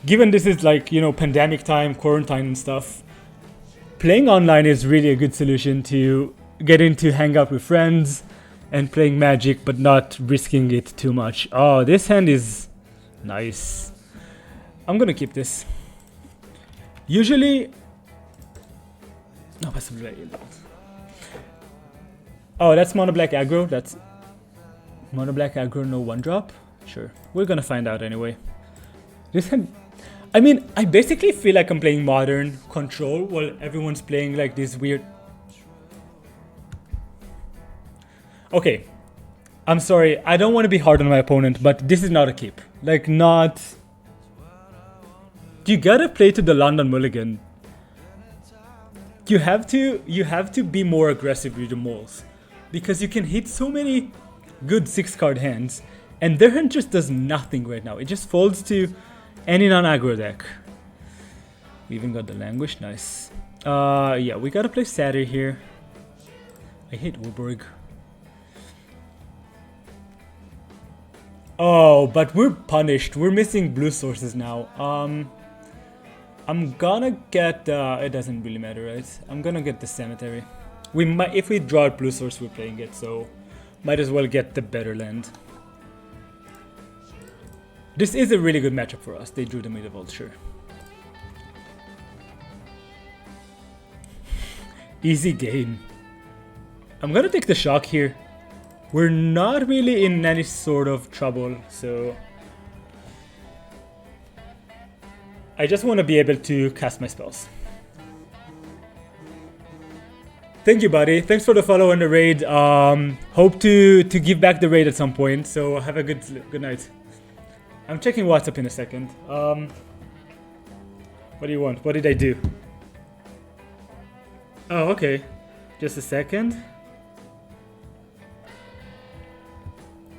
given this is like, you know, pandemic time, quarantine and stuff, playing online is really a good solution to getting to hang out with friends and playing Magic, but not risking it too much. Oh, this hand is nice. I'm gonna keep this. Usually, no, oh, that's mono black aggro. That's mono black aggro, no 1-drop. Sure, we're gonna find out anyway. This hand, I mean, I basically feel like I'm playing modern Control while everyone's playing like this weird. Okay, I'm sorry, I don't want to be hard on my opponent, but this is not a keep. Like, not... You gotta play to the London Mulligan. You have to be more aggressive with your moles. Because you can hit so many good 6-card hands, and their hand just does nothing right now. It just folds to any non-aggro deck. We even got the Languish, nice. Yeah, we gotta play Satyr here. I hate Urborg. Oh, but we're punished. We're missing blue sources now. I'm gonna get, it doesn't really matter, right? I'm gonna get the Cemetery. We might, if we draw a blue source, we're playing it, so might as well get the better land. This is a really good matchup for us. They drew the Mid-Evolve, sure. Easy game. I'm gonna take the shock here. We're not really in any sort of trouble, so... I just want to be able to cast my spells. Thank you, buddy. Thanks for the follow and the raid. Hope to give back the raid at some point, so have a good night. I'm checking WhatsApp in a second. What do you want? What did I do? Oh, okay. Just a second.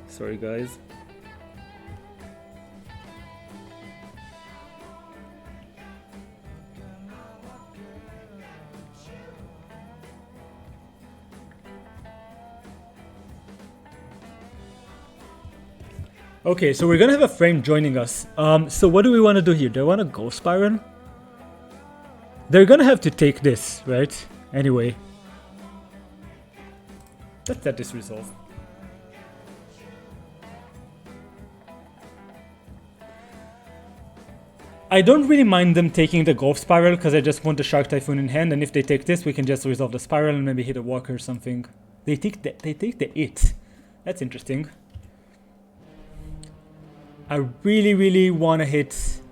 Sorry, guys. Okay, so we're gonna have a friend joining us. So what do we want to do here? Do I want to go spiral? They're gonna have to take this, right? Anyway. Let's let this resolve. I don't really mind them taking the Growth Spiral because I just want the Shark Typhoon in hand, and if they take this, we can just resolve the Spiral and maybe hit a Walker or something. They take the It. That's interesting. I really want to hit...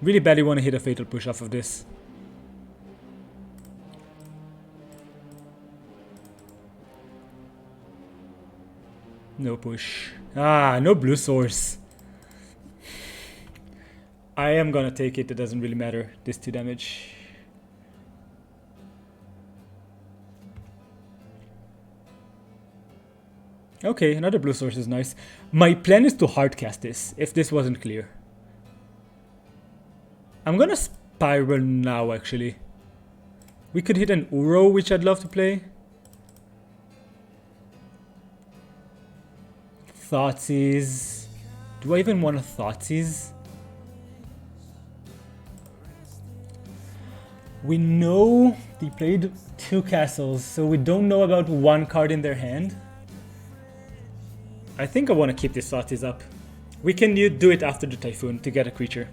Really badly want to hit a Fatal Push off of this. No push. Ah, no blue source. I am gonna take it, it doesn't really matter. This 2 damage. Okay, another blue source is nice. My plan is to hardcast this, if this wasn't clear. I'm gonna spiral now, actually. We could hit an Uro, which I'd love to play. Thoughtseize. Do I even want a Thoughtseize? We know they played 2 castles, so we don't know about 1 card in their hand. I think I want to keep this Thoughtseize up. We can do it after the Typhoon to get a creature.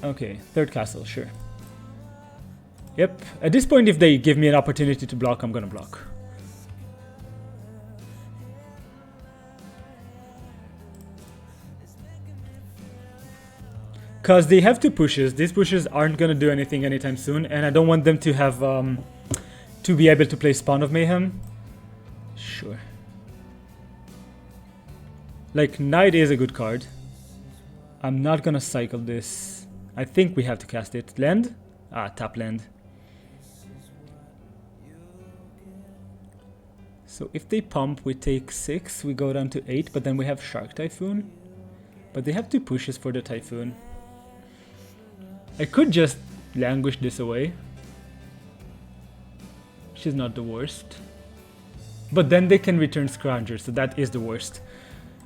Okay, 3rd castle, sure. Yep, at this point if they give me an opportunity to block, I'm gonna block. Because they have 2 pushes. These pushes aren't going to do anything anytime soon. And I don't want them to have... to be able to play Spawn of Mayhem. Sure. Like, Knight is a good card. I'm not going to cycle this. I think we have to cast it. Land? Ah, tap land. So if they pump, we take 6. We go down to 8. But then we have Shark Typhoon. But they have 2 pushes for the Typhoon. I could just languish this away. She's not the worst. But then they can return Scrounger, so that is the worst.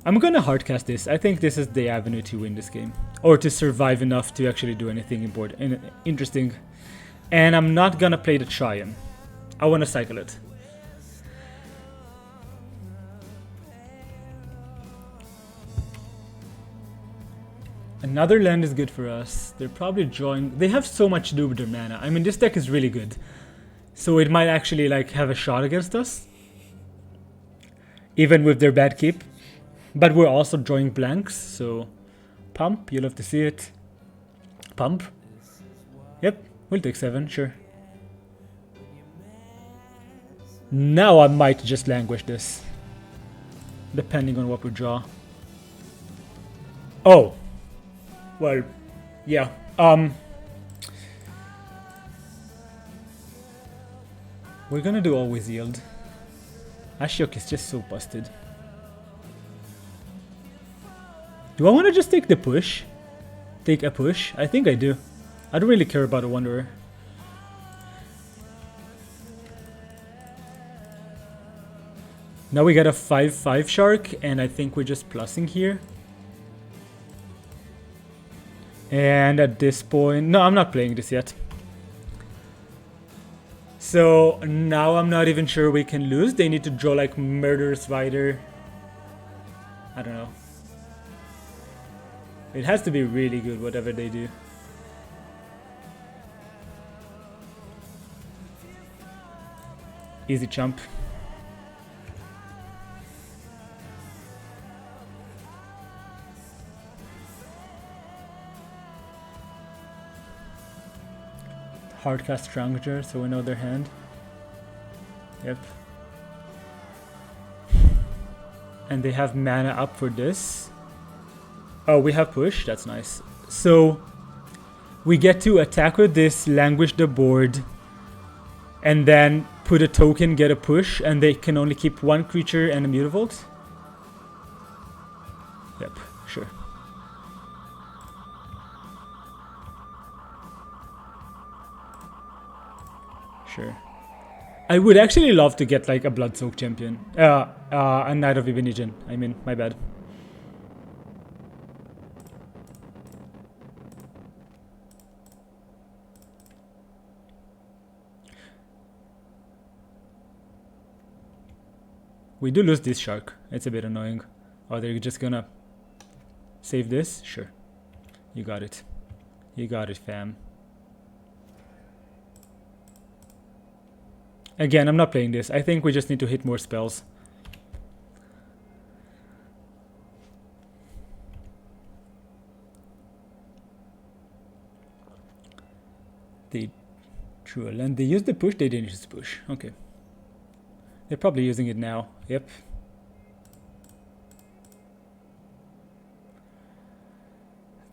I'm gonna hardcast this. I think this is the avenue to win this game. Or to survive enough to actually do anything important, interesting. And I'm not gonna play the Triumph. I wanna cycle it. Another land is good for us. They're probably drawing... They have so much to do with their mana. I mean, this deck is really good. So it might actually, like, have a shot against us. Even with their bad keep. But we're also drawing blanks, so... Pump, you'll have to see it. Pump. Yep, we'll take 7, sure. Now I might just languish this. Depending on what we draw. Oh! Well, yeah. We're gonna do always yield. Ashiok is just so busted. Do I want to just take the push? Take a push? I think I do. I don't really care about a Wanderer. Now we got a 5/5 Shark, and I think we're just plussing here. And at this point... No, I'm not playing this yet. So now I'm not even sure we can lose. They need to draw like Murderous Rider. I don't know. It has to be really good, whatever they do. Easy chump. Hardcast Stranger, so we know their hand. Yep. And they have mana up for this. Oh, we have push, that's nice. So we get to attack with this, languish the board, and then put a token, get a push, and they can only keep one creature and a Mutavault. Yep, sure. Sure. I would actually love to get like a Bloodsoak champion. A Knight of Ibonijin. I mean, my bad. We do lose this shark. It's a bit annoying. Oh, they're just gonna save this? Sure. You got it. You got it, fam. Again, I'm not playing this. I think we just need to hit more spells. They drew a land. They used the push. They didn't use the push. Okay. They're probably using it now. Yep.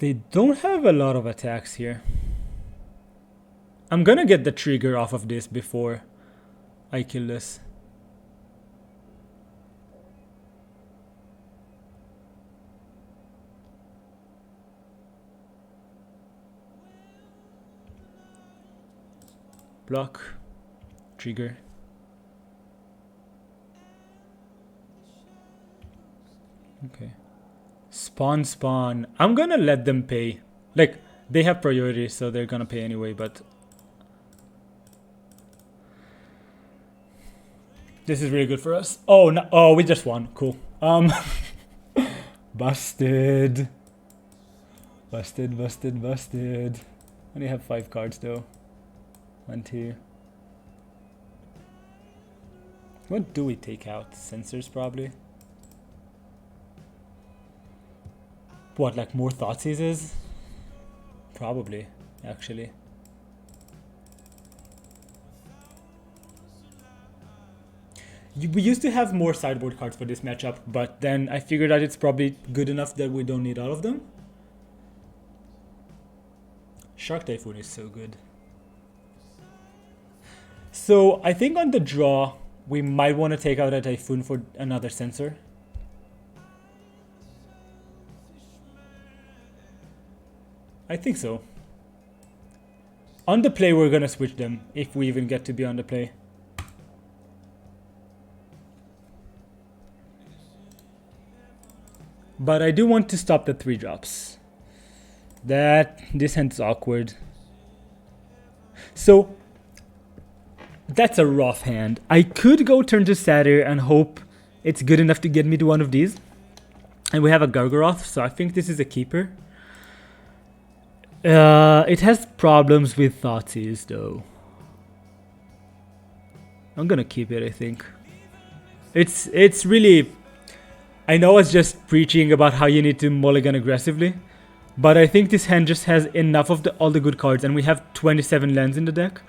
They don't have a lot of attacks here. I'm gonna get the trigger off of this before I kill this. Block. Trigger. Okay. Spawn. I'm gonna let them pay. Like, they have priority, so they're gonna pay anyway, but this is really good for us. Oh, no. Oh, we just won. Cool. Busted. Busted. Only have 5 cards though. 1, 2. What do we take out? Sensors probably. What, like more Thoughtseizes? Probably, actually. We used to have more sideboard cards for this matchup, but then I figured out it's probably good enough that we don't need all of them. Shark Typhoon is so good. So I think on the draw, we might want to take out a Typhoon for another sensor. I think so. On the play, we're gonna switch them, if we even get to be on the play. But I do want to stop the 3 drops. This hand's awkward. So, that's a rough hand. I could go turn to Satyr and hope it's good enough to get me to one of these. And we have a Gargaroth, so I think this is a keeper. It has problems with Thoughtseize though. I'm gonna keep it, I think. It's really... I know it's just preaching about how you need to mulligan aggressively, but I think this hand just has enough of all the good cards, and we have 27 lands in the deck,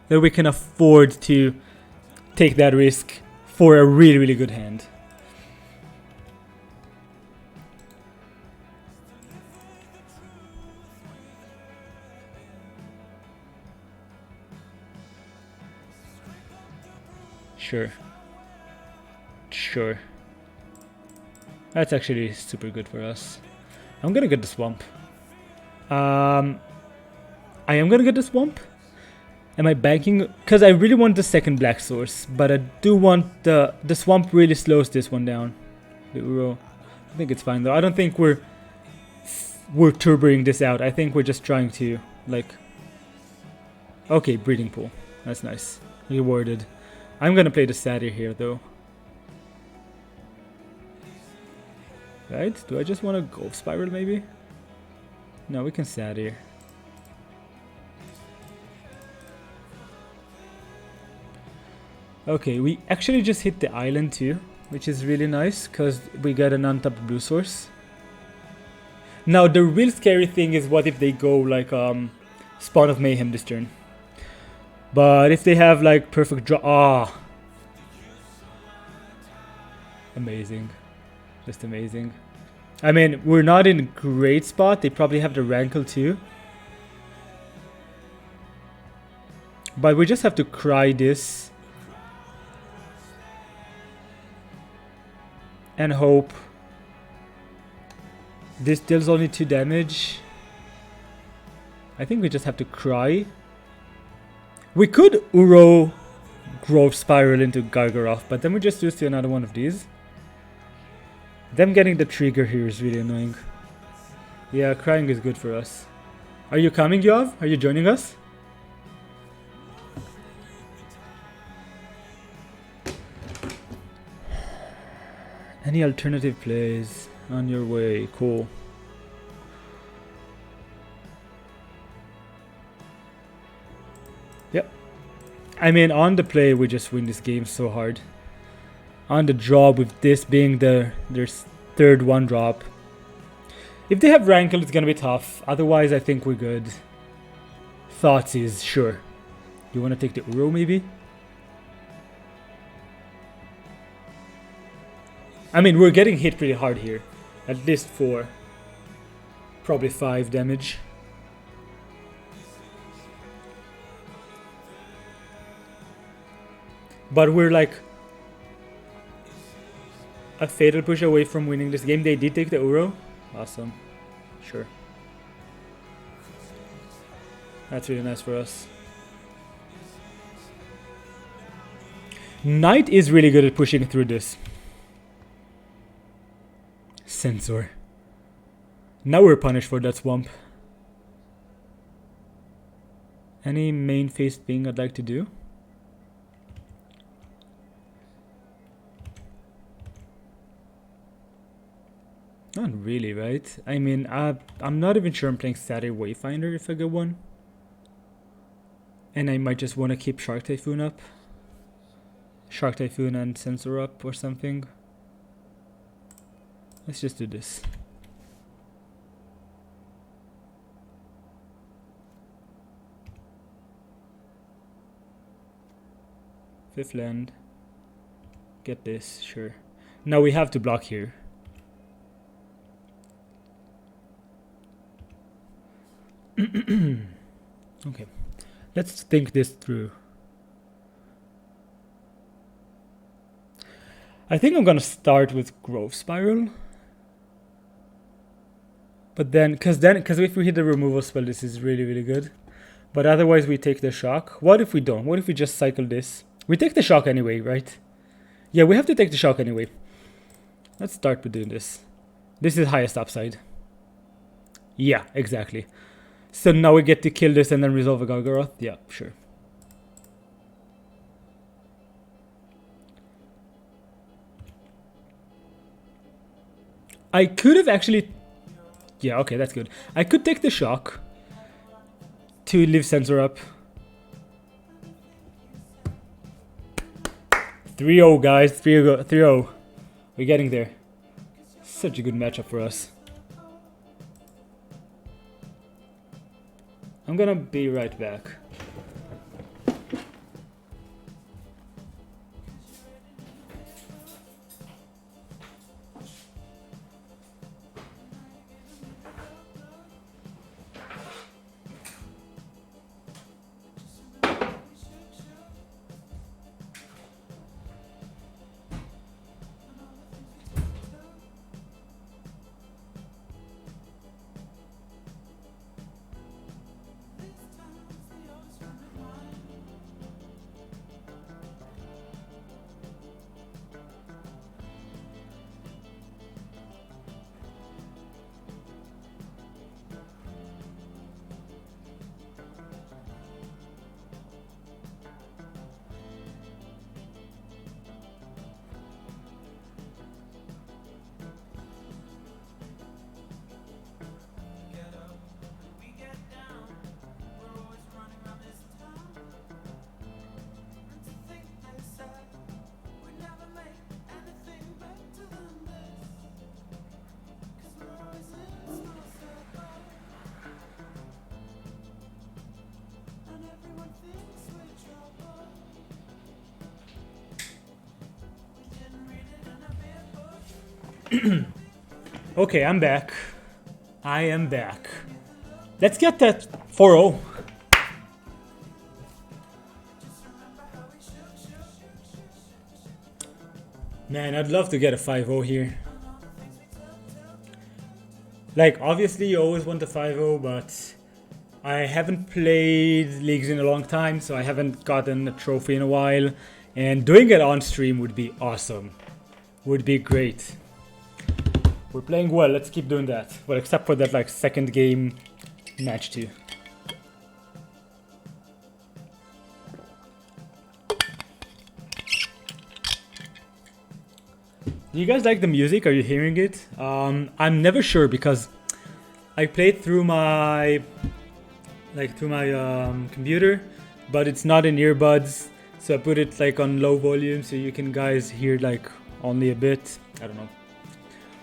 that we can afford to take that risk for a really, really good hand. Sure. That's actually super good for us. I'm gonna get the swamp. I am gonna get the swamp. Am I banking? Because I really want the second black source, but I do want the swamp really slows this one down. The Uro. I think it's fine though. I don't think we're turboing this out. I think we're just trying to like. Okay, breeding pool. That's nice. Rewarded. I'm gonna play the Satyr here though. Right? Do I just want to Growth Spiral maybe? No, we can sat here. Okay, we actually just hit the island too, which is really nice because we got an untapped blue source. Now the real scary thing is what if they go like Spawn of Mayhem this turn. But if they have like perfect draw, amazing, just amazing. I mean, we're not in a great spot. They probably have the rankle too. But we just have to cry this. And hope. This deals only 2 damage. I think we just have to cry. We could Uro Growth Spiral into Gargaroth, but then we just lose to another one of these. Them getting the trigger here is really annoying. Yeah, crying is good for us. Are you coming, Yov? Are you joining us? Any alternative plays on your way? Cool. Yep. I mean, on the play, we just win this game so hard. On the draw, with this being their third 1-drop. If they have Rankle, it's gonna be tough. Otherwise, I think we're good. Thoughts is sure. You wanna take the Uro maybe? I mean, we're getting hit pretty hard here. At least 4. Probably 5 damage. But we're like a fatal push away from winning this game. They did take the Uro. Awesome. Sure. That's really nice for us. Knight is really good at pushing through this. Sensor. Now we're punished for that swamp. Any main phase thing I'd like to do? Not really, right? I mean, I'm not even sure I'm playing Saturday Wayfinder if I get one. And I might just want to keep Shark Typhoon up. Shark Typhoon and Sensor up or something. Let's just do this. Fifth land. Get this, sure. Now we have to block here. Okay, let's think this through. I think I'm gonna start with Growth Spiral. But then, because if we hit the removal spell, this is really, really good. But otherwise, we take the shock. What if we don't? What if we just cycle this? We take the shock anyway, right? Yeah, we have to take the shock anyway. Let's start with doing this. This is highest upside. Yeah, exactly. So now we get to kill this and then resolve a Gargaroth? Yeah, sure. I could have actually... Yeah, okay, that's good. I could take the shock to leave Sensor up. 3-0, guys. 3-0. We're getting there. Such a good matchup for us. I'm gonna be right back. Okay, I'm back. I am back. Let's get that 4-0. Man, I'd love to get a 5-0 here. Like, obviously you always want a 5-0, but I haven't played leagues in a long time, so I haven't gotten a trophy in a while. And doing it on stream would be awesome. Would be great. We're playing well, let's keep doing that. Well, except for that, like, second game match 2. Do you guys like the music? Are you hearing it? I'm never sure because I played through my computer, but it's not in earbuds, so I put it like on low volume so you can guys hear like only a bit. I don't know.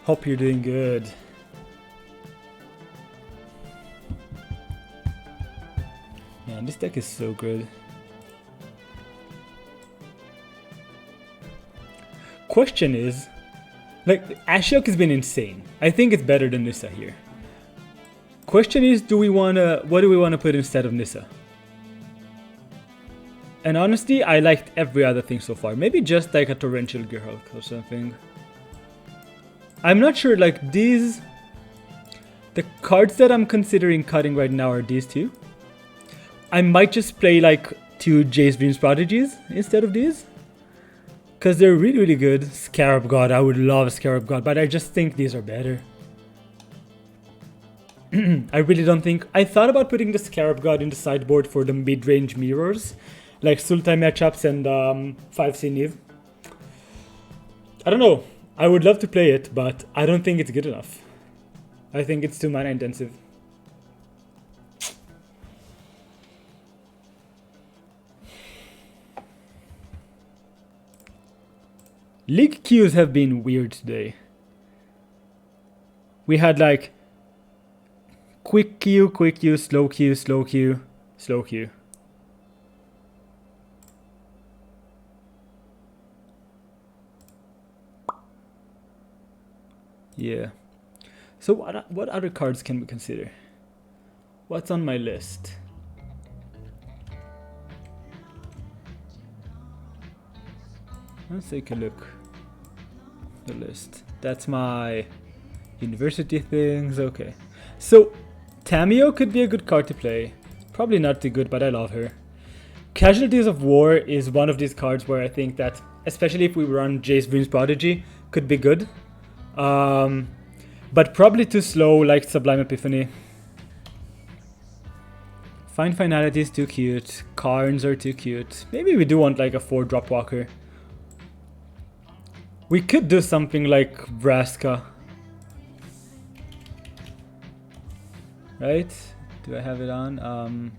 Hope you're doing good. Man, this deck is so good. Question is, like, Ashiok has been insane. I think it's better than Nissa here. Question is, what do we wanna put instead of Nissa? And honestly, I liked every other thing so far. Maybe just like a Torrential Gearhulk or something. I'm not sure, like these... The cards that I'm considering cutting right now are these two. I might just play like 2 Jace Dreams Prodigies instead of these. Because they're really, really good. Scarab God, I would love Scarab God, but I just think these are better. I really don't think... I thought about putting the Scarab God in the sideboard for the mid-range mirrors. Like Sultai matchups and 5C Niv. I don't know. I would love to play it, but I don't think it's good enough. I think it's too mana intensive. League queues have been weird today. We had like quick queue, slow queue, slow queue, slow queue. Yeah. So what other cards can we consider? What's on my list? Let's take a look. The list. That's my university things. Okay. So Tamio could be a good card to play. Probably not too good, but I love her. Casualties of War is one of these cards where I think that, especially if we run Jace Dreams Prodigy, could be good. But probably too slow, like Sublime Epiphany. Fine Finality is too cute. Karns are too cute. Maybe we do want like a 4-drop walker. We could do something like Vraska. Right? Do I have it on?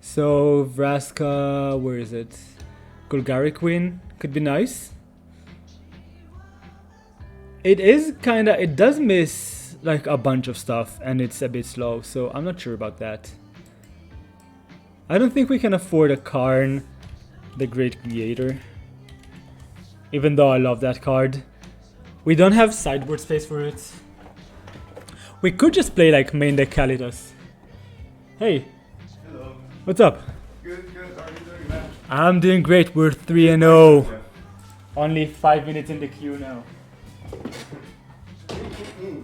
So Vraska, where is it? Golgari Queen could be nice. It is kinda, it does miss like a bunch of stuff and it's a bit slow, so I'm not sure about that. I don't think we can afford a Karn, the Great Creator. Even though I love that card. We don't have sideboard space for it. We could just play like main deck Kalidas. Hey. Hello. What's up? Good. How are you doing, man? I'm doing great. We're 3-0. Yeah. Only 5 minutes in the queue now.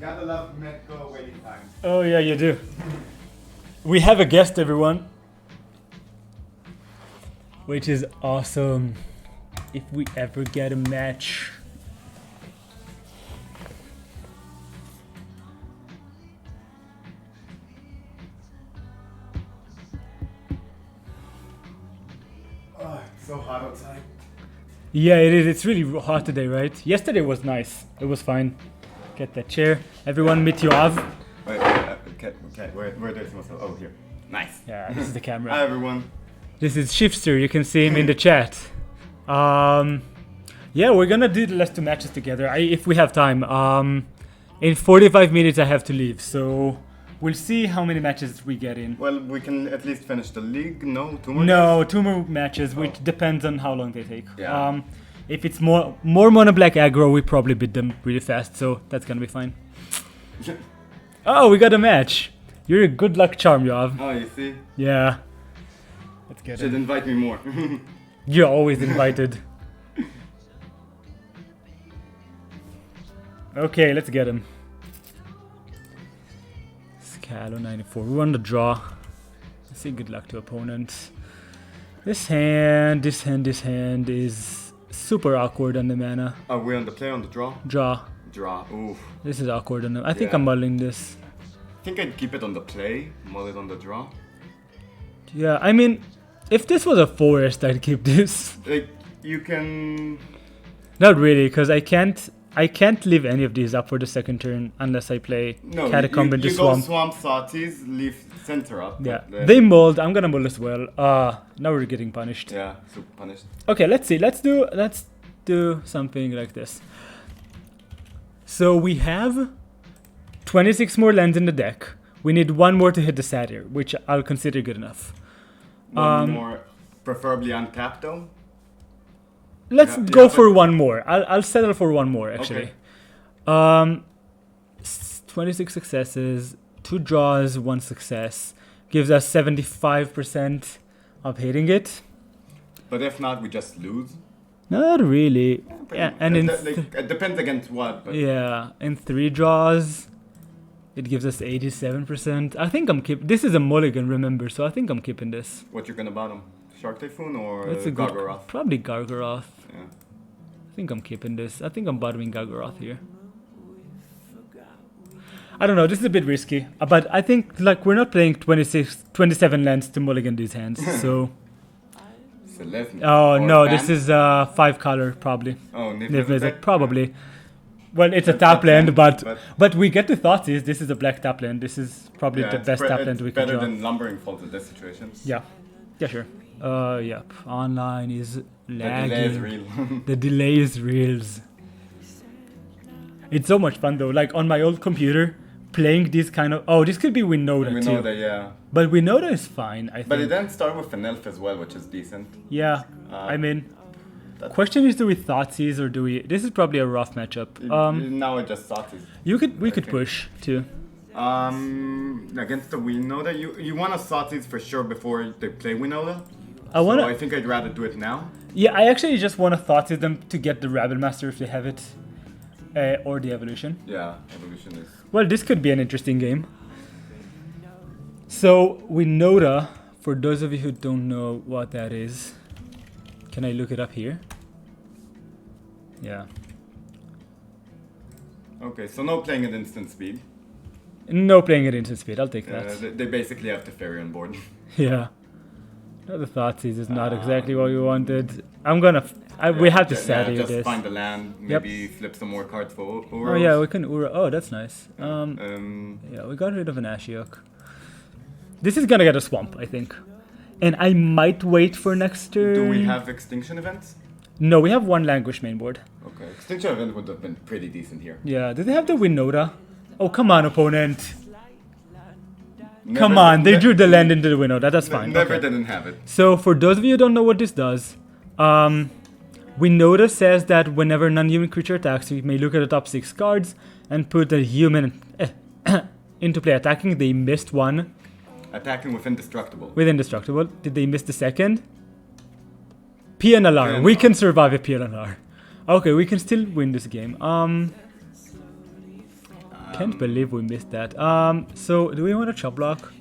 Gotta love Metco waiting time. Oh yeah, you do. We have a guest, everyone. Which is awesome. If we ever get a match. Oh, it's so hot outside. Yeah, it is. It's really hot today, right? Yesterday was nice. It was fine. Get that chair. Everyone meet Yoav. Wait, okay, where there's muscle? Oh, here. Nice. Yeah, this is the camera. Hi, everyone. This is Shifster. You can see him in the chat. Yeah, we're gonna do the last 2 matches together. If we have time. In 45 minutes, I have to leave, so We'll see how many matches we get in. Well, we can at least finish the league. No, 2 more. No, games? 2 more matches, which depends on how long they take. Yeah. If it's more mono black aggro, we probably beat them really fast, so that's gonna be fine. Oh, we got a match. You're a good luck charm, Yoav. Oh, you see? Yeah. Let's get Should it. invite me more. You're always invited. Okay, let's get him. Scalo 94. We want to draw. Let's say good luck to opponents. This hand is super awkward on the mana. Are we on the play on the draw? Draw. Draw. Oof. This is awkward on them. I think Yeah. I'm muddling this. I think I'd keep it on the play, mull it on the draw. Yeah, I mean, if this was a forest, I'd keep this. Like, you can... Not really, because I can't leave any of these up for the second turn unless I play No, Catacomb you into go Swamp. Swamp Satis, leave center up. Yeah, but, they mold. I'm gonna mold as well. Now we're getting punished. Yeah, super punished. Okay, let's see. Let's do something like this. So we have 26 more lands in the deck. We need 1 more to hit the satyr, which I'll consider good enough. One more, preferably untapped though. Let's Yeah, go yeah, for but- 1 more. I'll settle for 1 more actually. Okay. 26 successes, 2 draws, 1 success. Gives us 75% of hitting it. But if not, we just lose. Not really. Pretty Yeah, much. and in it depends against what, but yeah, in 3 draws, it gives us 87%. I think I'm keep. This is a mulligan, remember? So I think I'm keeping this. what you're gonna bottom? Shark Typhoon or That's a good. Gargaroth? Probably Gargaroth. Yeah. I think I'm keeping this. I think I'm bottoming Gargaroth here. I don't know. This is a bit risky, but I think like we're not playing 27 lands to mulligan these hands. So Celeste. oh or no, Ban? this is 5 color probably. Oh, Nivizek, probably. Well, it's a tap land, but we get the thoughts is this is a black tap land. This is probably the best tap land we can better draw. than Lumbering Falls in this situation. Yeah, sure. Yep. Online is The lagging. delay is real. The delay is real. It's so much fun though. Like on my old computer, playing this kind of this could be Winota we too. know that, yeah. But Winota is fine, I think. But it then started with an elf as well, which is decent. Yeah, I mean, that- question is, do we Thoughtseize or do we? This is probably a rough matchup. Now it just sucks. We could push too. Against the Winota, you want to Sawtooth for sure before they play Winota. I wanna. So I think I'd rather do it now. Yeah, I actually just want to Thoughtseize them to get the Rabble Master if they have it, or the Evolution. Yeah, Evolution is. Well, this could be an interesting game. So, Winota, for those of you who don't know what that is, can I look it up here? Yeah. Okay, so no playing at instant speed. No playing at instant speed, I'll take that. They basically have the fairy on board. Yeah. No, the Thoughtseize is not exactly what we wanted. We have to study just this. find the land, maybe flip some more cards for Uro. Oh yeah, we can Ura. Oh, that's nice. Yeah. We got rid of an Ashiok. This is gonna get a swamp, I think. And I might wait for next turn. Do we have extinction events? No, we have 1 Languish mainboard. Okay, extinction event would have been pretty decent here. Yeah, do they have the Winota? Oh, come on, opponent. Never Come on, they did- drew the land into the Winota. That's fine. Never Okay. didn't have it. So, for those of you who don't know what this does, Winota says that whenever a non-human creature attacks, you may look at the top 6 cards and put a human into play. Attacking, they missed 1 Attacking with indestructible. with Indestructible. Did they miss the second? PNLR. We can survive a PNLR. Okay, we can still win this game. Can't believe we missed that. So, do we want to chop block?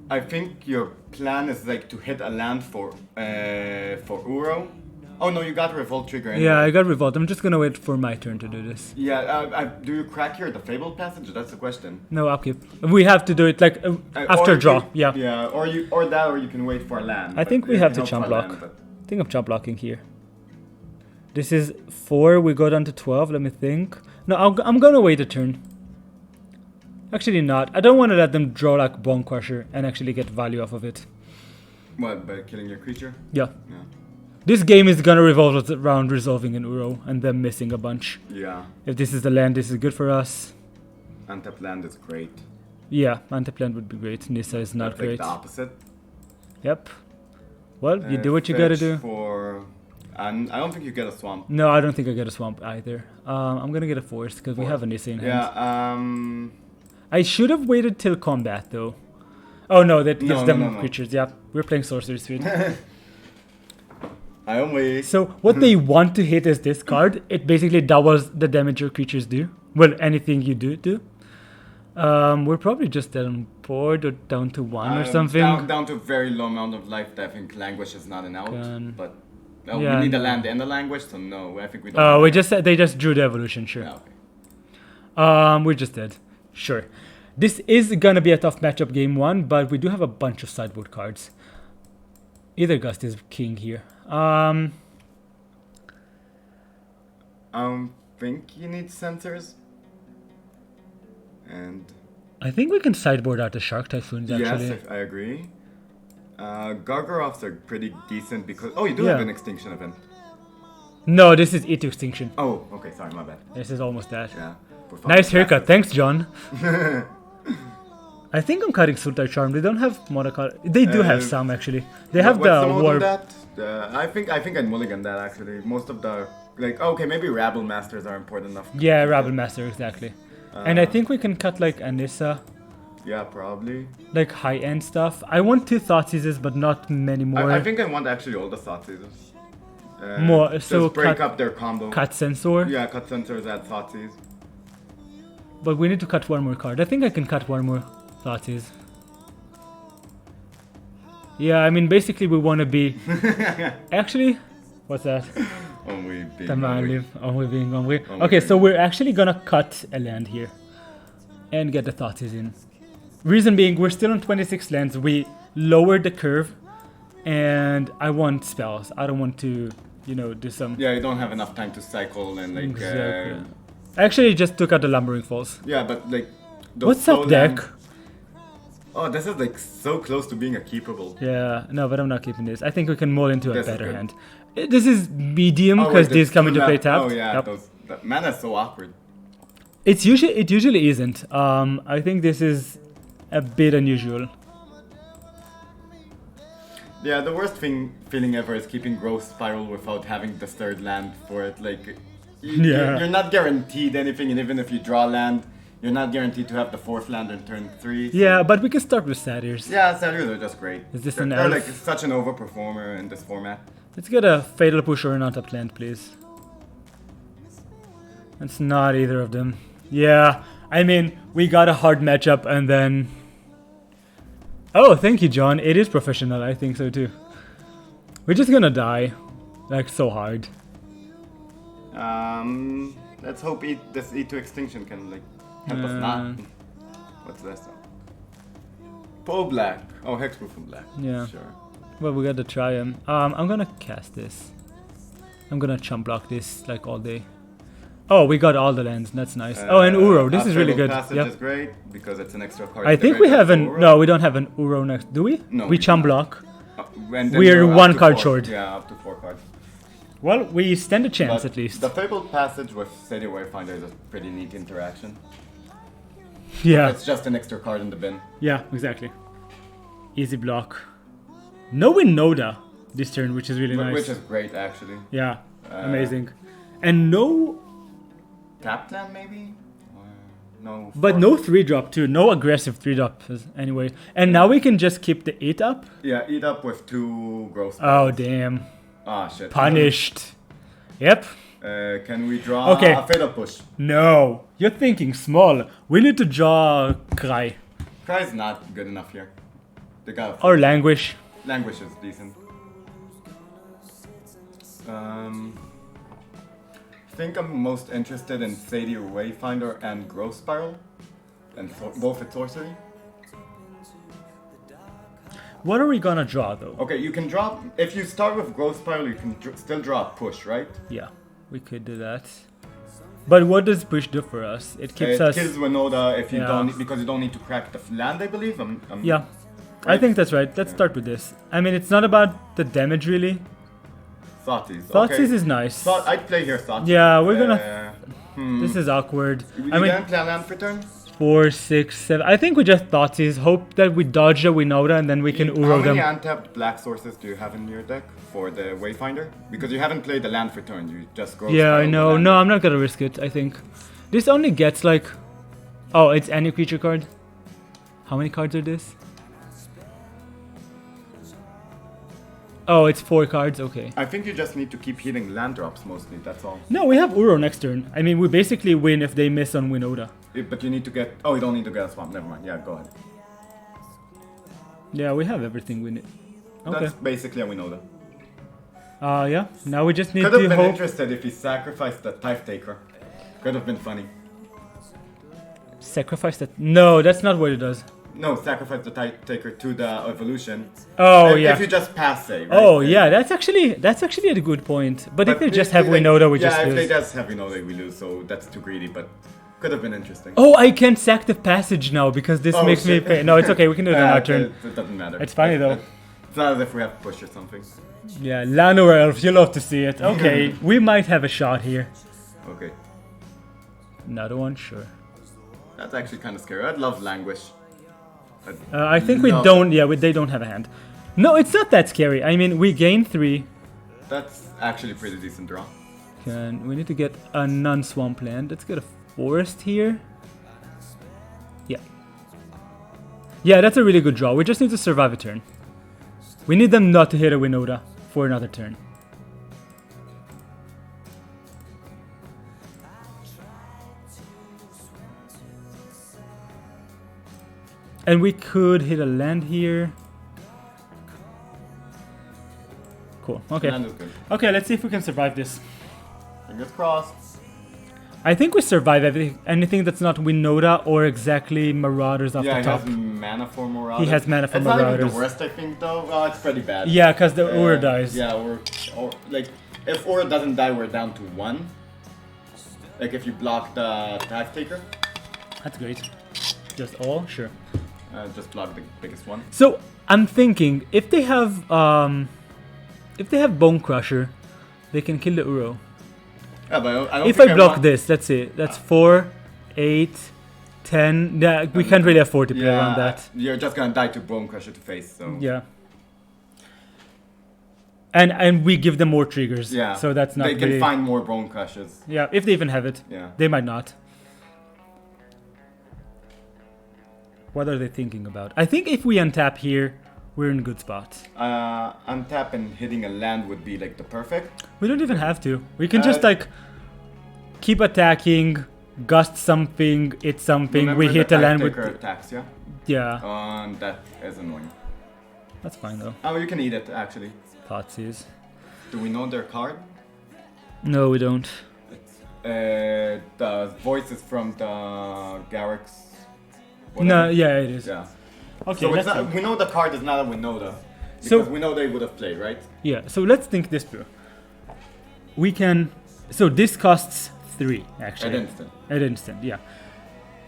I think your plan is like to hit a land for Uro. Oh no, you got revolt trigger. Anyway. Yeah, I got revolt. I'm just gonna wait for my turn to do this. Yeah, do you crack here the Fabled Passage? That's the question. No upkeep. We have to do it like after Or draw. you- Yeah. Yeah, or you can wait for a land. I but think we it have to helps chump for a land, block. but- I think I'm chop blocking here. This is 4. We go down to 12. Let me think. No, I'm gonna wait a turn. Actually not. I don't want to let them draw like Bone Crusher and actually get value off of it. What, by killing your creature? Yeah. Yeah. This game is gonna revolve around resolving an Uro and them missing a bunch. Yeah. If this is the land, this is good for us. Untap land is great. Yeah, Anteplan would be great. Nissa is not That's like great. the opposite. Yep. Well, you do what you gotta Fetch do. For, and I don't think you get a swamp. No, I don't think I get a swamp either. I'm gonna get a forest because we have a Nissa in hand. Yeah. I should have waited till combat though. Oh no, that gives No, them no. creatures. Yeah, we're playing sorcery suite. I only. So what they want to hit is this card. It basically doubles the damage your creatures do. Well, anything you do. We're probably just on board or down to 1 or something. Down to a very low amount of life. I think languish is not an out, but yeah, we need a no. land and a language, so no, I think we don't. We just said they just drew the evolution. Sure. Yeah, okay. We're just dead. Sure. This is gonna be a tough matchup game 1, but we do have a bunch of sideboard cards. Either Gust is king here. I think you need sensors. And I think we can sideboard out the Shark Typhoons actually. yes, I agree. Gargaroths are pretty decent because you do Yeah. have an extinction event. No, this is E to Extinction. Oh, okay, sorry, my bad. This is almost that. Yeah. Nice haircut, thanks, John. I think I'm cutting Sultai Charm. They don't have monocolored. They do have some actually. They have What's the mode war. on that? I think I'd mulligan that actually. Most of the maybe Rabble Masters are important enough. Yeah, Rabble Master exactly. And I think we can cut like Anissa, Yeah, probably. like high end stuff. I want 2 Thoughtseizes, but not many more. I think I want actually all the Thoughtseizes. More, so just break cut- up their combo. Cut Sensor. Yeah, cut sensors, add Thoughtseize. But we need to cut 1 more card. I think I can cut 1 more Thoughtseize. Yeah, I mean basically we want to be. Actually, what's that? Only being Tamaliv, only being hungry. Only Okay, being so we're actually gonna cut a land here and get the Thoughtseize in. Reason being, we're still on 26 lands. We lowered the curve, and I want spells. I don't want to, do some. Yeah, you don't have enough time to cycle and like. Exactly. I actually just took out the Lumbering Falls. Yeah, but like. those What's up, slow deck? land- Oh, this is like so close to being a keepable. Yeah, no, but I'm not keeping this. I think we can mull into a This is better good. hand. This is medium Oh, because wait, these the come into two play left- tapped. Oh yeah, Yep. that mana is so awkward. It usually isn't. I think this is a bit unusual. Yeah, the worst feeling ever is keeping Growth Spiral without having the third land for it. Like, you're not guaranteed anything, and even if you draw land, you're not guaranteed to have the 4th land on turn 3. So Yeah, but we can start with Satyrs. yeah, Satyrs are just great. Is this they're, an they're elf? like such an overperformer in this format. Let's get a Fatal Push or an Untap land, please. It's not either of them. Yeah, I mean, we got a hard matchup and then... Oh, thank you, John. It is professional. I think so, too. We're just gonna die. Like, so hard. Let's hope this E to Extinction can like help us not. What's this? Pull black. Oh, hexproof from black. Yeah. Sure. Well, we gotta try him. I'm gonna cast this. I'm gonna chump block this, like, all day. Oh, we got all the lands. That's nice. Oh, and Uro. This is really good. Passage Yep. is great because it's an extra card. I in the think we graveyard have for an... Uro. No, we don't have an Uro next. Do we? No, We we chump do block. And then We're you're up 1 to card 4. short. Yeah, up to 4 cards. Well, we stand a chance But at least. The Fabled Passage with City Wayfinder is a pretty neat interaction. Yeah. It's just an extra card in the bin. Yeah, exactly. Easy block. No Winoda this turn, which is really nice. Which is great, actually. Yeah, amazing. And no... Tap land, maybe? Or no. But no 3-drop too. No aggressive 3-drop anyway. And now we can just keep the 8 up? Yeah, eat up with 2 growth. Oh, damn. Ah, shit. Punished. Yep. Can we draw Okay. a Fatal Push? No. You're thinking small. We need to draw Cry. Cry's not good enough here. They got Or Languish. Languish is decent. I think I'm most interested in Sadie Wayfinder and Growth Spiral, and both at sorcery. What are we gonna draw though? Okay, you can draw. If you start with Growth Spiral, you can still draw a push, right? Yeah, we could do that. But what does push do for us? It keeps It us... kills Winoda if you Yeah. don't because you don't need to crack the land, I believe. Yeah, I think that's right. Let's start with this. I mean, it's not about the damage really. Thoughtseize. Thoughtseize is nice. I'd play here Thoughtseize. Yeah, we're gonna... This is awkward. You I mean, didn't play land for turn? 4, 6, 7. I think we just Thoughtseize, hope that we dodge the Winota and then we can Uro How them. many untapped black sources do you have in your deck for the Wayfinder? Because you haven't played the land for turn, you just grow. Yeah, I know. No, I'm not gonna risk it, I think. This only gets like... Oh, it's any creature card? How many cards are this? Oh, it's 4 cards, okay. I think you just need to keep hitting land drops mostly, that's all. No, we have Uro next turn. I mean, we basically win if they miss on Winota. But you need to get... Oh, you don't need to get a swamp, never mind. Yeah, go ahead. Yeah, we have everything we need. Okay. That's basically a Winota. Yeah, now we just need Could have to been hope... interested if he sacrificed the Type Taker. Could have been funny. Sacrifice that... No, that's not what it does. No, sacrifice the Type Taker to the evolution. Oh, if, yeah. If you just pass, say, right? Oh, yeah, that's actually a good point. But if they just have Winota, we just lose. Yeah, if lose. they just have Winota, we lose, so that's too greedy, but could have been interesting. Oh, I can sack the passage now because this makes me pay. No, it's okay, we can do it on our turn. It doesn't matter. It's funny though. It's not as if we have push or something. Yeah, Llanowar Elf, you love to see it. Okay, we might have a shot here. Okay. Another one, sure. That's actually kind of scary. I'd love Languish. I think we don't, yeah, they don't have a hand. No, it's not that scary. I mean, we gain 3. That's actually a pretty decent draw. We need to get a non-swamp land. Let's get a forest here. Yeah. Yeah, that's a really good draw. We just need to survive a turn. We need them not to hit a Winota for another turn. And we could hit a land here. Cool. Okay. Land is good. Okay, let's see if we can survive this. Fingers crossed. I think we survive anything that's not Winota or exactly Marauders off the top. Yeah, he has mana for Marauders. He has mana for It's Marauders. not even the worst, I think, though. Well, it's pretty bad. Yeah, because the Ura dies. Yeah, or like, if Ura doesn't die, we're down to 1. Like, if you block the Tag Taker. That's great. Just all? Sure. Just block the biggest one. So, I'm thinking, if they have Bone Crusher, they can kill the Uro. Yeah, but I don't If think I block want... this, let's see, that's 4, 8, 10. Yeah, we can't really afford to play around that. You're just gonna die to Bone Crusher to face, so... Yeah. And we give them more triggers. Yeah. So that's not They can really... find more Bone Crushers. Yeah, if they even have it. Yeah. They might not. What are they thinking about? I think if we untap here, we're in a good spot. Untap and hitting a land would be like the perfect. We don't even have to. We can just like keep attacking, gust something, hit something. We hit a land with attacks, yeah. Yeah. That is annoying. That's fine though. Oh, you can eat it actually. Thoughtseize. Do we know their card? No, we don't. The voices from the Garrick's. No, yeah, it is. Yeah. Okay, so it's not, we know the card is not a Winota. Because So we know they would have played, right? yeah, so let's think this through. We can. So this costs 3 actually. At instant. At instant, yeah.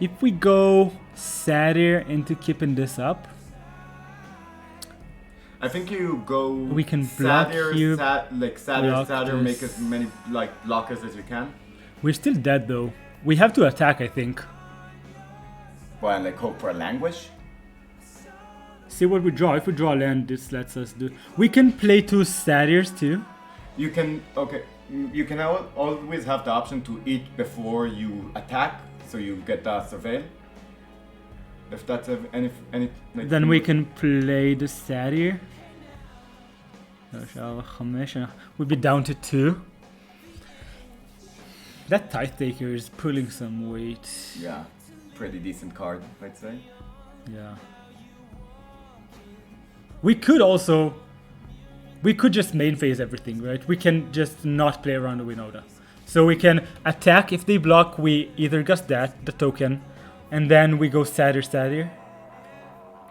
If we go Satyr into keeping this up, I think you go. We can block here, Satyr, make as many like blockers as you can. We're still dead though. We have to attack, I think. Well, like hope for a Languish. See what we draw. If we draw land, this lets us do. We can play 2 Satyrs too. You can You can always have the option to eat before you attack, so you get the surveil. If that's any like, then we can play the Satyr. We'll be down to 2. That Tithe Taker is pulling some weight. Yeah, pretty decent card, I'd say. Yeah. We could just main phase everything, right? We can just not play around the Winota. So we can attack. If they block, we either gust that, the token, and then we go Satyr.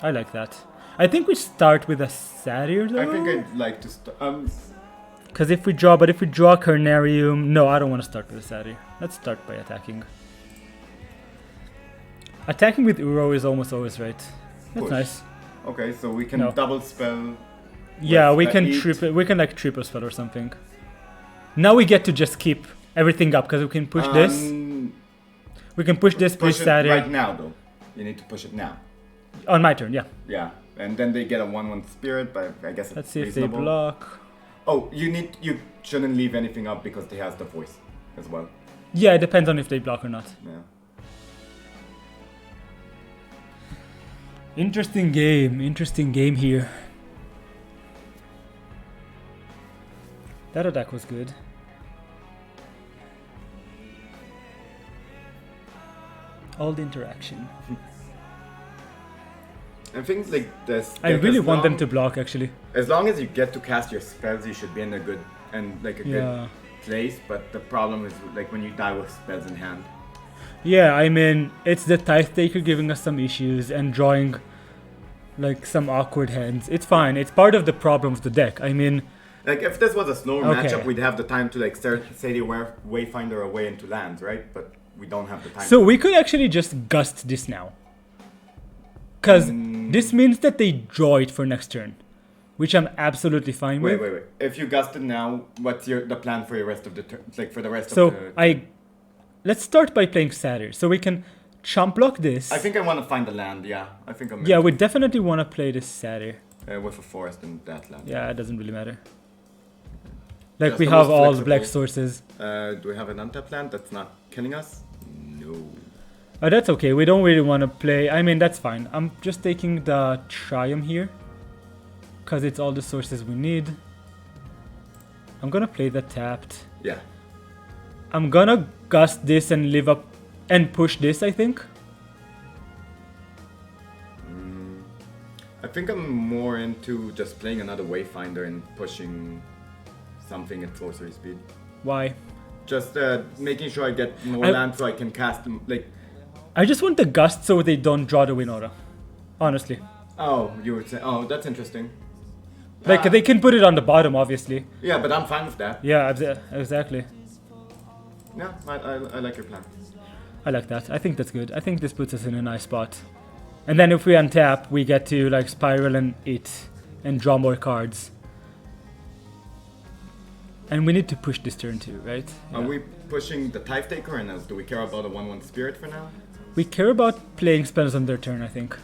I like that. I think we start with a Satyr though. I think I'd like to start. Because if we draw Carnarium, no, I don't want to start with a Satyr. Let's start by attacking. Attacking with Uro is almost always right. That's nice. Okay, so we can double spell. Yeah, we can like triple spell or something. Now we get to just keep everything up because we can push this. We can push this, push it Satyr. right now, though. You need to push it now. On my turn, yeah. Yeah, and then they get a 1/1 spirit, but I guess it's Let's see reasonable. if they block. Oh, you shouldn't leave anything up because he has the voice as well. Yeah, it depends on if they block or not. Yeah. Interesting game here. That attack was good. All the interaction. I think like this. I really want them to block actually. As long as you get to cast your spells, you should be in a good good place. But the problem is like when you die with spells in hand. Yeah, I mean it's the Tithe Taker giving us some issues and drawing like some awkward hands. It's fine. It's part of the problem of the deck. I mean, like if this was a slower matchup, we'd have the time to like start say the Wayfinder away into lands, right? But we don't have the time. So we could actually just gust this now. Because this means that they draw it for next turn. Which I'm absolutely fine with. Wait. If you gust it now, what's the plan for the rest of the turn? Like for the rest of the... So let's start by playing Satyr. So we can chump block this. I think I want to find the land, yeah. I think I'm... Yeah, we definitely want to play this Satyr. With a forest and that land. Yeah, it doesn't really matter. Like Just we the have most all flexible. the black sources. Do we have an untapped land that's not killing us? No. Oh, that's okay. We don't really want to play. I mean, that's fine. I'm just taking the Triumph here. Because it's all the sources we need. I'm going to play the tapped. Yeah. I'm going to gust this and live up and push this, I think. I think I'm more into just playing another Wayfinder and pushing something at sorcery speed. Why? Just making sure I get more land so I can cast them. Like, I just want the gust so they don't draw the Winota. Honestly. oh, you were saying, oh, that's interesting. Like, they can put it on the bottom, obviously. Yeah, but I'm fine with that. Yeah, exactly. Yeah, I like your plan. I like that. I think that's good. I think this puts us in a nice spot. And then if we untap, we get to like spiral and eat and draw more cards. And we need to push this turn too, right? Yeah. Are we pushing the Tithe Taker and do we care about a 1/1 spirit for now? We care about playing spells on their turn, I think.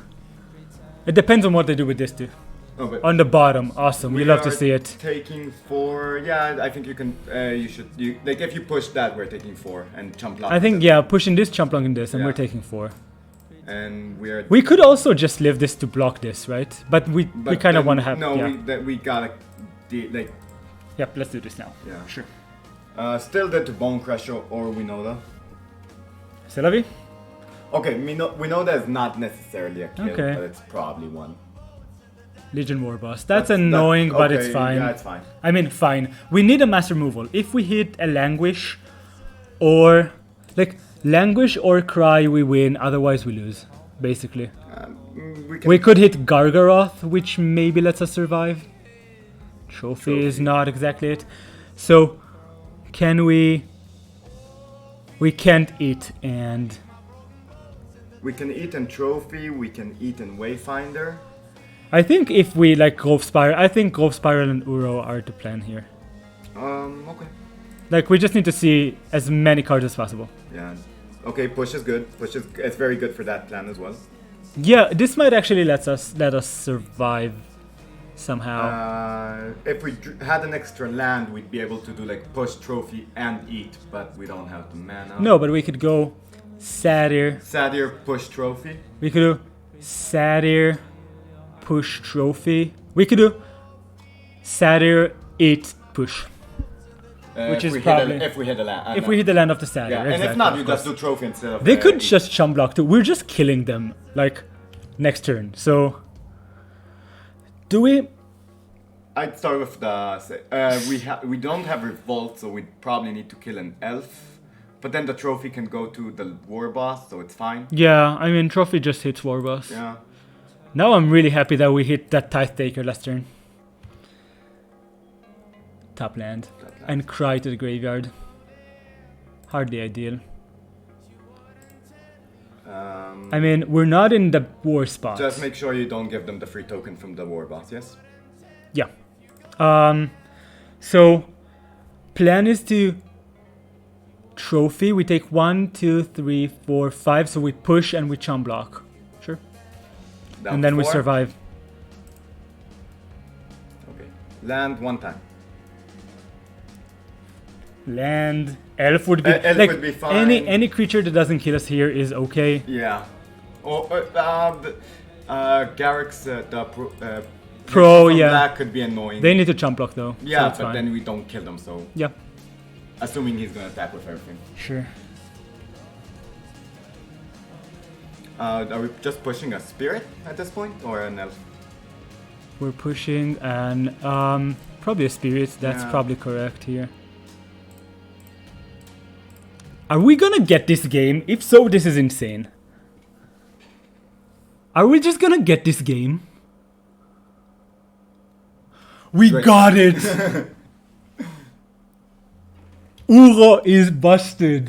It depends on what they do with this too. Oh, but On the bottom, awesome. We love to see it. Taking 4, yeah, I think you can. Like if you push that, we're taking 4 and chump block. I think pushing this, chump blocking this, and Yeah. we're taking 4. And We could also just live this to block this, right? But we kind of want to have. No, yeah. we gotta like. Yep, let's do this now. Yeah. Sure. Still dead to Bone Crusher or Winota. C'est la vie? Okay, Winota is not necessarily a kill, Okay. but it's probably one. Legion War Boss. That's annoying, but it's okay, fine. Yeah, it's fine. I mean, fine. We need a mass removal. If we hit a Languish or... Like, Languish or Cry, we win. Otherwise, we lose, basically. We could hit Gargaroth, which maybe lets us survive. Trophy is not exactly it. So, can we... We can't eat and... We can eat in Trophy, we can eat in Wayfinder. I think if we like Growth Spiral, I think Growth Spiral and Uro are the plan here. Okay. Like, we just need to see as many cards as possible. Yeah. Okay, push is good. It's very good for that plan as well. Yeah, this might actually let us survive somehow. If we had an extra land, we'd be able to do like push, Trophy, and eat, but we don't have the mana. No, but we could go Satyr. Satyr, push, Trophy. We could do Satyr, push, Trophy. We could do Satyr, eat, push. Which is probably if we hit the land. if we hit the land of the Satyr. Yeah, exactly, and if not, of you course. just do Trophy instead of. They could eat. just chump block too. We're just killing them like next turn. So do we? I'd start with the. We don't have Revolt, so we probably need to kill an elf. But then the trophy can go to the war boss, so it's fine. Yeah, I mean trophy just hits war boss. Yeah. Now I'm really happy that we hit that Tithe Taker last turn. Top land. And cry to the graveyard. Hardly ideal. I mean, we're not in the war spot. Just make sure you don't give them the free token from the war boss, yes? Yeah. So, plan is to trophy. We take 1, 2, 3, 4, 5. So we push and we chum block. Sure. Down And then we 4. survive. Okay. Land 1 time. Land. Elf would be Elf like would be fine. any creature that doesn't kill us here is okay. Yeah. Or Garrick's the Pro, from yeah. Black could be annoying. They need to chump block though. Yeah, so that's but fine. then we don't kill them, so Yeah. assuming he's gonna attack with everything. Sure. Are we just pushing a spirit at this point or an elf? We're pushing and probably a spirit. That's Yeah. probably correct here. Are we gonna get this game? If so, this is insane. Are we just gonna get this game? We Right. got it! Uro is busted.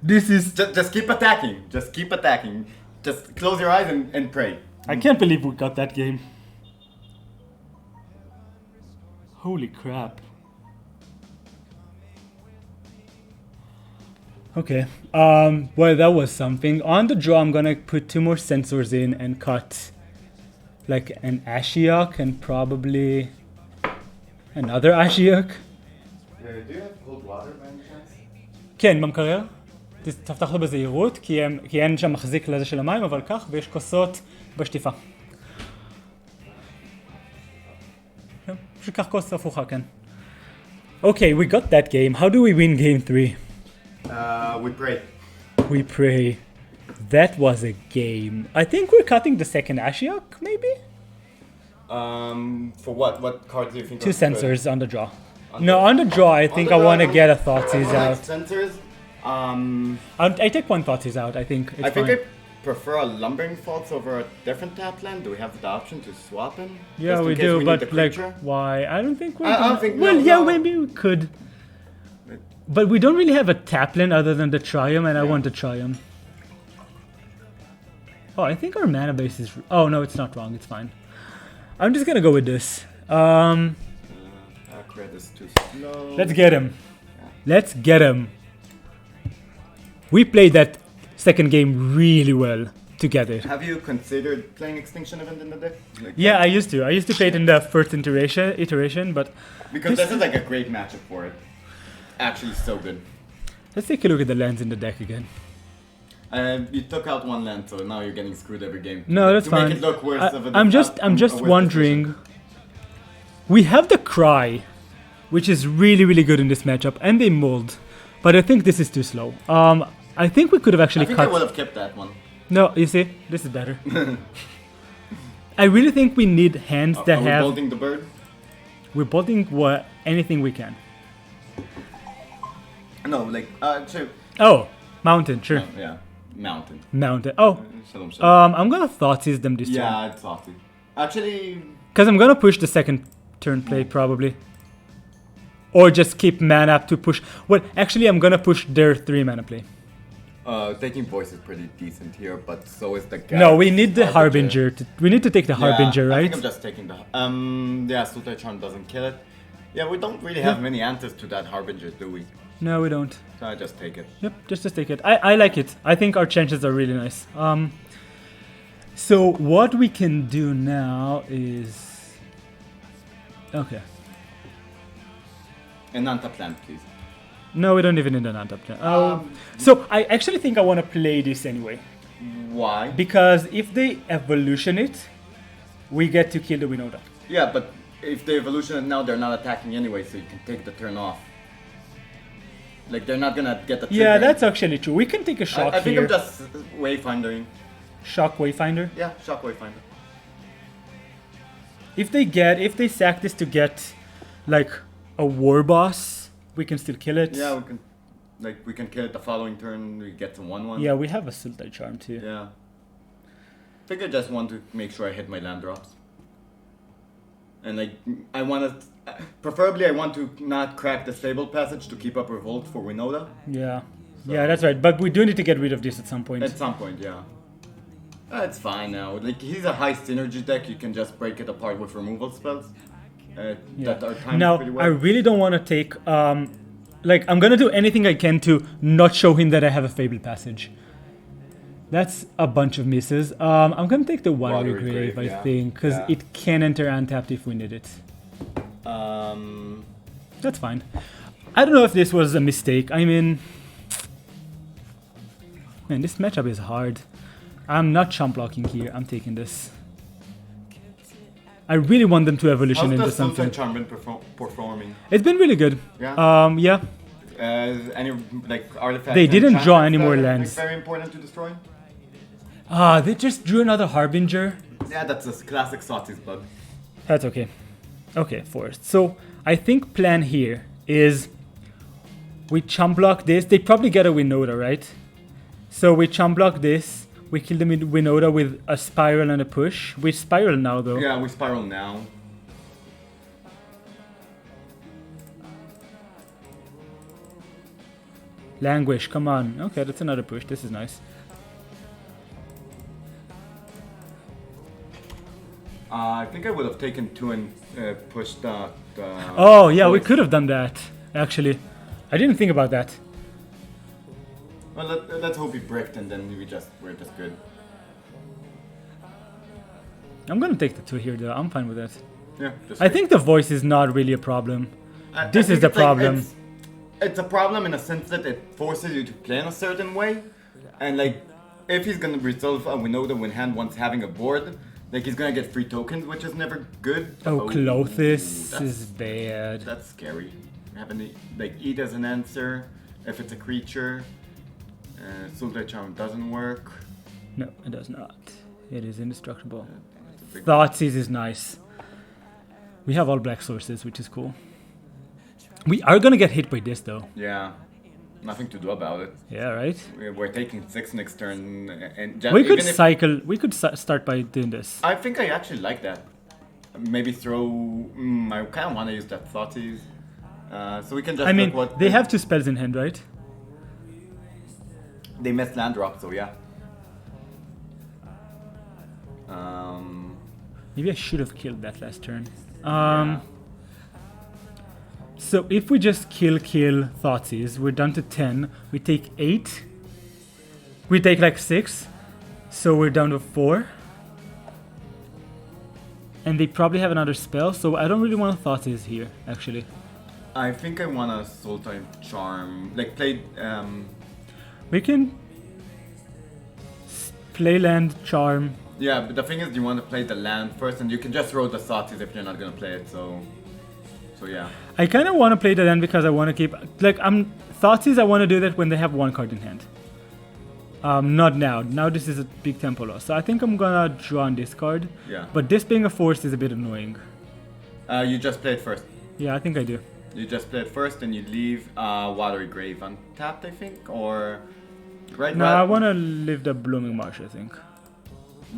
This is... Just keep attacking. Just keep attacking. Just close your eyes and pray. I can't believe we got that game. Holy crap. Okay, well that was something. On the draw I'm gonna put 2 more sensors in and cut like an Ashiok and probably another Ashiok. Do you have cold water by any chance? כן, במקרר. תפתח לו בזהירות, כי אין שם מחזיק לזה של המים, אבל כך, ויש כוסות בשטיפה. כן, פשוט קח כוס הפוכה, כן. Okay, we got that game. How do we win game 3? We pray. We pray. That was a game. I think we're cutting the second Ashiok, maybe? For what? What cards do you think? 2 are sensors on the draw. On No, the- on the draw, I think the I draw, want to get a good? Thoughtseize I out. like sensors. I take 1 Thoughtseize out, I think. It's I think fine. I prefer a Lumbering Faults over a different tap land. Do we have the option to swap in? Yeah, Just in we case do, need but the like, creature? why? I don't think we're I don't gonna... think- Well, no, yeah, no. maybe we could. But we don't really have a tap land other than the Triumph, and I want the Triumph. Oh, I think our mana base is... Oh, no, it's not wrong. It's fine. I'm just gonna go with this. Cred is too slow. Let's get him. Let's get him. We played that second game really well together. Have you considered playing Extinction Event in the deck? Like, Yeah, I used to. I used to play it in the first iteration, but because this is like a great matchup for it. Actually, so good. let's take a look at the lands in the deck again. You took out 1 land, so now you're getting screwed every game. No, that's to fine. make it look worse of a I'm just a worse wondering. decision. We have the Cry, which is really, really good in this matchup, and they mold. But I think this is too slow. I think we could have actually I think I cut. would have kept that one. No, you see, this is better. I really think we need hands that Are we have. bolting the bird? We're bolting anything we can. No, like, so, Oh, mountain, sure. no, yeah, mountain. Mountain. Oh, Shalom, shalom. I'm gonna Thoughtseize them this turn. Yeah, it's softy. Actually, Because I'm gonna push the second turn play probably. Or just keep mana up to push. Well, actually, I'm gonna push their 3 mana play. taking voice is pretty decent here, but so is the No, we need the Harbinger. We need to take the Harbinger, I right? think I'm just taking the. Yeah, Sultai Charm doesn't kill it. Yeah, we don't really have many answers to that Harbinger, do we? No, we don't. So I just take it. Yep, just take it. I like it. I think our chances are really nice. So what we can do now is... Okay. An untap land, please. No, we don't even need an untap plan. So I actually think I want to play this anyway. Why? Because if they evolution it, we get to kill the Winota. Yeah, but if they evolution now, they're not attacking anyway, so you can take the turn off. Like, they're not gonna get the Yeah, trigger. that's actually true. We can take a shock I think here. I'm just wayfindering. Shock Wayfinder. Yeah, shock wayfinder. If they sack this to get like a war boss, we can still kill it. Yeah, we can kill it the following turn. We get to 1/1. Yeah, we have a Sultai Charm too. Yeah. I think I just want to make sure I hit my land drops. And like, I want to, preferably I want to not crack the Stable Passage to keep up Revolt for Winota. Yeah. Yeah, that's right. But we do need to get rid of this at some point. At some point, yeah. It's fine now. Like, he's a high synergy deck. You can just break it apart with removal spells. That are timed Now, pretty well. I really don't want to take like, I'm gonna do anything I can to not show him that I have a Fabled Passage. That's a bunch of misses. I'm gonna take the Watery Grave, I think, because it can enter untapped if we need it. That's fine. I don't know if this was a mistake. I mean, man, this matchup is hard. I'm not chump blocking here. I'm taking this. I really want them to evolution into something. How's the Sultai Charm been performing? It's been really good. Yeah. Yeah. Any like artifacts? They didn't draw any more lands. Like, very important to destroy. They just drew another Harbinger. Yeah, that's a classic Sotti's bug. That's okay. Okay, forest. So I think plan here is we chump block this. They probably get a Winota, right? So we chump block this. We kill them with Winota with a spiral and a push. We spiral now though. Yeah, we spiral now. Languish, come on. Okay, that's another push. This is nice. I think I would have taken 2 and pushed that. Oh yeah, we could have done that. Actually, I didn't think about that. Well, let's hope he bricked and then we're just good. I'm gonna take the 2 here though. I'm fine with that. Yeah. I think the voice is not really a problem. This is the problem. Like, it's a problem in a sense that it forces you to play in a certain way, and like if he's gonna resolve a Winota when hand once having a board, like he's gonna get free tokens, which is never good. Oh, Clothis is bad. That's scary. Having like eat as an answer if it's a creature. Sultai Charm doesn't work. No, it does not. It is indestructible. Thoughtseize is nice. We have all black sources, which is cool. We are gonna get hit by this though. Yeah, nothing to do about it. Yeah, right? We're taking 6 next turn, and we could cycle. We could start by doing this. I think I actually like that. Maybe throw. I kind of want to use that Thoughtseize. So we can just. I mean, what they have 2 spells in hand, right? They missed land drop, so yeah. Maybe I should have killed that last turn. So if we just kill Thoughtseize, we're down to 10. We take 8. We take like 6. So we're down to 4. And they probably have another spell, so I don't really want a Thoughtseize here, actually. I think I want a Sultai Charm. Like play. We can play land, charm. Yeah, but the thing is, you want to play the land first, and you can just roll the Thoughtseize if you're not gonna play it. So yeah. I kind of want to play the land because I want to keep like Thoughtseize. I want to do that when they have 1 card in hand. Not now. Now this is a big tempo loss, so I think I'm gonna draw on this card. Yeah. But this being a force is a bit annoying. You just play it first. Yeah, I think I do. You just play it first, and you leave Watery Grave untapped, I think, or right. No, I want to leave the Blooming Marsh, I think.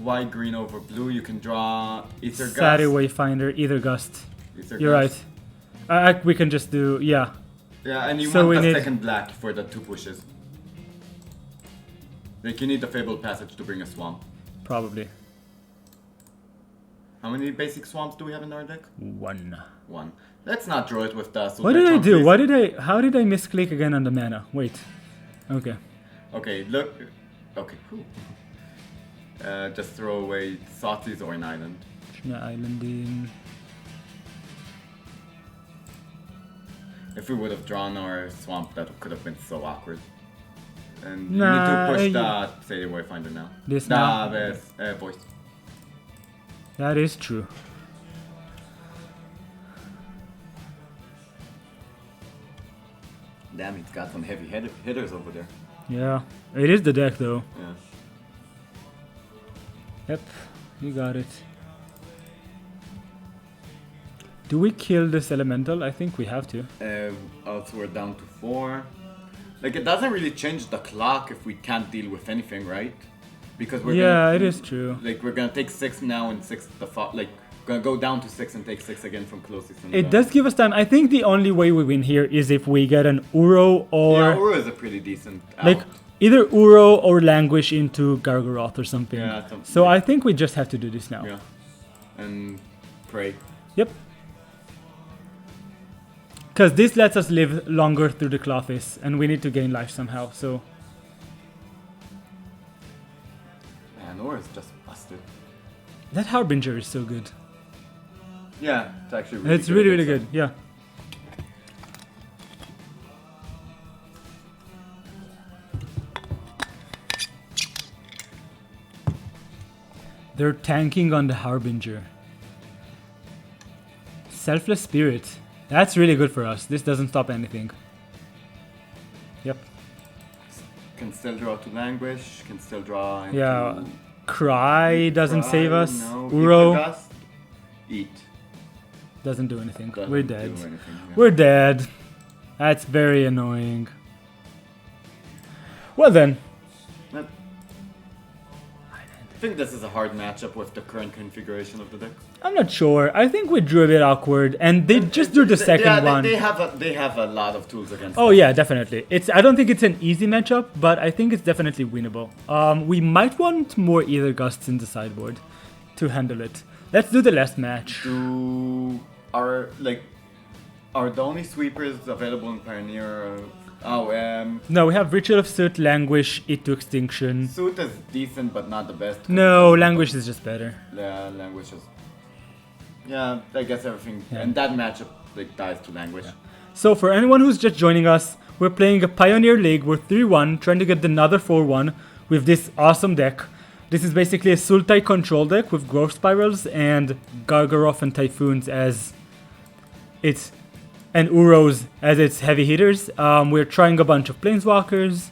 White, green over blue. You can draw Ether Gust. Sari Wayfinder, Either Gust. Ether You're Gust. right. We can just do Yeah, and you So want we the need- second black for the 2 pushes. Like you need the Fabled Passage to bring a swamp. probably How many basic swamps do we have in our deck? 1. 1. Let's not draw it with the Sultai What did I Charm, do? please. How did I misclick again on the mana? Wait. Okay. Okay, look. Okay. Whew. Just throw away Thoughtseize or an island. Islanding. If we would have drawn our swamp, that could have been so awkward. And Nah, you need to push the Sadi Wayfinder now. This now? Voice. That is true. Damn, he's got some heavy hitters over there. Yeah. It is the deck though. Yeah. Yep. You got it. Do we kill this elemental? I think we have to. Also, we're down to 4. Like, it doesn't really change the clock if we can't deal with anything, right? Because we're it is true. Like, we're gonna take 6 now and 6 like, gonna go down to 6 and take 6 again from closest. It does give us time. I think the only way we win here is if we get an Uro or... Yeah, Uro is a pretty decent out. Like, either Uro or Languish into Gargaroth or something. Yeah, so I think we just have to do this now. Yeah. And pray. Yep. Because this lets us live longer through the claw face, and we need to gain life somehow, so... Man, Aura is just busted. That Harbinger is so good. Yeah, it's actually really It's good. really, really good, yeah. They're tanking on the Harbinger. Selfless Spirit. That's really good for us. This doesn't stop anything. Yep. Can still draw to Languish, can still draw into... Yeah. Cry doesn't Cry, save us. no. Uro Gust, eat. doesn't do anything. Doesn't We're do dead. anything, yeah. We're dead. That's very annoying. Well then. Yep. I think this is a hard matchup with the current configuration of the deck. I'm not sure. I think we drew a bit awkward, and they just drew the second one. They have a lot of tools against Oh them. yeah, definitely. I don't think it's an easy matchup, but I think it's definitely winnable. We might want more Ether Gusts in the sideboard to handle it. Let's do the last match. Are the only sweepers available in Pioneer? No, we have Ritual of Soot, Languish, It to Extinction. Soot is decent, but not the best. No, Languish is just better. Yeah, Languish is. Yeah, I guess everything. Yeah. And that matchup dies to Languish. Yeah. So for anyone who's just joining us, we're playing a Pioneer League. We're 3-1, trying to get another 4-1 with this awesome deck. This is basically a Sultai Control deck with Growth Spirals and Gargaroth and Typhoons as its... and Uros as its heavy hitters. We're trying a bunch of Planeswalkers,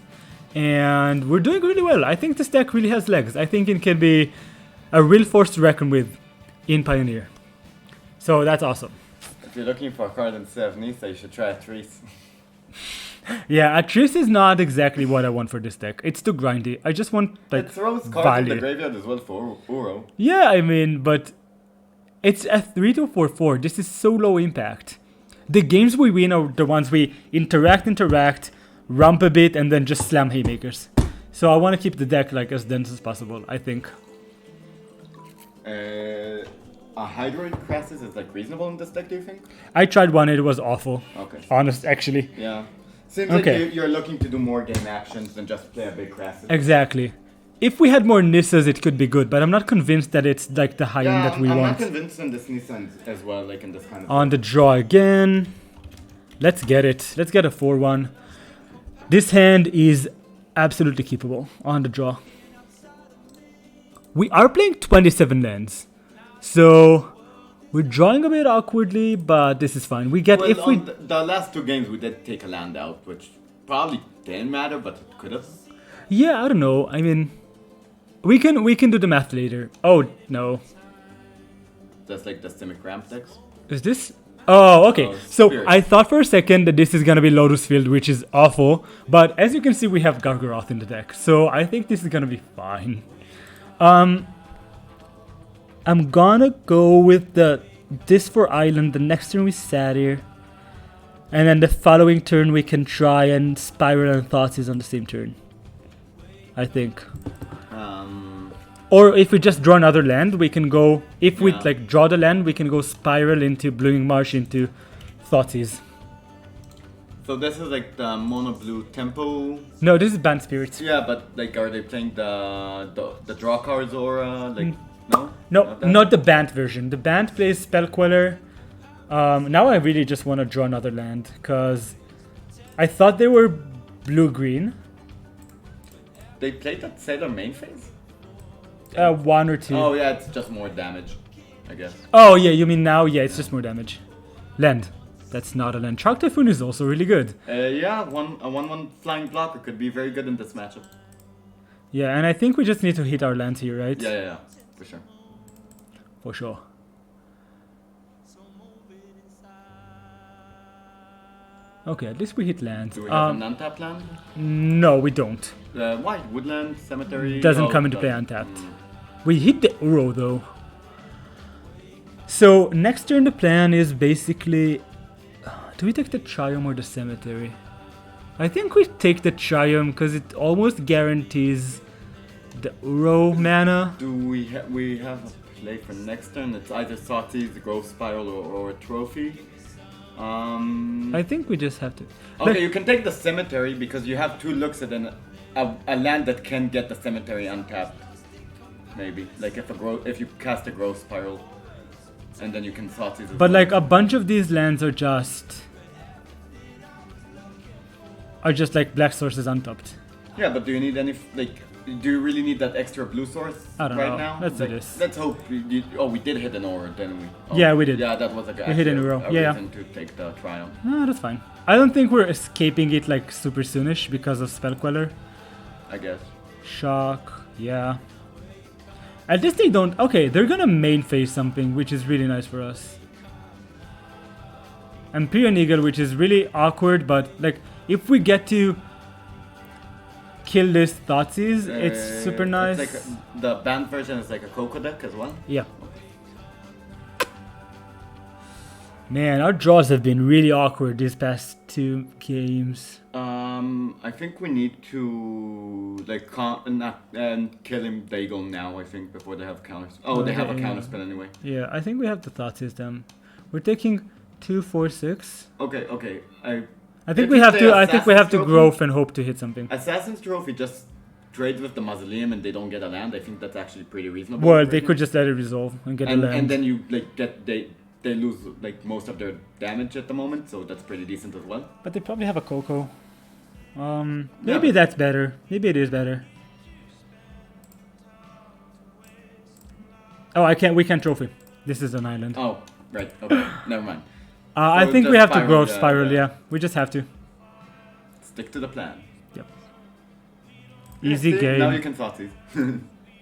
and we're doing really well. I think this deck really has legs. I think it can be a real force to reckon with in Pioneer. So that's awesome. If you're looking for a card instead of Nisa, you should try a Trees. Yeah, Atrice is not exactly what I want for this deck. It's too grindy. I just want, like, It throws cards in value. the graveyard as well for Uro. Yeah, I mean, but it's a 3-4-4. This is so low impact. The games we win are the ones we interact, rump a bit, and then just slam haymakers. So I want to keep the deck like as dense as possible, I think. A Hydroid Crassus is like reasonable in this deck, do you think? I tried one, it was awful. Okay. Honest, actually. Yeah. Seems Okay. like you're looking to do more game actions than just play a big Crassus. Exactly. If we had more Nissas, it could be good, but I'm not convinced that it's like the high end that we I'm want. not convinced on this Nisa as well, like in this kind of... On the draw again. Let's get it. Let's get a 4-1. This hand is absolutely keepable on the draw. We are playing 27 lands. So we're drawing a bit awkwardly, but this is fine. We get Well, if we the last two games we did take a land out, which probably didn't matter, but it could have. Yeah, I don't know. I mean, we can do the math later. Oh, no. That's like the Simic Ramp decks. Is this? Oh, okay. Oh, So Spirit. I thought for a second that this is gonna be Lotus Field, which is awful. But as you can see, we have Gargaroth in the deck, so I think this is gonna be fine. I'm gonna go with this for Island. The next turn we Satyr, and then the following turn we can try and Spiral and Thoughtseize on the same turn. I think. Or if we just draw another land, we can go... If we Yeah. draw the land, we can go Spiral into Blooming Marsh into Thoughtseize. So this is like the mono blue tempo. No, this is Band Spirits. Yeah, but like, are they playing the draw cards aura? Like, no? No, that? not the Band version. The Band plays Spell Queller. Now I really just want to draw another land, because I thought they were blue-green. They played that Sailor main phase? One or two. Oh yeah, it's just more damage, I guess. Oh, yeah, you mean now? Yeah, it's just more damage. Land. That's not a land. Shark Typhoon is also really good. Yeah, a 1/1 flying blocker could be very good in this matchup. Yeah, and I think we just need to hit our lands here, right? Yeah, for sure. For sure. Okay, at least we hit land. Do we have an untapped land? No, we don't. Why? Woodland, cemetery? Doesn't come into play untapped. We hit the Uro though. So next turn the plan is basically... Do we take the Triumph or the Cemetery? I think we take the Triumph because it almost guarantees the Uro mana. Do we have a play for next turn? It's either Thoughtseize, Growth Spiral, or a Trophy. I think we just have to. Okay, you can take the cemetery because you have 2 looks at a land that can get the cemetery untapped. Maybe like if you cast a growth spiral, and then you can Thoughtseize. But like a bunch of these lands are just like black sources untapped. Yeah, but do you need any do you really need that extra blue source I don't right know. now? Let's do this. Let's hope we did hit an aura, didn't we? Oh, Yeah, we did. Yeah, that was We hit an aura. Yeah. reason to take the trial. No, that's fine. I don't think we're escaping it like super soonish because of Spell Queller. I guess. Shock, yeah. At least they don't. Okay, they're gonna main phase something, which is really nice for us. And Piran Eagle, which is really awkward, but like if we get to kill this Thoughtseize, it's super nice. It's like the banned version is like a Coco deck as well. Yeah. Man, our draws have been really awkward these past 2 games. I think we need to like and kill him Dagon now. I think before they have counters. Oh, they have a counter spell anyway. Yeah, I think we have the Thoughtseize them. We're taking 2, 4, 6. Okay. I think we have to growth and hope to hit something. Assassin's Trophy just trade with the Mausoleum and they don't get a land. I think that's actually pretty reasonable. Well, they could just let it resolve and get a land. And then you like they lose like most of their damage at the moment, so that's pretty decent as well. But they probably have a Coco. Maybe that's better. Maybe it is better. Oh, we can't trophy. This is an island. Oh, right. Okay, never mind. I think we have to growth spiral. Yeah, we just have to. Stick to the plan. Yep. Easy game. Now you can Thoughtseize.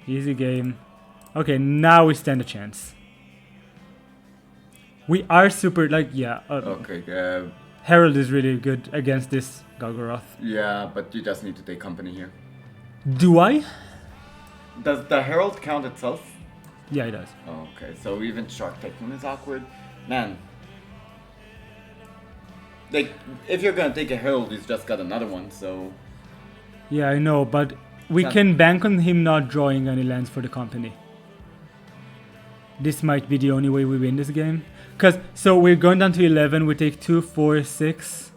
Easy game. Okay, now we stand a chance. We are super Okay. Herald is really good against this Gargaroth. Yeah, but you just need to take company here. Do I? Does the Herald count itself? Yeah, it does. Okay, so even Shark Tycoon is awkward. Man. Like, if you're gonna take a Herald, he's just got another one, so... Yeah, I know, but we can bank on him not drawing any lands for the company. This might be the only way we win this game. So we're going down to 11, we take 2, 4, 6.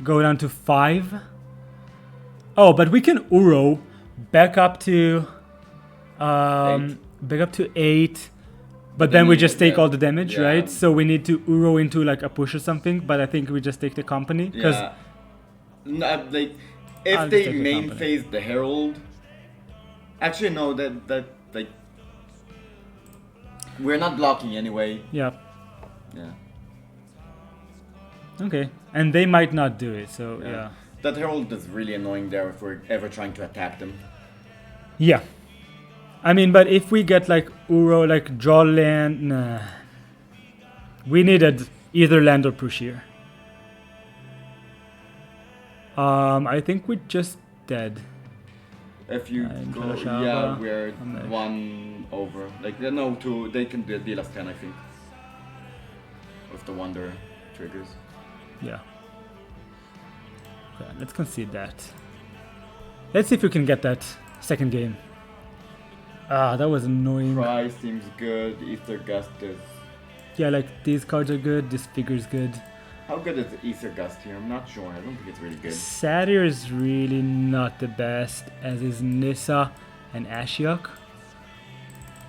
Go down to 5. Oh, but we can Uro back up to... back up to 8. But then we just take all the damage, right? So we need to Uro into like a push or something, but I think we just take the company. Yeah. No, like, if they main phase the Herald... Actually, no, that like... We're not blocking anyway. Yeah. Yeah. Okay. And they might not do it, so yeah. That Herald is really annoying there if we're ever trying to attack them. Yeah. I mean, but if we get like Uro, like draw land, nah. We needed either land or push here. I think we're just dead. If you go, we're 1 over. Like, no, 2, they can deal us 10, I think. With the Wonder triggers. Yeah. Okay, let's concede that. Let's see if we can get that second game. Ah, that was annoying. Price seems good. Ether Gust is... Yeah, like, these cards are good, this figure's good. How good is Ether Gust here? I'm not sure. I don't think it's really good. Satyr is really not the best, as is Nissa and Ashiok.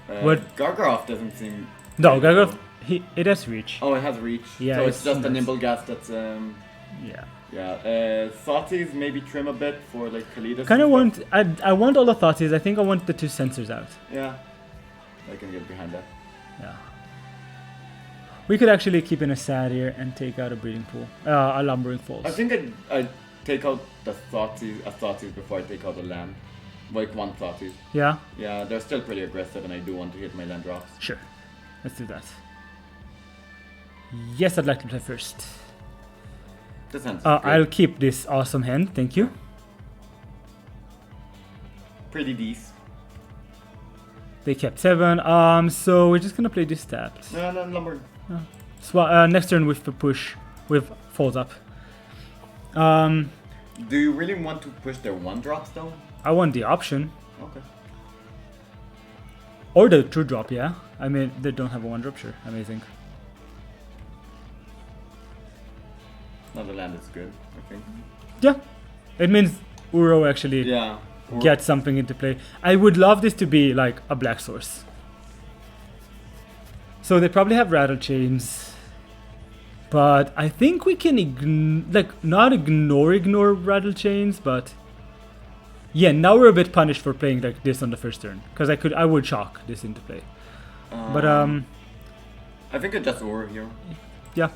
Gargaroth doesn't seem... No, Gargaroth, it has reach. Oh, it has reach. Yeah, so it's just a Nimble Gust that's... Yeah. Yeah, Thoughtseize maybe trim a bit for like Kalidas. Kind of want... I want all the Thoughtseize. I think I want the 2 sensors out. Yeah. I can get behind that. Yeah. We could actually keep in a Satyr and take out a Breeding Pool. A Lumbering Falls. I think I'd take out the Thoughtseize before I take out the land. Like 1 Thoughtseize. Yeah? Yeah, they're still pretty aggressive and I do want to hit my land drops. Sure. Let's do that. Yes, I'd like to play first. I'll keep this awesome hand, thank you. Pretty decent. They kept 7, so we're just gonna play this tapped. No, lumber. Next turn with the push, with folds up. Do you really want to push their 1-drops though? I want the option. Okay. Or the 2-drop, yeah. I mean, they don't have a 1-drop, sure. Amazing. Another land is good, I think. Yeah, it means Uro actually Yeah. gets something into play. I would love this to be like a black source. So they probably have rattle chains, but I think we can not ignore rattle chains, but yeah, now we're a bit punished for playing like this on the first turn because I would shock this into play. But I think it's just Uro here. Yeah.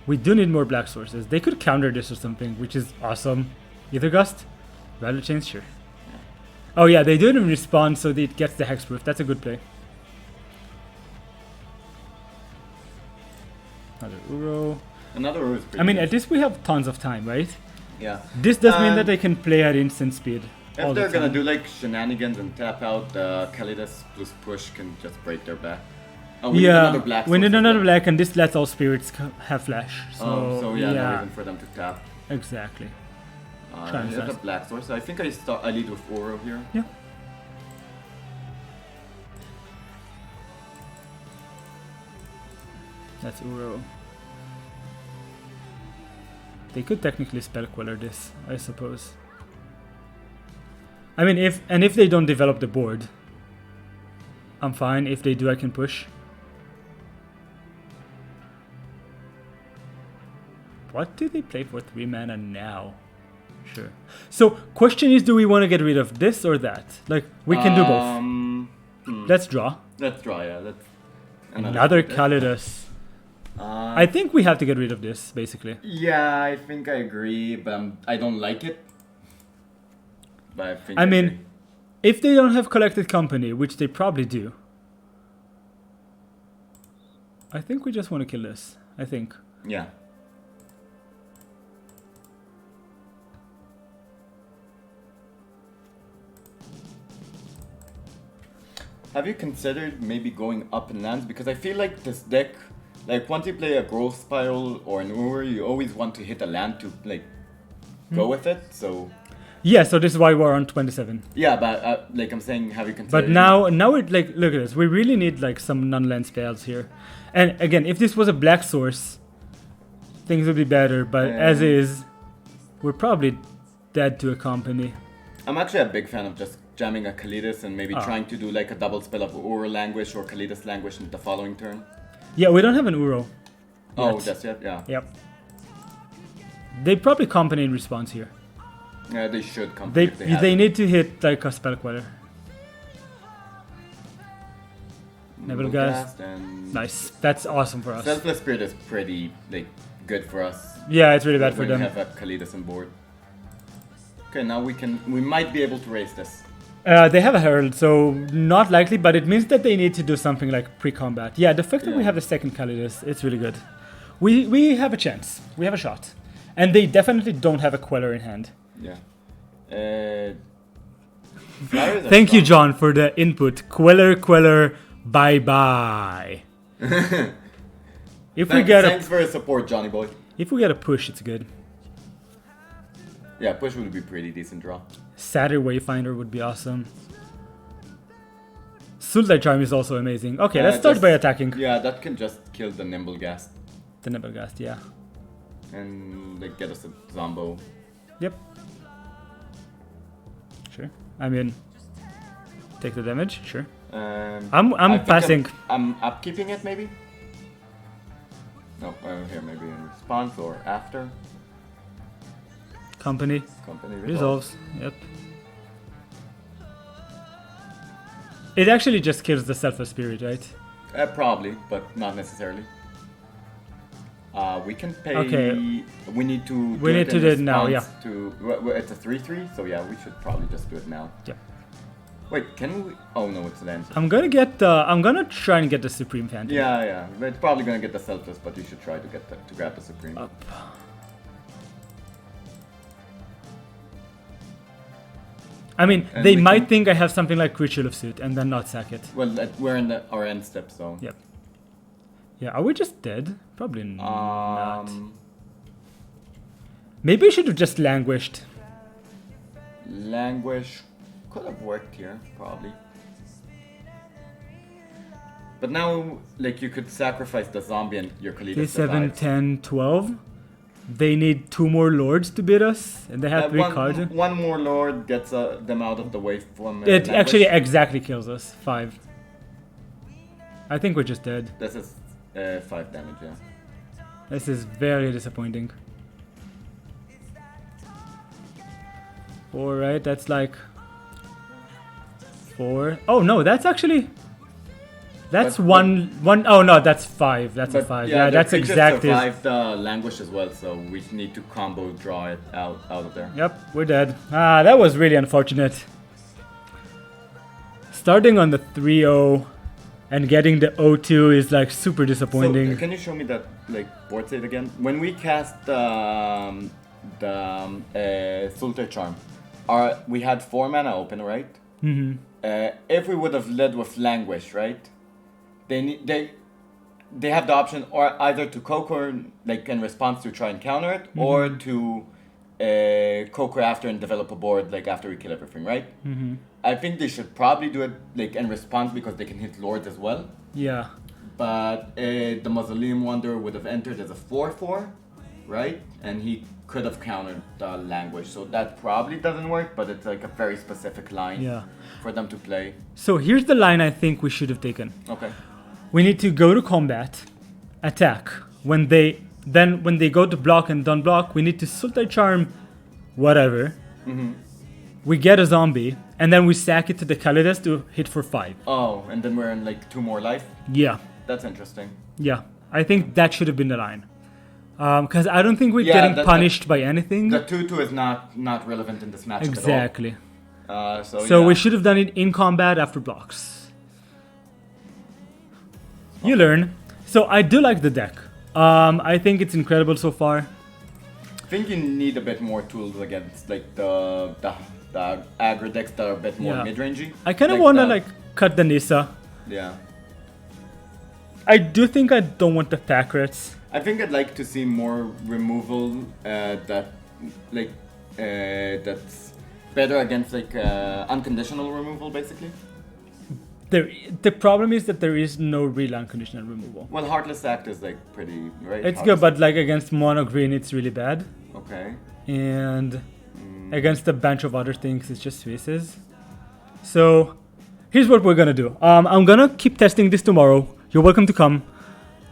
We do need more black sources. They could counter this or something, which is awesome. Ether Gust? Rattle Chains? Sure. Oh yeah, they do it in response, so it gets the hexproof. That's a good play. Another Uro. Another Uro is pretty I mean, good. at least we have tons of time, right? Yeah. This does mean that they can play at instant speed. If they're gonna do like shenanigans and tap out, Kalidas plus push can just break their back. Oh, we need another black. We need source another as well. black, and this lets all spirits have flash. So, yeah, no reason for them to tap. Exactly. Here's a black source. I think I lead with Uro here. Yeah. That's Uro. They could technically spell queller this, I suppose. I mean, if they don't develop the board, I'm fine. If they do, I can push. What do they play for 3 mana now? Sure. So, question is, do we want to get rid of this or that? Like, we can do both. Let's draw. Let's draw, yeah. Another Kalidas. I think we have to get rid of this, basically. Yeah, I think I agree, but I don't like it. But I mean, if they don't have Collected Company, which they probably do, I think we just want to kill this. I think. Yeah. Have you considered maybe going up in lands? Because I feel like this deck, like once you play a Growth Spiral or an Ur, you always want to hit a land to like go with it. So yeah, so this is why we're on 27. yeah, but like I'm saying, have you considered? But now it like look at this. We really need like some non-land spells here. And again, if this was a black source, things would be better. But as is, we're probably dead to a company. I'm actually a big fan of just jamming a Kalidas and maybe trying to do like a double spell of Ur Languish or Kalidas Languish in the following turn. Yeah, we don't have an Uro. Oh, that's it, yeah. Yep. They probably company in response here. Yeah, they should come. They need to hit like a spell queller. Nebel Gas. Nice. That's awesome for us. Selfless Spirit is pretty like good for us. Yeah, it's really bad for when them. We have a Kalidas on board. Okay, now we might be able to raise this. They have a Herald, so not likely, but it means that they need to do something like pre-combat. Yeah, the fact that we have the second Kalidas, it's really good. We have a chance. We have a shot. And they definitely don't have a queller in hand. Yeah. Thank you, John, for the input. Queller, bye-bye. Thanks for your support, Johnny boy. If we get a push, it's good. Yeah, push would be pretty decent draw. Satyr Wayfinder would be awesome. Sultai Charm is also amazing. Okay, let's start by attacking. Yeah, that can just kill the Nimble Ghast. The Nimble Ghast, yeah. And like get us a Zombo. Yep. Sure. I mean, take the damage. Sure. I'm passing. I'm upkeeping it maybe. No, here maybe in response or after. Company resolves. Yep. It actually just kills the Selfless Spirit, right? Probably, but not necessarily. We can pay. Okay. We need to. We need to do it now. Yeah. It's a 3/3, so yeah, we should probably just do it now. Yeah. Wait, can we? Oh no, it's an end. I'm gonna try and get the Supreme Phantom. Yeah. It's probably gonna get the Selfless, but you should try to get to grab the Supreme. Up. I mean, they might think I have something like Ritual of Suit and then not sack it. Well, we're in our end step, so. Yep. Yeah, are we just dead? Probably not. Maybe we should have just languished. Languish could have worked here, probably. But now, like, you could sacrifice the zombie and your Khalid Okay, 7, survives. 10, 12. They need 2 more lords to beat us, and they have 3 cards. One more lord gets them out of the way from. It actually exactly kills us. 5. I think we're just dead. This is 5 damage, yeah. This is very disappointing. 4, right? That's like 4. Oh no, that's actually. That's one. Oh no, that's 5. That's a 5. Yeah, that's exactly. We just survived the languish as well, so we need to combo draw it out of there. Yep, we're dead. Ah, that was really unfortunate. Starting on the 3-0 and getting the 0-2 is like super disappointing. So, can you show me that like board state again? When we cast the Sultai Charm, we had 4 mana open, right? Mm-hmm. If we would have led with languish, right? They have the option or either to Coco like in response to try and counter it, or to Coco after and develop a board like after we kill everything, right? Mm-hmm. I think they should probably do it like in response because they can hit lords as well. Yeah. But the Mausoleum Wanderer would have entered as a 4/4, right? And he could have countered the language, so that probably doesn't work. But it's like a very specific line for them to play. So here's the line I think we should have taken. Okay. We need to go to combat, attack. When they go to block and don't block, we need to Sultai Charm, whatever. Mm-hmm. We get a zombie, and then we sack it to the Kalidas to hit for 5. Oh, and then we're in like 2 more life? Yeah. That's interesting. Yeah. I think that should have been the line. Because I don't think we're getting punished by anything. The 2/2 is not relevant in this matchup exactly. at all. So we should have done it in combat after blocks. You learn. So I do like the deck. I think it's incredible so far. I think you need a bit more tools against like the aggro decks that are a bit more mid-rangey. I kind of want to like cut the Nissa. Yeah. I do think I don't want the Thakrets. I think I'd like to see more removal that's better against like unconditional removal, basically. The problem is that there is no real unconditional removal. Well, Heartless Act is like pretty, right? It's good, but like against mono green, it's really bad. Okay. And against a bunch of other things, it's just faces. So here's what we're gonna do. I'm gonna keep testing this tomorrow. You're welcome to come.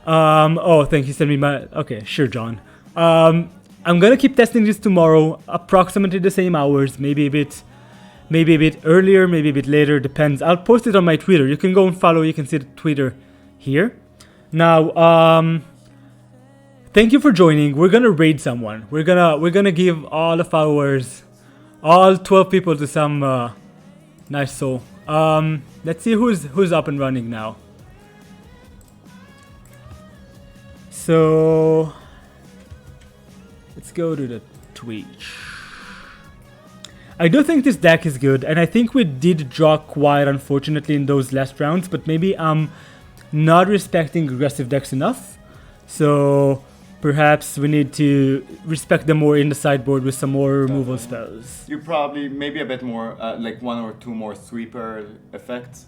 Oh, thank you. Send me my. Okay, sure, John. I'm gonna keep testing this tomorrow, approximately the same hours, maybe a bit earlier, maybe a bit later, depends. I'll post it on my Twitter. You can go and follow. You can see the Twitter here. Now, thank you for joining. We're gonna raid someone. We're gonna give all of ours, all 12 people to some nice soul. Let's see who's up and running now. So let's go to the Twitch. I do think this deck is good, and I think we did draw quite unfortunately in those last rounds, but maybe I'm not respecting aggressive decks enough. So perhaps we need to respect them more in the sideboard with some more removal spells. You probably, maybe a bit more, like 1 or 2 more sweeper effects.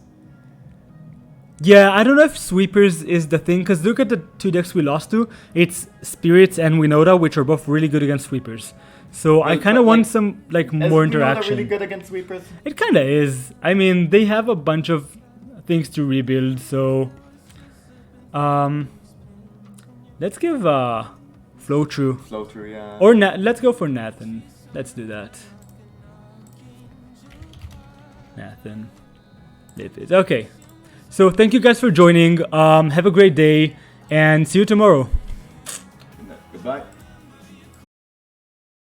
Yeah, I don't know if sweepers is the thing, because look at the 2 decks we lost to. It's Spirits and Winota, which are both really good against sweepers. So well, I kind of want some like more interaction. Is Winota really good against sweepers? It kind of is. I mean, they have a bunch of things to rebuild, so let's give Flow Through. Flow Through, yeah. Or let's go for Nathan. Let's do that. Nathan. Okay. So thank you guys for joining. Have a great day and see you tomorrow.